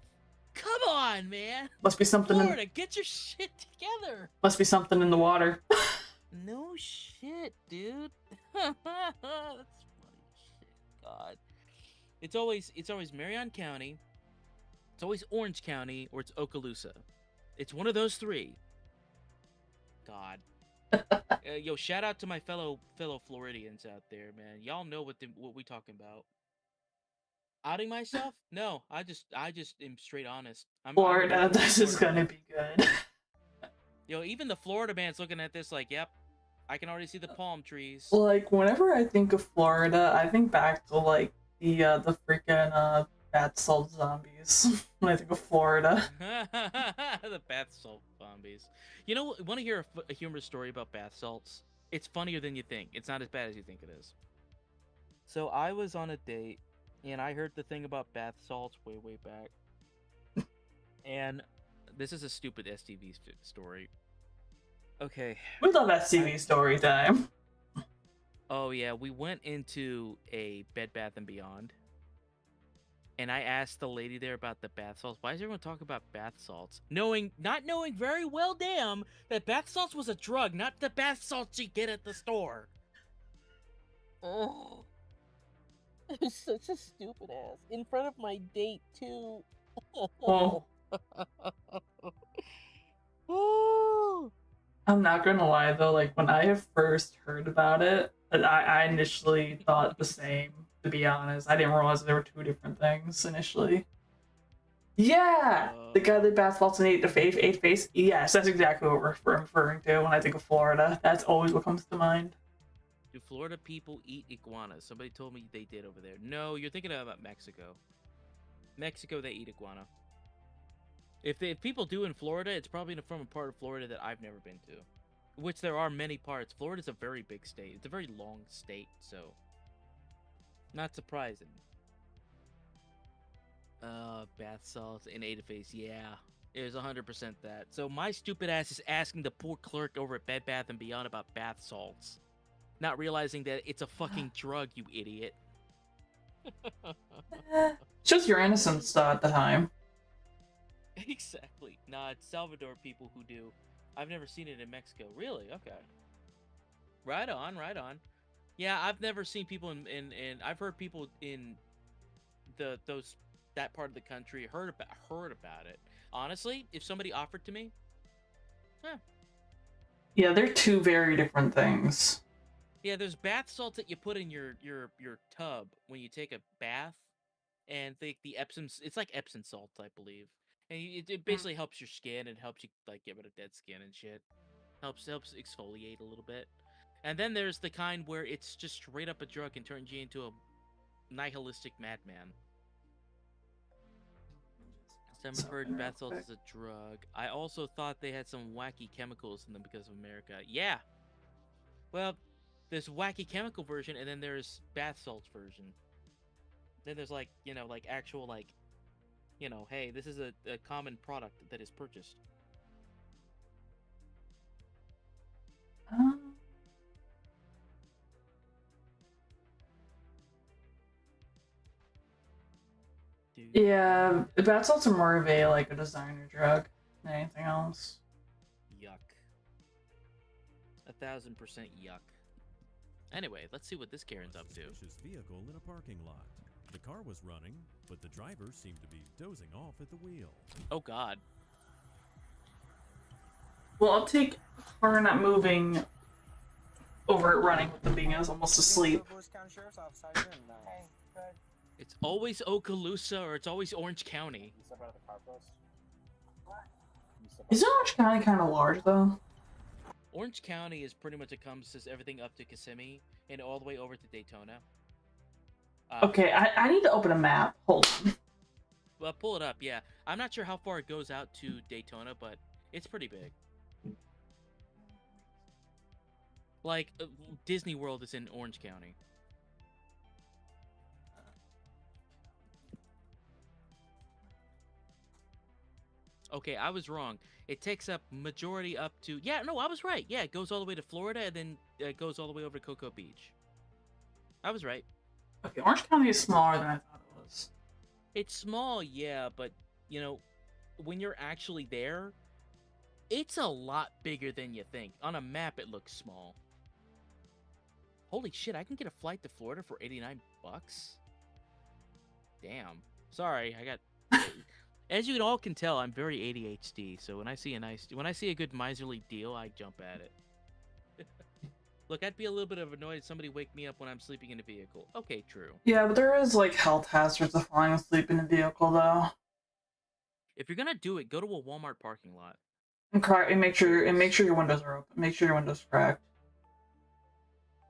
Come on, man. Must be something Florida, get your shit together. Must be something in the water. No shit, dude. That's funny shit. God. It's always Marion County, it's always Orange County, or it's Okaloosa. It's one of those 3. God. Yo, shout out to my fellow Floridians out there, man. Y'all know what we talking about. Outing myself? No, I just am straight honest. Florida, this is gonna be good. Yo, even the Florida man's looking at this like, yep, I can already see the palm trees. Like, whenever I think of Florida, I think back to like the freaking bath salt zombies. When I think of Florida. The bath salt zombies. You know, want to hear a humorous story about bath salts? It's funnier than you think. It's not as bad as you think it is. So I was on a date, and I heard the thing about bath salts way back. And this is a stupid STV story. Okay. We love STV story time. Oh yeah, we went into a Bed Bath & Beyond. And I asked the lady there about the bath salts. Why does everyone talk about bath salts? Not knowing very well damn that bath salts was a drug, not the bath salts you get at the store. Oh. It was such a stupid ass. In front of my date, too. Oh. I'm not gonna lie though, like when I have first heard about it, I initially thought the same, to be honest. I didn't realize there were 2 different things initially. Yeah! The guy that bath salts and ate face? Yes, that's exactly what we're referring to when I think of Florida. That's always what comes to mind. Do Florida people eat iguanas? Somebody told me they did over there. No, you're thinking about Mexico. Mexico, they eat iguana. If people do in Florida, it's probably from a part of Florida that I've never been to. Which there are many parts. Florida's a very big state. It's a very long state, so... Not surprising. Bath salts and ate a face. Yeah, it was 100% that. So my stupid ass is asking the poor clerk over at Bed Bath & Beyond about bath salts. Not realizing that it's a fucking drug, you idiot. Shows your innocence at the time. Exactly. Nah, it's Salvador people who do. I've never seen it in Mexico. Really? Okay. Right on, right on. Yeah, I've never seen people in I've heard people in that part of the country heard about it. Honestly, if somebody offered to me, Yeah, they're 2 very different things. Yeah, there's bath salts that you put in your tub when you take a bath, and the Epsom, it's like Epsom salt, I believe, and it basically helps your skin and helps you like get rid of dead skin and shit. Helps exfoliate a little bit. And then there's the kind where it's just straight up a drug and turns you into a nihilistic madman. Some have heard bath salts is a drug. I also thought they had some wacky chemicals in them because of America. Yeah. Well, there's wacky chemical version, and then there's bath salts version. Then there's like, you know, like actual like, you know, hey, this is a common product that is purchased. Yeah, bath salts are more of a like a designer drug than anything else. Yuck. 1000% yuck. Anyway, let's see what this Karen's up to. Suspicious vehicle in a parking lot. The car was running, but the driver seemed to be dozing off at the wheel. Oh God. Well, I'll take car not moving over it running with them being almost asleep. It's always Okaloosa or it's always Orange County. Isn't Orange County kind of large though? Orange County is pretty much encompasses everything up to Kissimmee and all the way over to Daytona. Okay, I need to open a map. Hold on. Well, pull it up, yeah. I'm not sure how far it goes out to Daytona, but it's pretty big. Like, Disney World is in Orange County. Okay, I was wrong. It takes up majority up to... Yeah, no, I was right. Yeah, it goes all the way to Florida, and then it goes all the way over to Cocoa Beach. I was right. Okay, Orange County is smaller than I thought it was. It's small, yeah, but, you know, when you're actually there, it's a lot bigger than you think. On a map, it looks small. Holy shit, I can get a flight to Florida for 89 bucks? Damn. Sorry, I got... As you all can tell, I'm very ADHD, so when I see a good miserly deal, I jump at it. Look, I'd be a little bit of annoyed if somebody wake me up when I'm sleeping in a vehicle. Okay, true. Yeah, but there is like health hazards of falling asleep in a vehicle though. If you're gonna do it, go to a Walmart parking lot. And make sure your windows are open. Make sure your windows are cracked.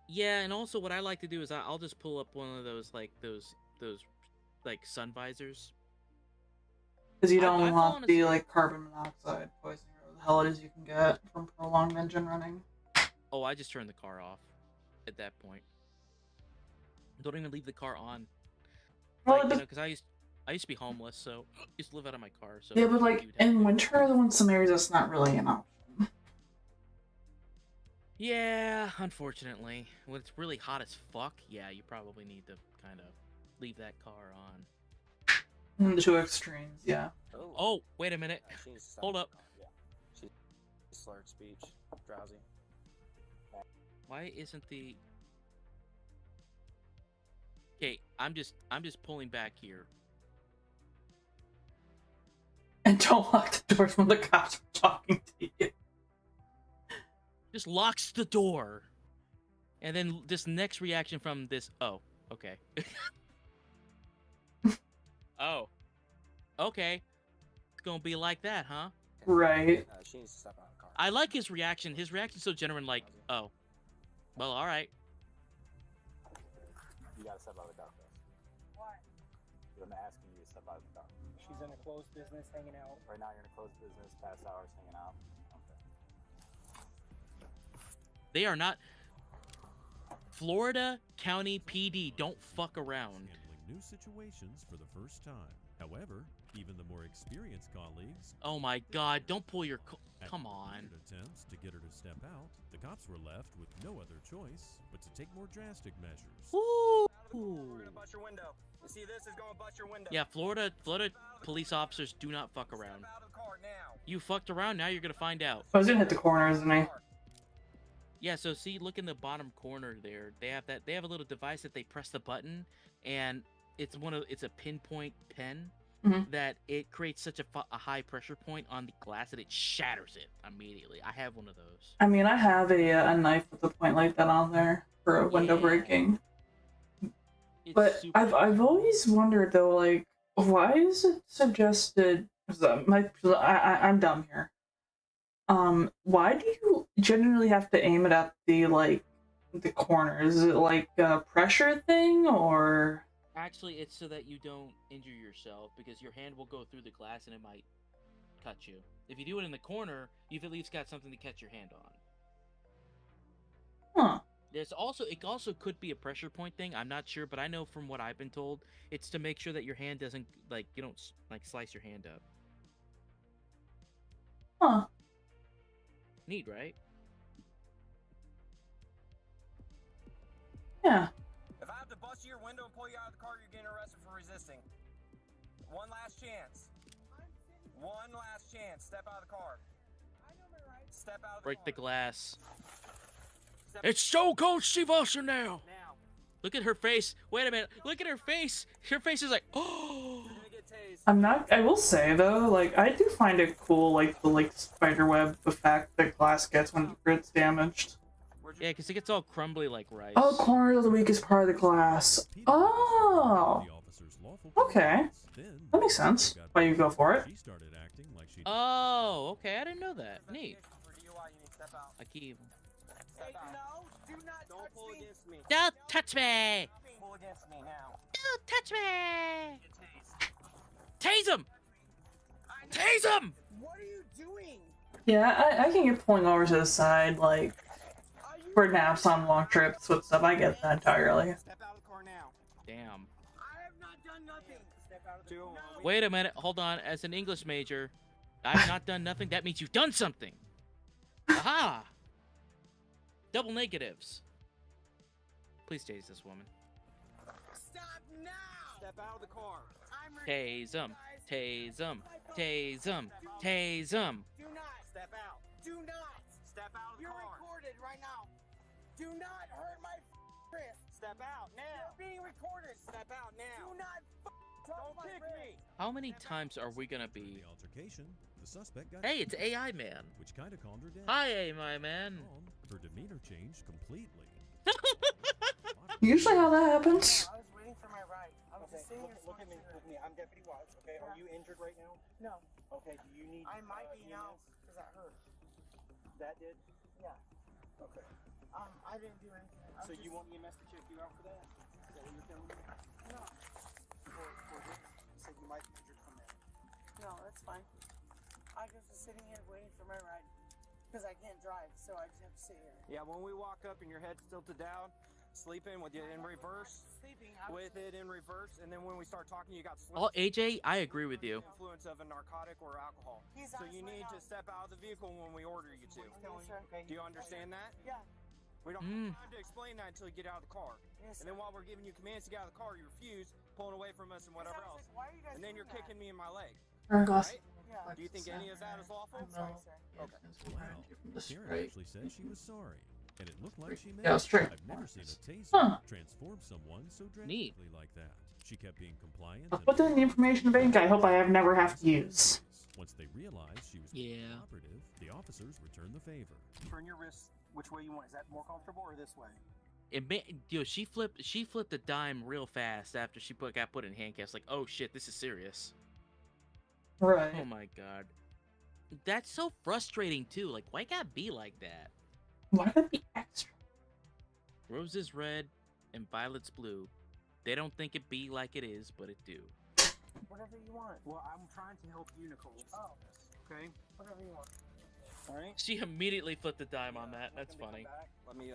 Yeah, and also what I like to do is I'll just pull up one of those like sun visors. Because you don't want the like carbon monoxide poisoning or the hell it is you can get from prolonged engine running. Oh, I just turned the car off at that point. Don't even leave the car on. Well, like, you know, because I used to be homeless, so I used to live out of my car. So yeah, but like in winter, in some areas that's not really an option. Yeah, unfortunately, when it's really hot as fuck, yeah, you probably need to kind of leave that car on. The two extremes, yeah. Oh, wait a minute. Hold up. Yeah. She's slurred speech, drowsy. Why isn't the... Okay, I'm just pulling back here. And don't lock the doors when the cops are talking to you. Just locks the door. And then this next reaction from this... Oh, okay. Oh. Okay. It's gonna be like that, huh? Right. She needs to step out of the car. I like his reaction. His reaction's so genuine, like, oh. Well, alright. You gotta step out of the car first. Why? I'm asking you to step out of the car. She's in a closed business hanging out. Right now you're in a closed business, past hours, hanging out. Okay. They are not... Florida County PD don't fuck around. Handling new situations for the first time. However, even the more experienced colleagues... Oh my god, don't pull your... Come on. Attempts to get her to step out, the cops were left with no other choice but to take more drastic measures. Ooh. We're gonna bust your window. You see this is gonna bust your window. Yeah, Florida police officers do not fuck around. Step out of the car now. You fucked around, now you're gonna find out. I was gonna hit the corner, isn't he? Yeah, so see, look in the bottom corner there. They have a little device that they press the button, and it's a pinpoint pen. Mm-hmm. That it creates such a high pressure point on the glass that it shatters it immediately. I have one of those. I mean, I have a knife with a point like that on there for a window breaking. But I've always wondered though, like, why is it suggested? I'm dumb here. Why do you generally have to aim it at the corner? Is it like a pressure thing or? Actually, it's so that you don't injure yourself, because your hand will go through the glass and it might cut you. If you do it in the corner, you've at least got something to catch your hand on. Huh. It also could be a pressure point thing. I'm not sure, but I know from what I've been told, it's to make sure that your hand doesn't you don't slice your hand up. Huh. Neat, right? Yeah. If I have to bust your window and pull you out of the car, you're getting arrested for resisting. One last chance. One last chance. Step out of the car. Step out of the Break car. the glass. It's Stone Cold Steve Austin now. Look at her face. Wait a minute. Look at her face. Her face is like, oh. I will say though, like I do find it cool, like the spiderweb effect that glass gets when it's damaged. Yeah, because it gets all crumbly like rice. Oh, corners are the weakest part of the glass. Oh. Okay. That makes sense. Why you go for it? Oh, okay. I didn't know that. Neat. I keep. No, do not don't pull against me. Don't touch me. Pull against me now. Don't touch me. Tase him. Tase him. What are you doing? Yeah, I can get pulling over to the side, like for naps on long trips with stuff. I get that entirely. Step out of the car now. Damn. I have not done nothing. Step out of the car. Wait a minute. Hold on. As an English major, I've not done nothing. That means you've done something. Aha. Double negatives. Please tase this woman. Stop now! Step out of the car. Tase him. Tase him. Tase him. Tase him. Do not step out. Do not step out of the car. You're recorded right now. Do not hurt my wrist. Step out now. You're being recorded. Step out now. Do not don't kick me. How many times are we gonna be? The altercation, the suspect got Hey, it's AI Man. which kind of calmed her down. Hi, AI Man. Her demeanor changed completely. Usually how that happens. I was waiting for my ride. I was just sitting here. Look at me. Look at me. I'm Deputy Watts. Okay. Are you injured right now? No. Okay. Do you need? I might be now because that hurt. That did. Yeah. Okay. I didn't do anything. So you want EMS to check you out for that? Is that what you're telling me? No. For this? You said you might be injured from that. No, that's fine. I just was sitting here waiting for my ride because I can't drive, so I just have to sit here. Yeah, when we walk up and your head's tilted down, sleeping with it in reverse, with it in reverse, and then when we start talking, you got Oh, AJ, I agree with you. influence of a narcotic or alcohol. So you need to step out of the vehicle when we order you to. Do you understand that? Yeah. We don't have time to explain that until you get out of the car. Yes, and then while we're giving you commands to get out of the car, you refuse, pulling away from us and whatever else. Why are you guys And then you're doing that? kicking me in my leg. Glass. Yeah. Do you think any of that is lawful? No. Okay. Karen actually said she was sorry, and it looked like she meant Yeah, straight. I've never seen a taser Huh. transform someone so Neat. drastically like that. She kept being compliant. I'll put that in the information bank I hope I never have to use. Once they realized she was cooperative, the officers returned the favor. Turn your wrist which way you want. Is that more comfortable or this way? She flipped a dime real fast after she got put in handcuffs. Like, oh shit, this is serious. Right. Oh my god. That's so frustrating too. Like, why gotta be like that? Why gotta be extra? Rose is red and violet's blue. They don't think it be like it is, but it do. Whatever you want. Well, I'm trying to help you, Nicole. Oh. Okay. Whatever you want. All right. She immediately flipped a dime on that. That's funny. Let me,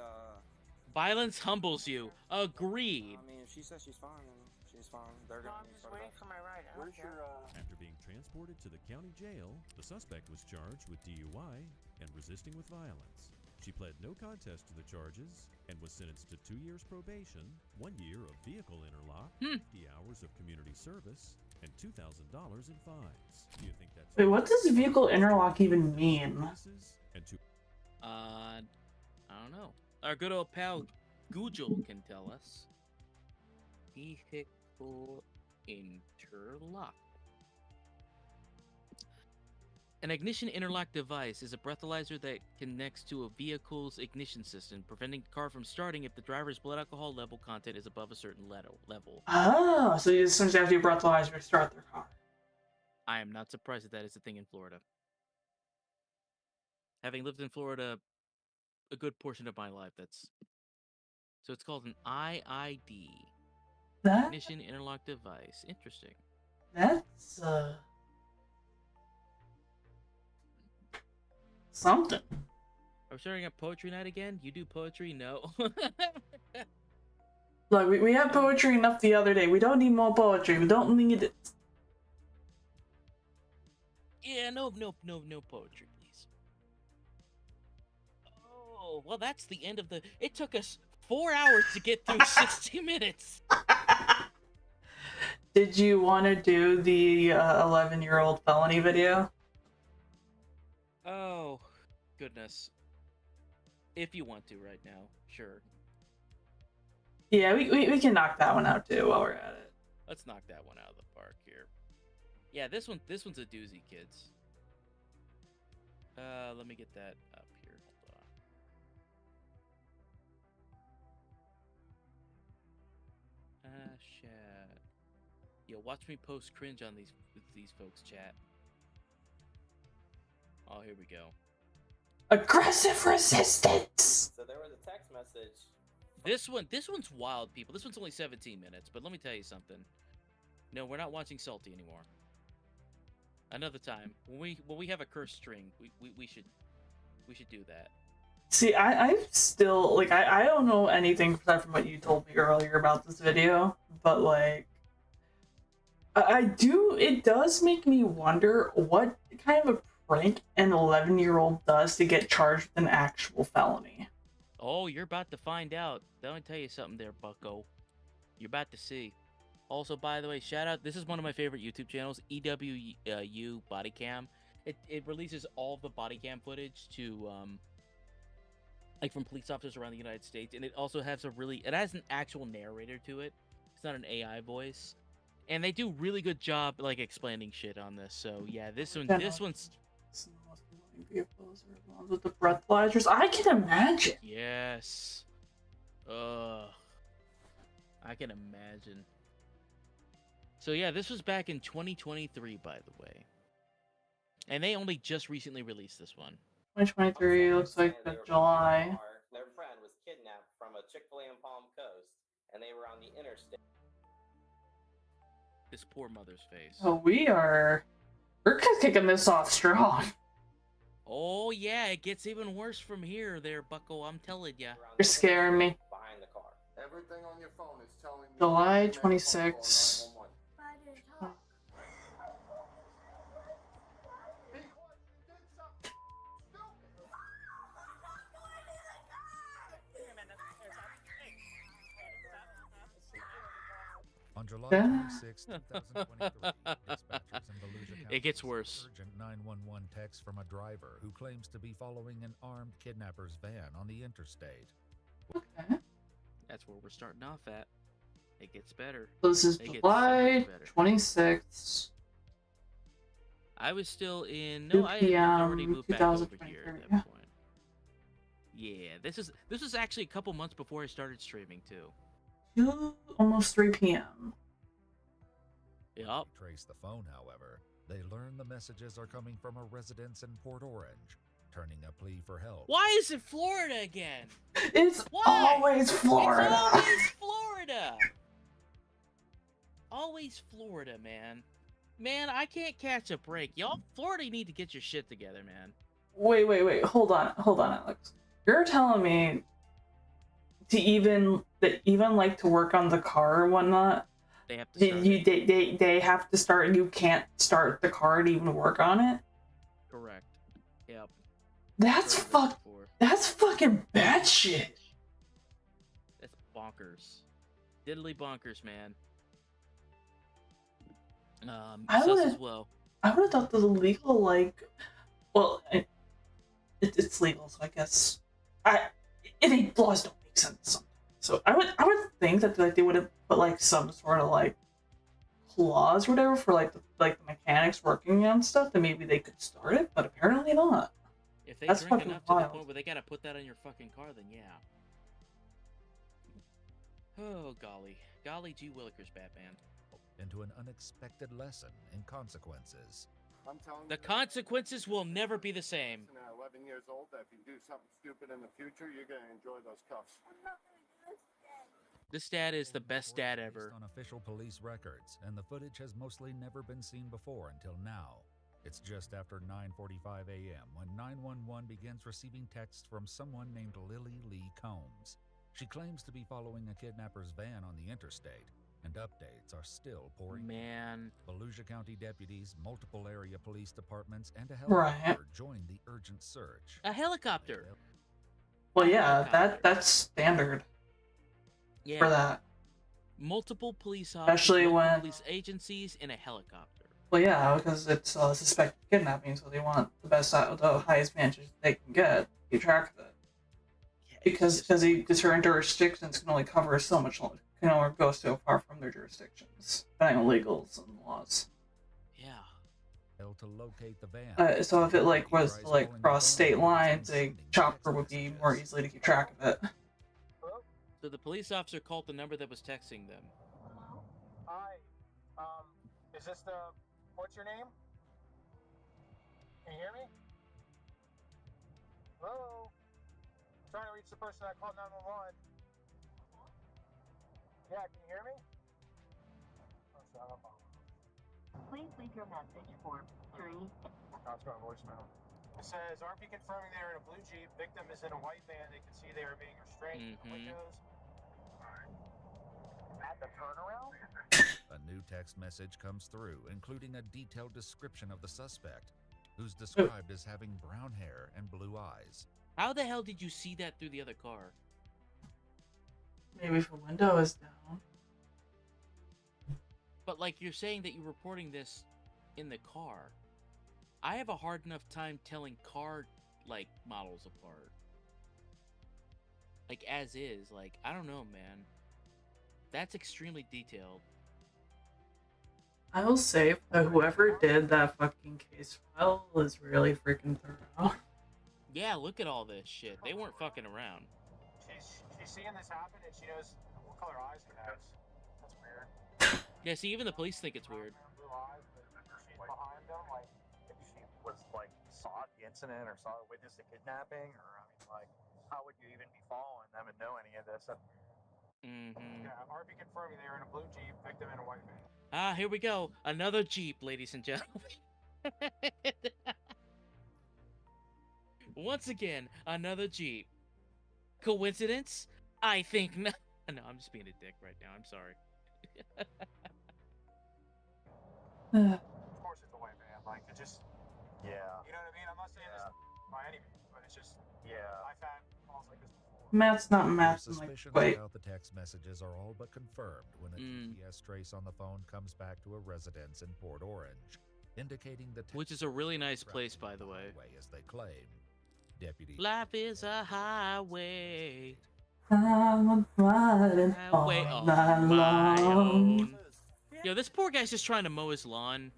Violence humbles you. Agreed. I mean, if she says she's fine, then she's fine. They're No, gonna I'm just waiting for my ride. I don't Where's care. your, After being transported to the county jail, the suspect was charged with DUI and resisting with violence. She pled no contest to the charges and was sentenced to 2 years probation, 1 year of vehicle interlock, 50 hours of community service, and $2,000 in fines. Do you think that's... Wait, what does vehicle interlock even mean? And I don't know. Our good old pal Google can tell us. Vehicle interlock. An ignition interlock device is a breathalyzer that connects to a vehicle's ignition system, preventing the car from starting if the driver's blood alcohol level content is above a certain level. Oh, so you just have to do a breathalyzer to start their car. I am not surprised that is a thing in Florida. Having lived in Florida a good portion of my life, so it's called an IID. That? Ignition interlock device. Interesting. That's something. Are we starting a poetry night again? You do poetry? No. Look, we had poetry enough the other day. We don't need more poetry. We don't need it. Yeah, no poetry, please. Oh, well, that's the end of the... It took us 4 hours to get through 60 minutes. Did you want to do the 11-year-old felony video? Oh, goodness. If you want to right now, sure. Yeah, we can knock that one out too while we're at it. Let's knock that one out of the park here. Yeah, this one's a doozy, kids. Let me get that up here. Hold on. Shit. Yo, watch me post cringe on these folks, chat. Oh, here we go. Aggressive resistance. So there was a text message. This one's wild, people. This one's only 17 minutes, but let me tell you something. No, we're not watching Salty anymore. Another time, when we have a cursed string, we should do that. See, I'm still like I don't know anything aside from what you told me earlier about this video, but like it does make me wonder what kind of a prank an 11-year-old does to get charged with an actual felony. Oh, you're about to find out. Let me tell you something there, bucko. You're about to see. Also, by the way, shout out. This is one of my favorite YouTube channels, EWU Bodycam. It releases all of the body cam footage to like from police officers around the United States, and it also has it has an actual narrator to it. It's not an AI voice, and they do really good job like explaining shit on this. So yeah, this one's. Vehicles are the ones with the breathalyzers. I can imagine. Yes. I can imagine. So yeah, this was back in 2023, by the way. And they only just recently released this one. 2023 looks like the July. Their friend was kidnapped from a Chick-fil-A in Palm Coast, and they were on the interstate. This poor mother's face. Oh, we're kicking this off strong. Oh yeah, it gets even worse from here, there, bucko. I'm telling ya. You're scaring me. Behind the car. Everything on your phone is telling me. July 26th. On July 26, 2023, dispatchers in Volusia County it gets worse. Urgent 911 text from a driver who claims to be following an armed kidnapper's van on the interstate. Okay. That's where we're starting off at. It gets better. This is July 26th. I was still in. 2 No, I had already p.m. moved back over here at that yeah. point. Yeah, this is actually a couple months before I started streaming too. Almost 3 p.m. Yup. Trace the phone, however. They learn the messages are coming from a residence in Port Orange, turning a plea for help. Why is it Florida again? It's always Florida. It's always Florida. Always Florida, man. Man, I can't catch a break. Y'all, Florida, need to get your shit together, man. Wait. Hold on, Alex. You're telling me to even like to work on the car and whatnot. They have to start they have to start. You can't start the car to even work on it. Correct. Yep. That's fucking bad shit. That's bonkers. Diddly bonkers, man. I would have thought that the legal, like, well, it's legal, so I guess laws don't make sense sometimes. So I would think that like they would have put like some sort of like clause or whatever for like the mechanics working on stuff, that maybe they could start it, but apparently not. If they That's drink fucking enough to the wild. point where they gotta put that on your fucking car, then yeah. Oh golly gee willikers, Batman. Into an unexpected lesson in consequences. I'm telling The you, consequences will never be the same. at 11 years old, that if you do something stupid in the future, you're gonna enjoy those cuffs. This dad is the best dad ever. Based on official police records, and the footage has mostly never been seen before until now. It's just after 9:45 a.m. when 911 begins receiving texts from someone named Lily Lee Combs. She claims to be following a kidnapper's van on the interstate, and updates are still pouring. Man. Volusia County deputies, multiple area police departments, and a helicopter joined the urgent search. A helicopter. Well, yeah, that's standard. Yeah. For that. Multiple police officers, Especially when police agencies in a helicopter. Well, yeah, because it's a suspected kidnapping, so they want the highest vantage they can get to keep track of it. Yeah, because certain jurisdictions can only cover so much, can only go so far from their jurisdictions, depending on legals and laws. Yeah. To locate the van. So if it was to cross state lines, a chopper would be more easily to keep track of it. So the police officer called the number that was texting them. Hi. Is this the... What's your name? Can you hear me? Hello? I'm trying to reach the person that called 911. Yeah, can you hear me? Oh, shut up. Please leave your message for 3. Oh, it's going voicemail. It says, RP confirming they are in a blue Jeep. Victim is in a white van. They can see they are being restrained from the windows. At the turnaround? A new text message comes through, including a detailed description of the suspect, who's described as having brown hair and blue eyes. How the hell did you see that through the other car? Maybe if the window is down. But you're saying that you're reporting this in the car. I have a hard enough time telling car models apart. As is, I don't know, man. That's extremely detailed. I will say that whoever did that fucking case file was really freaking thorough. Yeah, look at all this shit. They weren't fucking around. She's seeing this happen and she knows what color eyes he has. That's weird. Yeah, see, even the police think it's weird. Blue eyes, but she's behind them. If she was saw the incident or witnessed the kidnapping, or how would you even be following them and know any of this? Yeah, RP confirming they are in a blue Jeep, victim in a white van. Ah, here we go. Another Jeep, ladies and gentlemen. Once again, another Jeep. Coincidence? I think not. No, I'm just being a dick right now. I'm sorry. Of course it's a white van. It just... Yeah. You know what I mean? I'm not saying this by any means, but it's just... Yeah. I've had calls like this before. Matt's not matching Suspicions about the text messages are all but confirmed when a GPS trace on the phone comes back to a residence in Port Orange, indicating the which is a really nice place, by the way. As they claim. Deputy. Life is a highway. I'm riding highway all on night my long. own. Yo, this poor guy's just trying to mow his lawn.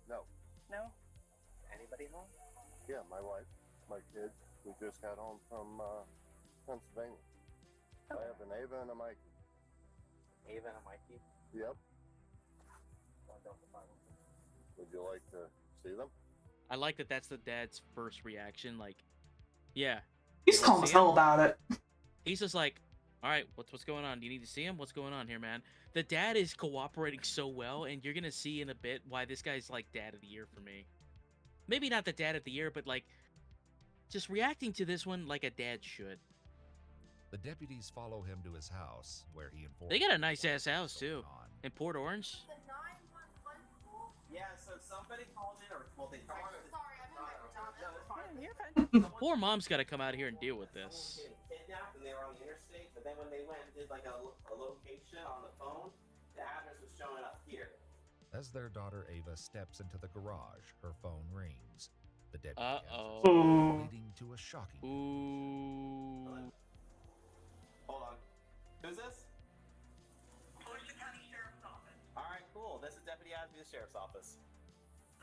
No. No? Anybody home? Yeah, my wife, my kids. We just got home from Pennsylvania. I have an Ava and a Mikey. Ava and a Mikey? Yep. Would you like to see them? I like that that's the dad's first reaction. Yeah. He's calm as hell about it. He's just all right, what's going on? Do you need to see him? What's going on here, man? The dad is cooperating so well, and you're gonna see in a bit why this guy's dad of the year for me. Maybe not the dad of the year, but just reacting to this one like a dad should. The deputies follow him to his house, where he informs. They got a nice ass house too, in Port Orange. Yeah, so somebody called in, they called Poor mom's got to come out here and deal with this. Kidnapped and they were on the interstate, but then when they went and did a location on the phone, the address was showing up here. As their daughter Ava steps into the garage, her phone rings. The deputy answers, leading to a shocking. Ooh. Hold on. Who's this? Volusia County Sheriff's Office. All right, cool. This is Deputy Asby, the Sheriff's Office.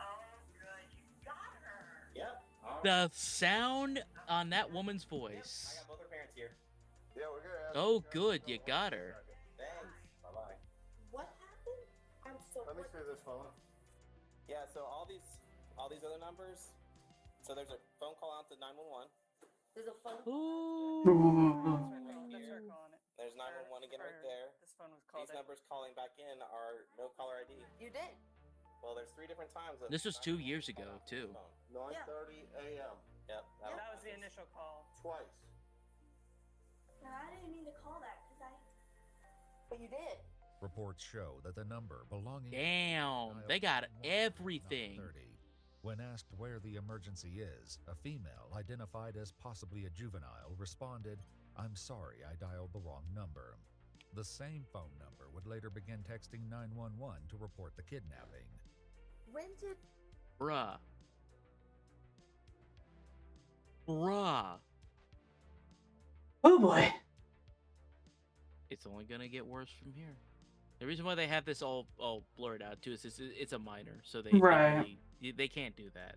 Oh, good. You got her. Yep. The sound on that woman's voice. I got both her parents here. Yeah, we're good. Oh, good. You got her. Thanks. Bye-bye. What happened? I'm so... Let me see this phone. Yeah, so all these other numbers. So there's a phone call out to 911. There's a phone. Ooh. There's 911 again right there. This phone was called. These numbers calling back in are no caller ID. You did. Well, there's 3 different times. This was 2 years ago, too. 9:30 a.m. Yep. That was the initial call. Twice. No, I didn't mean to call that because I. But you did. Reports show that the number belonging Damn, they got everything. 30. When asked where the emergency is, a female identified as possibly a juvenile responded, "I'm sorry, I dialed the wrong number." The same phone number would later begin texting 911 to report the kidnapping. When did. Bruh. Oh boy. It's only gonna get worse from here. The reason why they have this all blurred out too is it's a minor, so they they can't do that.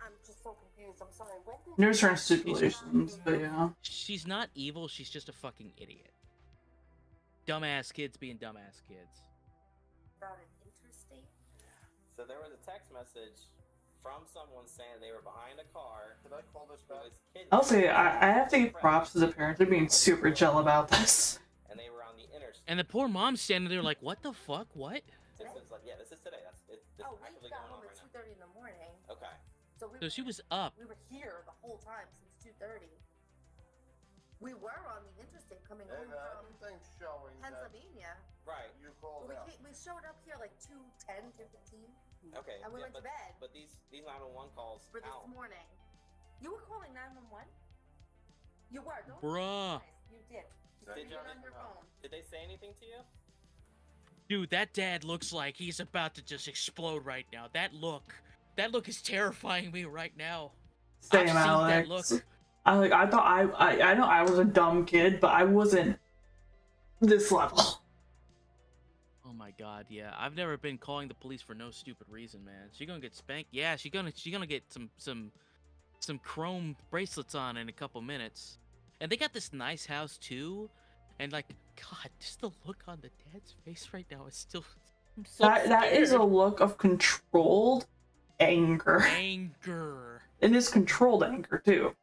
I'm just so confused. I'm sorry. When did. There's certain stipulations, but yeah. She's not evil. She's just a fucking idiot. Dumbass kids being dumbass kids. About an interstate? So there was a text message from someone saying they were behind a car. Could I call this back? I'll say I have to give props to the parents. They're being super chill about this. And they were on the interstate. And the poor mom's standing there like, what the fuck? What? This is like, yeah, this is today. This is actually got going on home right at now. 2:30 in the morning. Okay. So she was up. We were here the whole time since 2:30. We were on the interstate coming home from Everything's showing Pennsylvania. Right. You called out. We showed up here like 2:10, 2:15. Okay. And we went to bed. But these 911 calls For this out. morning. You were calling 911? You were. Don't Bruh. You did. You Did did it on your phone. Did they say anything to you? Dude, that dad looks like he's about to just explode right now. That look is terrifying me right now. Same, I've seen Alex. that look. I thought I know I was a dumb kid, but I wasn't this level. Oh my god, yeah. I've never been calling the police for no stupid reason, man. She gonna get spanked? Yeah, she gonna get some chrome bracelets on in a couple minutes. And they got this nice house too. And like, god, just the look on the dad's face right now is still I'm so That is a scared. look of controlled anger. Anger. And it's controlled anger too.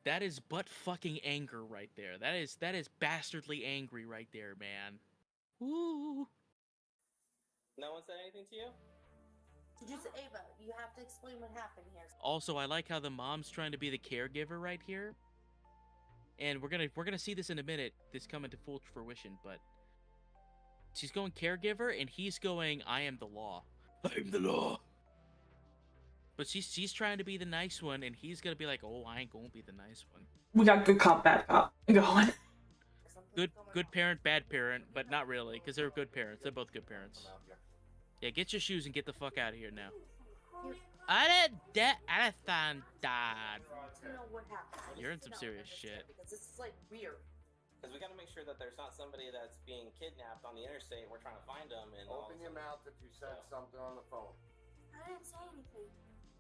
That is butt fucking anger right there. That is bastardly angry right there, man. Woo. No one said anything to you? Did you say, Ava, you have to explain what happened here. Also, I like how the mom's trying to be the caregiver right here. And we're gonna see this in a minute, this coming to full fruition, but she's going caregiver and he's going, I am the law. I am the law. But she's trying to be the nice one and he's gonna be like, oh, I ain't gonna be the nice one. We got good cop, bad cop going. Good parent, bad parent, but not really, because they're good parents. They're both good parents. Yeah, get your shoes and get the fuck out of here now. I found dad. To know what happened. You're in some serious shit. Because this is like weird. Because we got to make sure that there's not somebody that's being kidnapped on the interstate. We're trying to find them. And Open your mouth if you said something on the phone. I didn't say anything.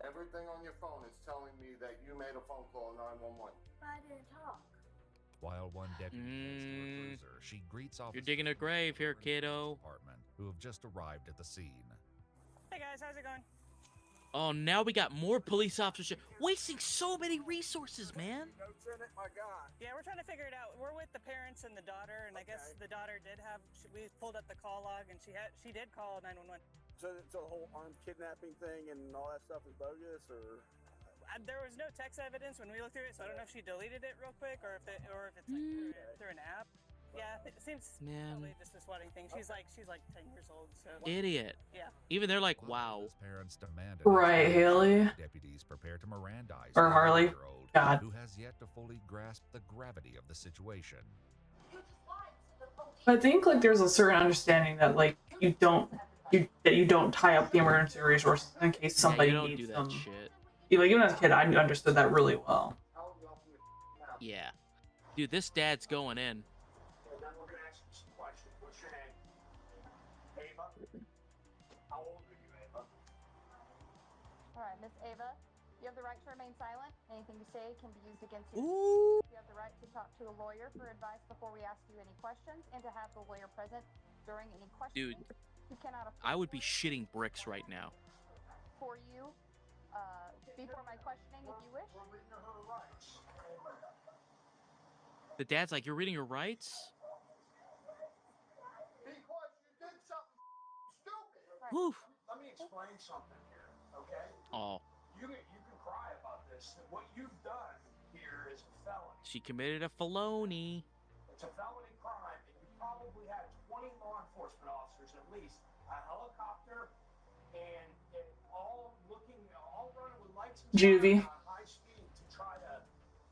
Everything on your phone is telling me that you made a phone call 911. But I didn't talk. While one deputy heads to her cruiser, she greets officers You're digging a grave here, kiddo. department who have just arrived at the scene. Hey guys, how's it going? Oh, now we got more police officers. Wasting so many resources, man. Lieutenant, my God. Yeah, we're trying to figure it out. We're with the parents and the daughter, and I guess the daughter did have. We pulled up the call log, and she did call 911. So the whole armed kidnapping thing and all that stuff is bogus, or? There was no text evidence when we looked through it, so I don't know if she deleted it real quick or if it's like through an app. Yeah, it seems probably just a swatting thing. She's like 10 years old, so. Idiot. Yeah. Even they're like, wow. Parents demanded Right, Haley. Deputies prepare to Mirandize Or the Harley. 9-year-old God. who has yet to fully grasp the gravity of the situation. I think like there's a certain understanding that like you don't tie up the emergency resources in case somebody yeah, you don't needs do them. that shit. Like even as a kid, I understood that really well. Yeah. Dude, this dad's going in. Then we're gonna ask you some questions. What's your name? Ava? How old are you, Ava? Alright, Miss Ava, you have the right to remain silent. Anything you say can be used against you. Ooh. You have the right to talk to a lawyer for advice before we ask you any questions and to have the lawyer present during any questions. Dude, You cannot I would be shitting bricks right now. for you before my questioning if you wish. The dad's like, you're reading your rights? Because you did something stupid. Whew. Let me explain something here, okay? Oh. You can cry about this. What you've done here is a felony. She committed a felony. It's a felony crime, and you probably had 20 law enforcement officers at least, a helicopter, and all running with lights and Juvie. on high speed to try to.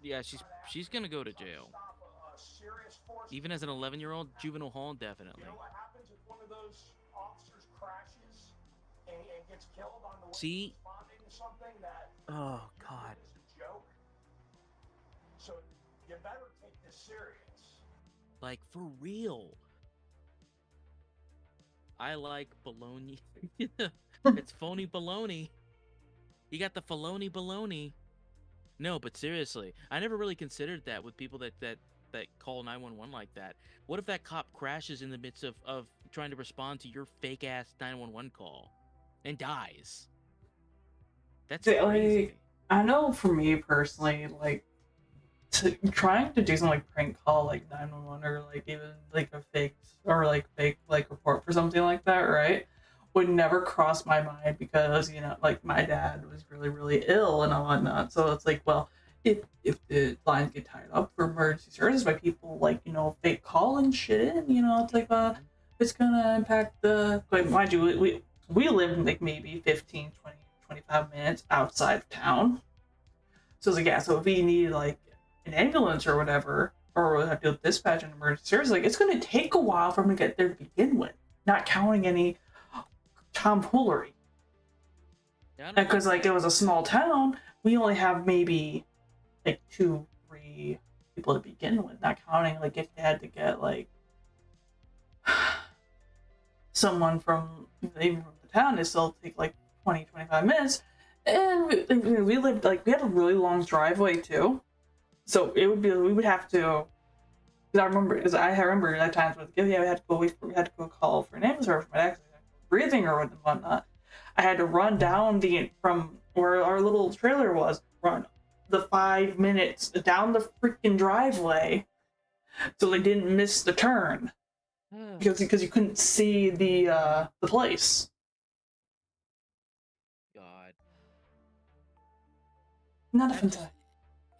Yeah, she's gonna go to jail. Stop a serious force. Even as an 11-year-old, juvenile hall, definitely. You know what happens if one of those officers crashes and gets killed on the way responding to something that oh god is a joke? So you better take this serious. Like for real. I like baloney. It's phony baloney. You got the Felony baloney. No, but seriously, I never really considered that with people that call 911 like that. What if that cop crashes in the midst of trying to respond to your fake ass 911 call and dies? That's crazy. Like, I know for me personally, like trying to do some like prank call like 911 or like even like a fake report for something like that, right? Would never cross my mind because, you know, like my dad was really, really ill and whatnot. So it's like, well, if the lines get tied up for emergency services by people like, you know, fake calling shit in, you know, it's like it's gonna impact the, like, mind you, we live like maybe 15, 20, 25 minutes outside of town. So it's like, yeah, so if we need like an ambulance or whatever, or we'll have to dispatch an emergency service, like it's gonna take a while for them to get there to begin with, not counting any tomfoolery. Because like it was a small town, we only have maybe like 2-3 people to begin with, not counting like if they had to get like someone from even from the town, it still take like 20-25 minutes. And we lived like, we had a really long driveway too, so it would be, we would have to, because I remember at times with we had to go call for an ambulance or my dad breathing or whatnot. I had to run down from where our little trailer was, run the 5 minutes down the freaking driveway so they didn't miss the turn because you couldn't see the place. God. Not a fantastic.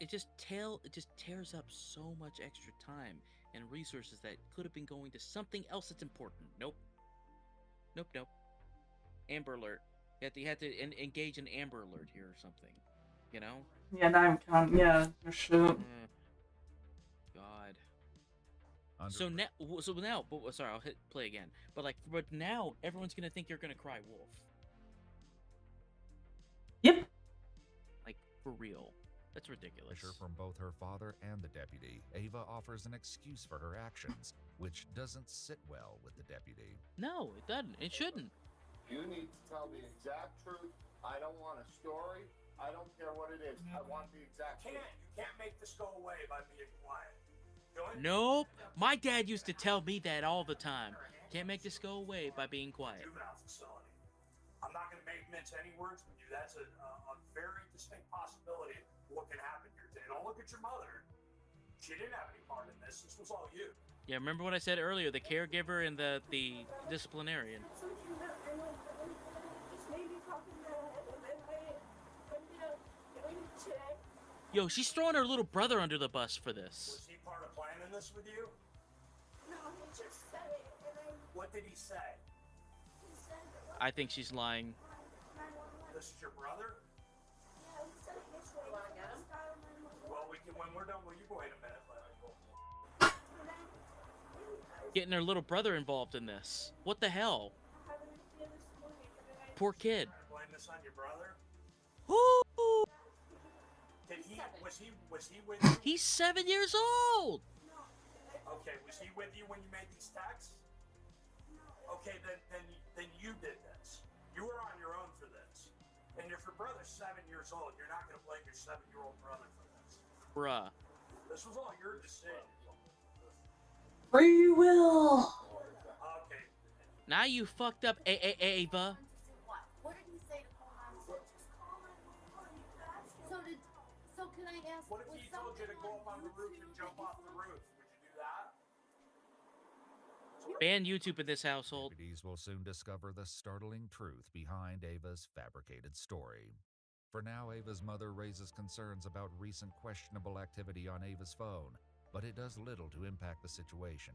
It just tears up so much extra time and resources that could have been going to something else that's important. Nope. Amber alert. You had to engage an Amber alert here or something. You know? Yeah, now I'm counting. Yeah, for sure. God. So now, but sorry, I'll hit play again. But now everyone's gonna think you're gonna cry wolf. Yep. Like for real. That's ridiculous. Pressure from both her father and the deputy, Ava offers an excuse for her actions, which doesn't sit well with the deputy. No, it doesn't. It shouldn't. You need to tell the exact truth. I don't want a story. I don't care what it is. I want the exact truth. You can't make this go away by being quiet. Nope. My dad used to tell me that all the time. Can't make this go away by being quiet. Juvenile facility. I'm not going to mince any words with you. That's a very distinct possibility of what can happen here. Don't look at your mother. She didn't have any part in this. This was all you. Yeah, remember what I said earlier, the caregiver and the disciplinarian. Yo, she's throwing her little brother under the bus for this. Was he part of planning this with you? No, he just said it, and What did he say? he said it. I think she's lying. This is your brother? Yeah, he said it this way. You want to get him? Well, when we're done, will you wait a minute? Getting her little brother involved in this. What the hell? Poor kid. Blame this on your brother? Woo! Was he with you? He's 7 years old! Okay, was he with you when you made these texts? Okay, then you did this. You were on your own for this. And if your brother's 7 years old, you're not going to blame your 7-year-old brother for this. Bruh. This was all your decision. Free will. Okay. Now you fucked up, Ava. What did he say to call 911? So can I ask? What if he told you to go up on the roof and jump off the roof? Would you do that? So Ban YouTube in this household. Deputies will soon discover the startling truth behind Ava's fabricated story. For now, Ava's mother raises concerns about recent questionable activity on Ava's phone, but it does little to impact the situation.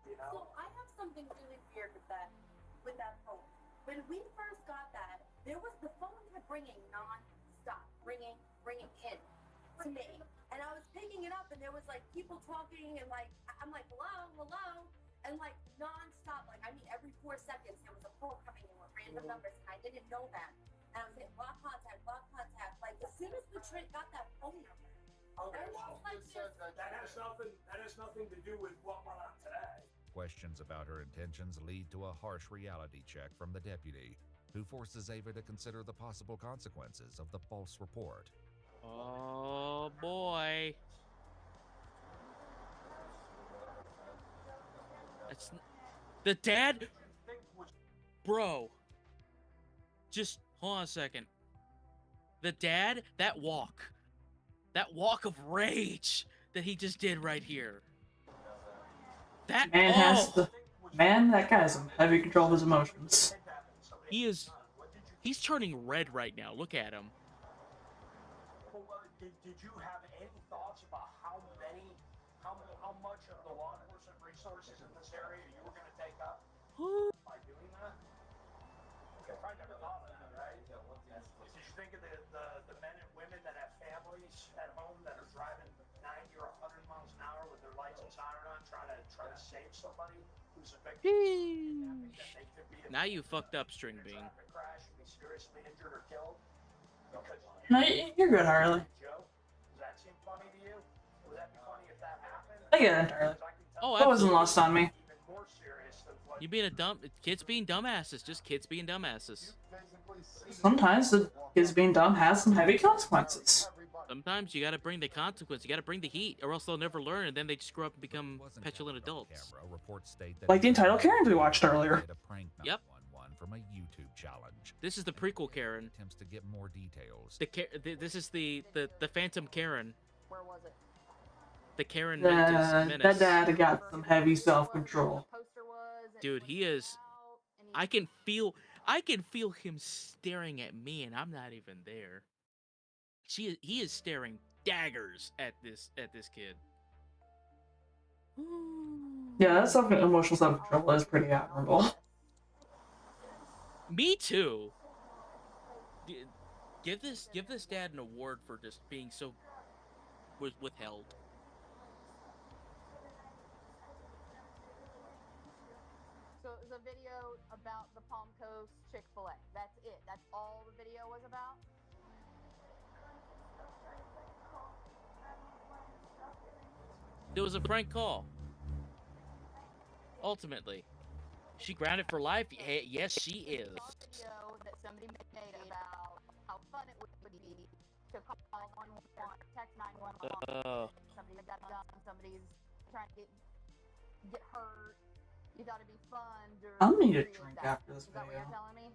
So I have something really weird with that phone. When we first got that, the phone kept ringing non-stop, ringing in to me. And I was picking it up, and there was like people talking, and like I'm like hello, and like non-stop, like I mean every 4 seconds there was a call coming in with random numbers, and I didn't know that. And I was saying block contact. Like as soon as the trick got that phone number, that has nothing to do with what went on today. Questions about her intentions lead to a harsh reality check from the deputy, who forces Ava to consider the possible consequences of the false report. Oh boy. That's the dad? Bro. Just hold on a second. The dad, that walk of rage that he just did right here. That that guy has some heavy control of his emotions. He's turning red right now. Look at him. Did you have any thoughts about how much of the law enforcement resources in this area you were going to take up by doing that? Okay. I never thought of that, right? Did you think of the men and women that have families at home that are driving 90 or 100 miles an hour with their lights and siren on, trying to save somebody who's a victim? Now you fucked up, String Bean. Crash and be seriously injured or killed? No, you're good, Harley. Does that seem funny to you? Would that be funny if that happened? I get it entirely. Oh, that wasn't lost on me. You being kids being dumbasses, just kids being dumbasses. Sometimes the kids being dumb has some heavy consequences. Sometimes you gotta bring the consequence, you gotta bring the heat, or else they'll never learn, and then they just grow up and become petulant adults. Like the entitled Karens we watched earlier. Yep. From a YouTube challenge. This is the prequel Karen. Attempts to get more details. This is the Phantom Karen. Where was it? The Karen Menace. That dad got some heavy self-control. Dude, he is. I can feel him staring at me, and I'm not even there. He is staring daggers at this kid. Yeah, that emotional self-control is pretty admirable. Me too. Give this dad an award for just being so withheld. So it was a video about the Palm Coast Chick-fil-A. That's it. That's all the video was about. It was a prank call. Ultimately, she grounded for life. Yes, she is. Video that somebody made about how fun it would be to call 911, text 911. Somebody got done. Somebody's trying to get hurt. You thought it'd be fun. I'll need a drink after this video. Is that what you're telling me?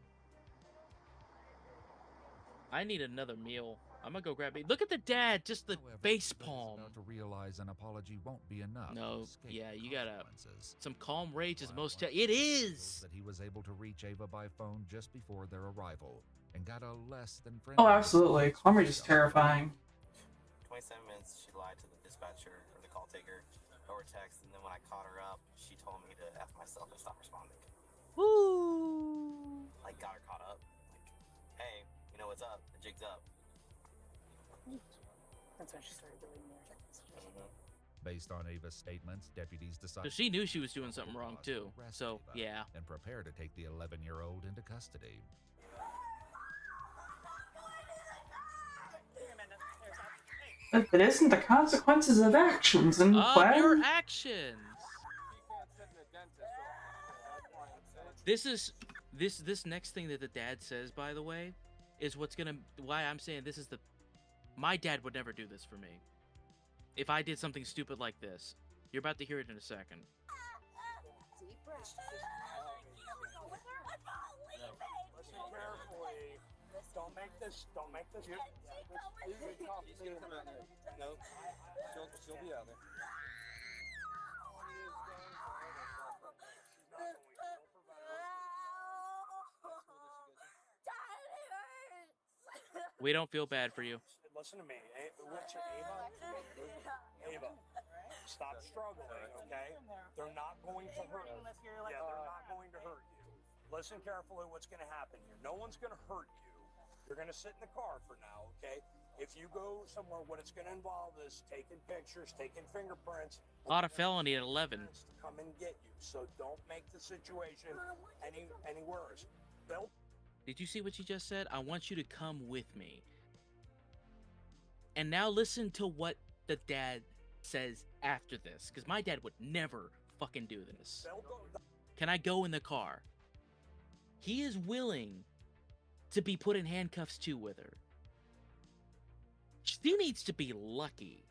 I need another meal. I'm gonna go grab it. Look at the dad, just the face palm. To realize an apology won't be enough. No, yeah, you gotta. Some calm rage is most. It is. That he was able to reach Ava by phone just before their arrival and got a less than friendly. Oh, absolutely. Calm rage is terrifying. 27 minutes, she lied to the dispatcher or the call taker over text, and then when I caught her up, she told me to F myself and stop responding. Woo! Like, got her caught up. Like, hey, you know what's up? The jig's up. That's when she started deleting your text messages. Based on Ava's statements, deputies decided. So she knew she was doing something wrong too. So yeah. And prepare to take the 11-year-old into custody. If it isn't the consequences of actions and your actions. This next thing that the dad says, by the way, is why I'm saying this is my dad would never do this for me. If I did something stupid like this. You're about to hear it in a second. Deep breath. Don't make this. She'll come out there. No, she'll be out there. We don't feel bad for you. Listen to me. What's your Ava? Ava, stop struggling, okay? They're not going to hurt you. Yeah, they're not going to hurt you. Listen carefully what's going to happen here. No one's going to hurt you. You're going to sit in the car for now, okay? If you go somewhere, what it's going to involve is taking pictures, taking fingerprints. A lot of felony at 11. To come and get you, so don't make the situation any worse. Did you see what you just said? I want you to come with me. And now listen to what the dad says after this, because my dad would never fucking do this. Can I go in the car? He is willing to be put in handcuffs too with her. She needs to be lucky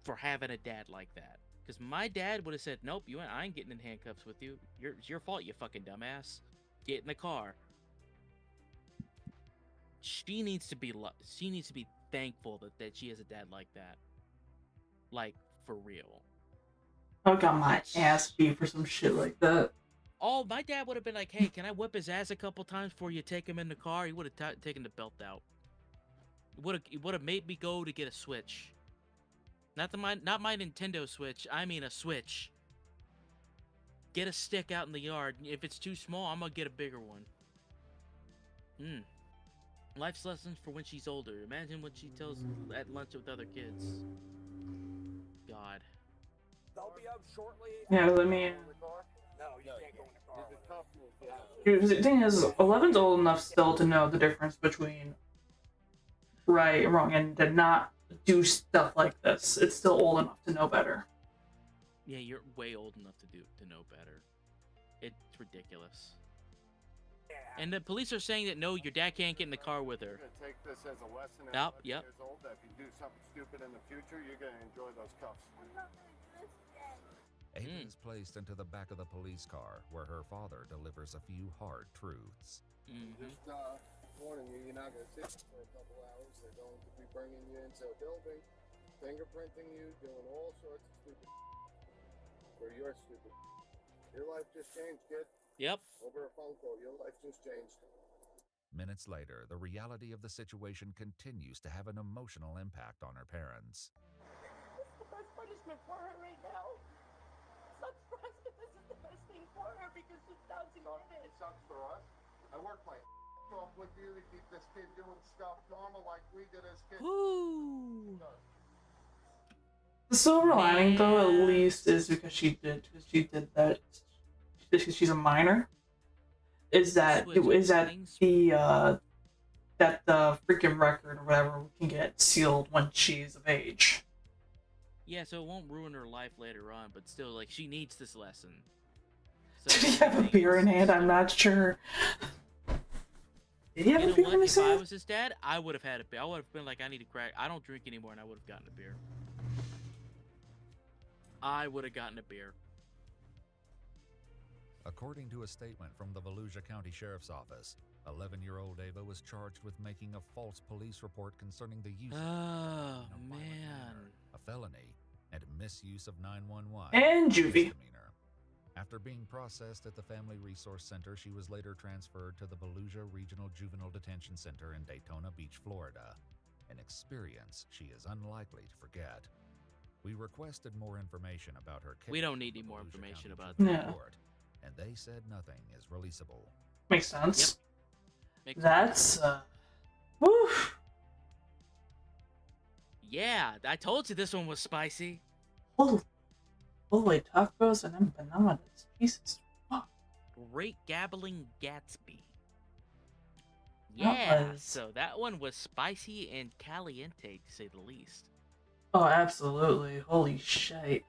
for having a dad like that. Because my dad would have said, nope, I ain't getting in handcuffs with you. It's your fault, you fucking dumbass. Get in the car. She needs to be thankful that she has a dad like that. Like, for real. I got my ass beat for some shit like that. Oh, my dad would have been like, hey, can I whip his ass a couple times before you take him in the car? He would have taken the belt out. He would have made me go to get a Switch. Not my Nintendo Switch. I mean a Switch. Get a stick out in the yard. If it's too small, I'm gonna get a bigger one. Life's lessons for when she's older. Imagine what she tells at lunch with other kids. God. They'll be up shortly. Yeah, let me. No, you can't go in the car. The thing is, 11's old enough still to know the difference between right and wrong, and to not do stuff like this. It's still old enough to know better. Yeah, you're way old enough to know better. It's ridiculous. And the police are saying that no, your dad can't get in the car with her. You're gonna take this as a lesson at 11 Yep. years old, that if you do something stupid in the future, you're gonna enjoy those cuffs. Ava is placed into the back of the police car, where her father delivers a few hard truths. Just warning you, you're not gonna sit for a couple hours. They're going to be bringing you into a building, fingerprinting you, doing all sorts of stupid for your stupid. Your life just changed, kid. Yep. Over a phone call, your life just changed. Minutes later, the reality of the situation continues to have an emotional impact on her parents. This is the best punishment for her right now. Sucks for us, but this is the best thing for her because she doesn't get it. It sucks for us. I work my off with you to keep this kid doing stuff normal like we did as kids. The silver lining, though, at least, is because she did that. Because she's a minor. Is that the freaking record or whatever can get sealed when she's of age. Yeah, so it won't ruin her life later on, but still, like, she needs this lesson. So Did he have a beer in hand? I'm not sure. Did he have a beer in his hand? If I was his dad, I would have had a beer. I would have been like, I need to crack. I don't drink anymore, and I would have gotten a beer. I would have gotten a beer. According to a statement from the Volusia County Sheriff's Office, 11-year-old Ava was charged with making a false police report concerning the use of a felony, and misuse of 911 and juvie. After being processed at the Family Resource Center, she was later transferred to the Volusia Regional Juvenile Detention Center in Daytona Beach, Florida, an experience she is unlikely to forget. We requested more information about her case. We don't need any more information about that. Court, and they said nothing is releasable. Makes sense. Yep. That's woo. Yeah, I told you this one was spicy. Holy tacos and empanadas. Jesus fuck. Great Gabbling Gatsby. Yeah, so that one was spicy and caliente, to say the least. Oh, absolutely. Holy shit.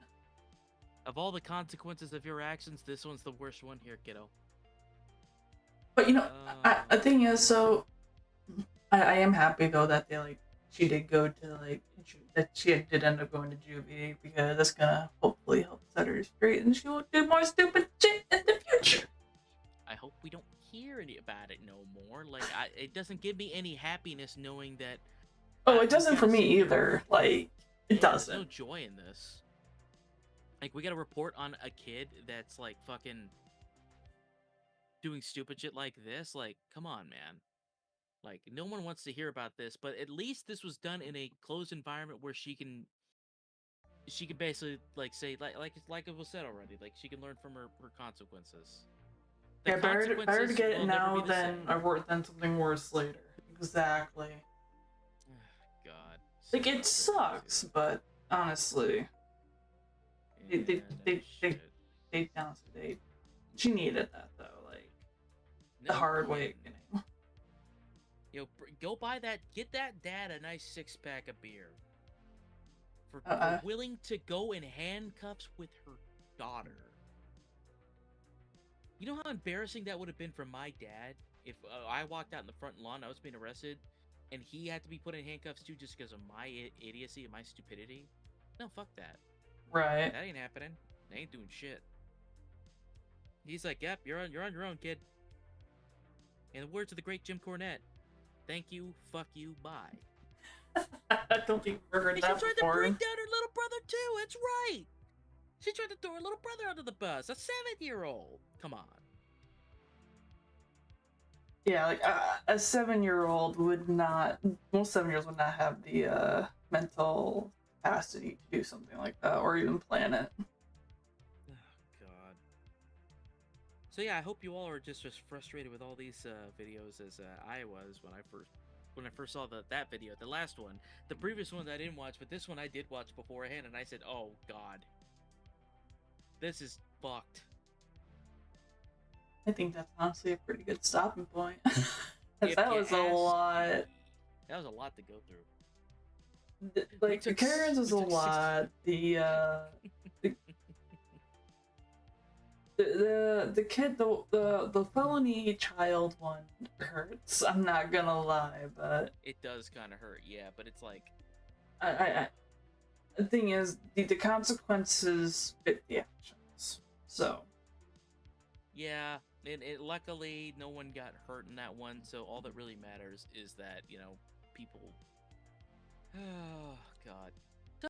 Of all the consequences of your actions, this one's the worst one here, kiddo. But you know, the thing is, so I am happy though that she did go to that she did end up going to juvie, because that's gonna hopefully help set her straight and she won't do more stupid shit in the future. I hope we don't hear any about it no more. Like, it doesn't give me any happiness knowing that. Oh, it doesn't for me either. Like, it doesn't. There's no joy in this. Like, we got a report on a kid that's like fucking doing stupid shit like this. Like, come on, man. Like, no one wants to hear about this, but at least this was done in a closed environment where she can basically like say like it was said already, like she can learn from her consequences. The Yeah, better to get it will never now be the same. than something worse later. Exactly. God. Like, it sucks, but honestly, they bounced it. She needed that though, like the hard way. Yo, go get that dad a nice 6-pack of beer. For willing to go in handcuffs with her daughter. You know how embarrassing that would have been for my dad if I walked out in the front lawn, I was being arrested, and he had to be put in handcuffs too just because of my idiocy and my stupidity? No, fuck that. Right. That ain't happening. They ain't doing shit. He's like, yep, you're on your own, kid. In the words of the great Jim Cornette, thank you, fuck you, bye. I don't think we've heard that before. She tried to bring down her little brother too. It's right. She tried to throw her little brother under the bus. A 7-year-old. Come on. Yeah, like a 7-year-old would not. Most 7-year-olds would not have the mental capacity to do something like that, or even plan it. Oh God. So yeah, I hope you all are just as frustrated with all these videos as I was when I first saw that video, the last one. The previous ones I didn't watch, but this one I did watch beforehand, and I said, "Oh God, this is fucked." I think that's honestly a pretty good stopping point. That was a lot. That was a lot to go through. Like, the Karens was a lot. The kid, the felony child one hurts. I'm not gonna lie, but it does kind of hurt. Yeah, but it's like, the thing is, the consequences fit the actions. So yeah, and luckily no one got hurt in that one. So all that really matters is that, you know, people. Oh God.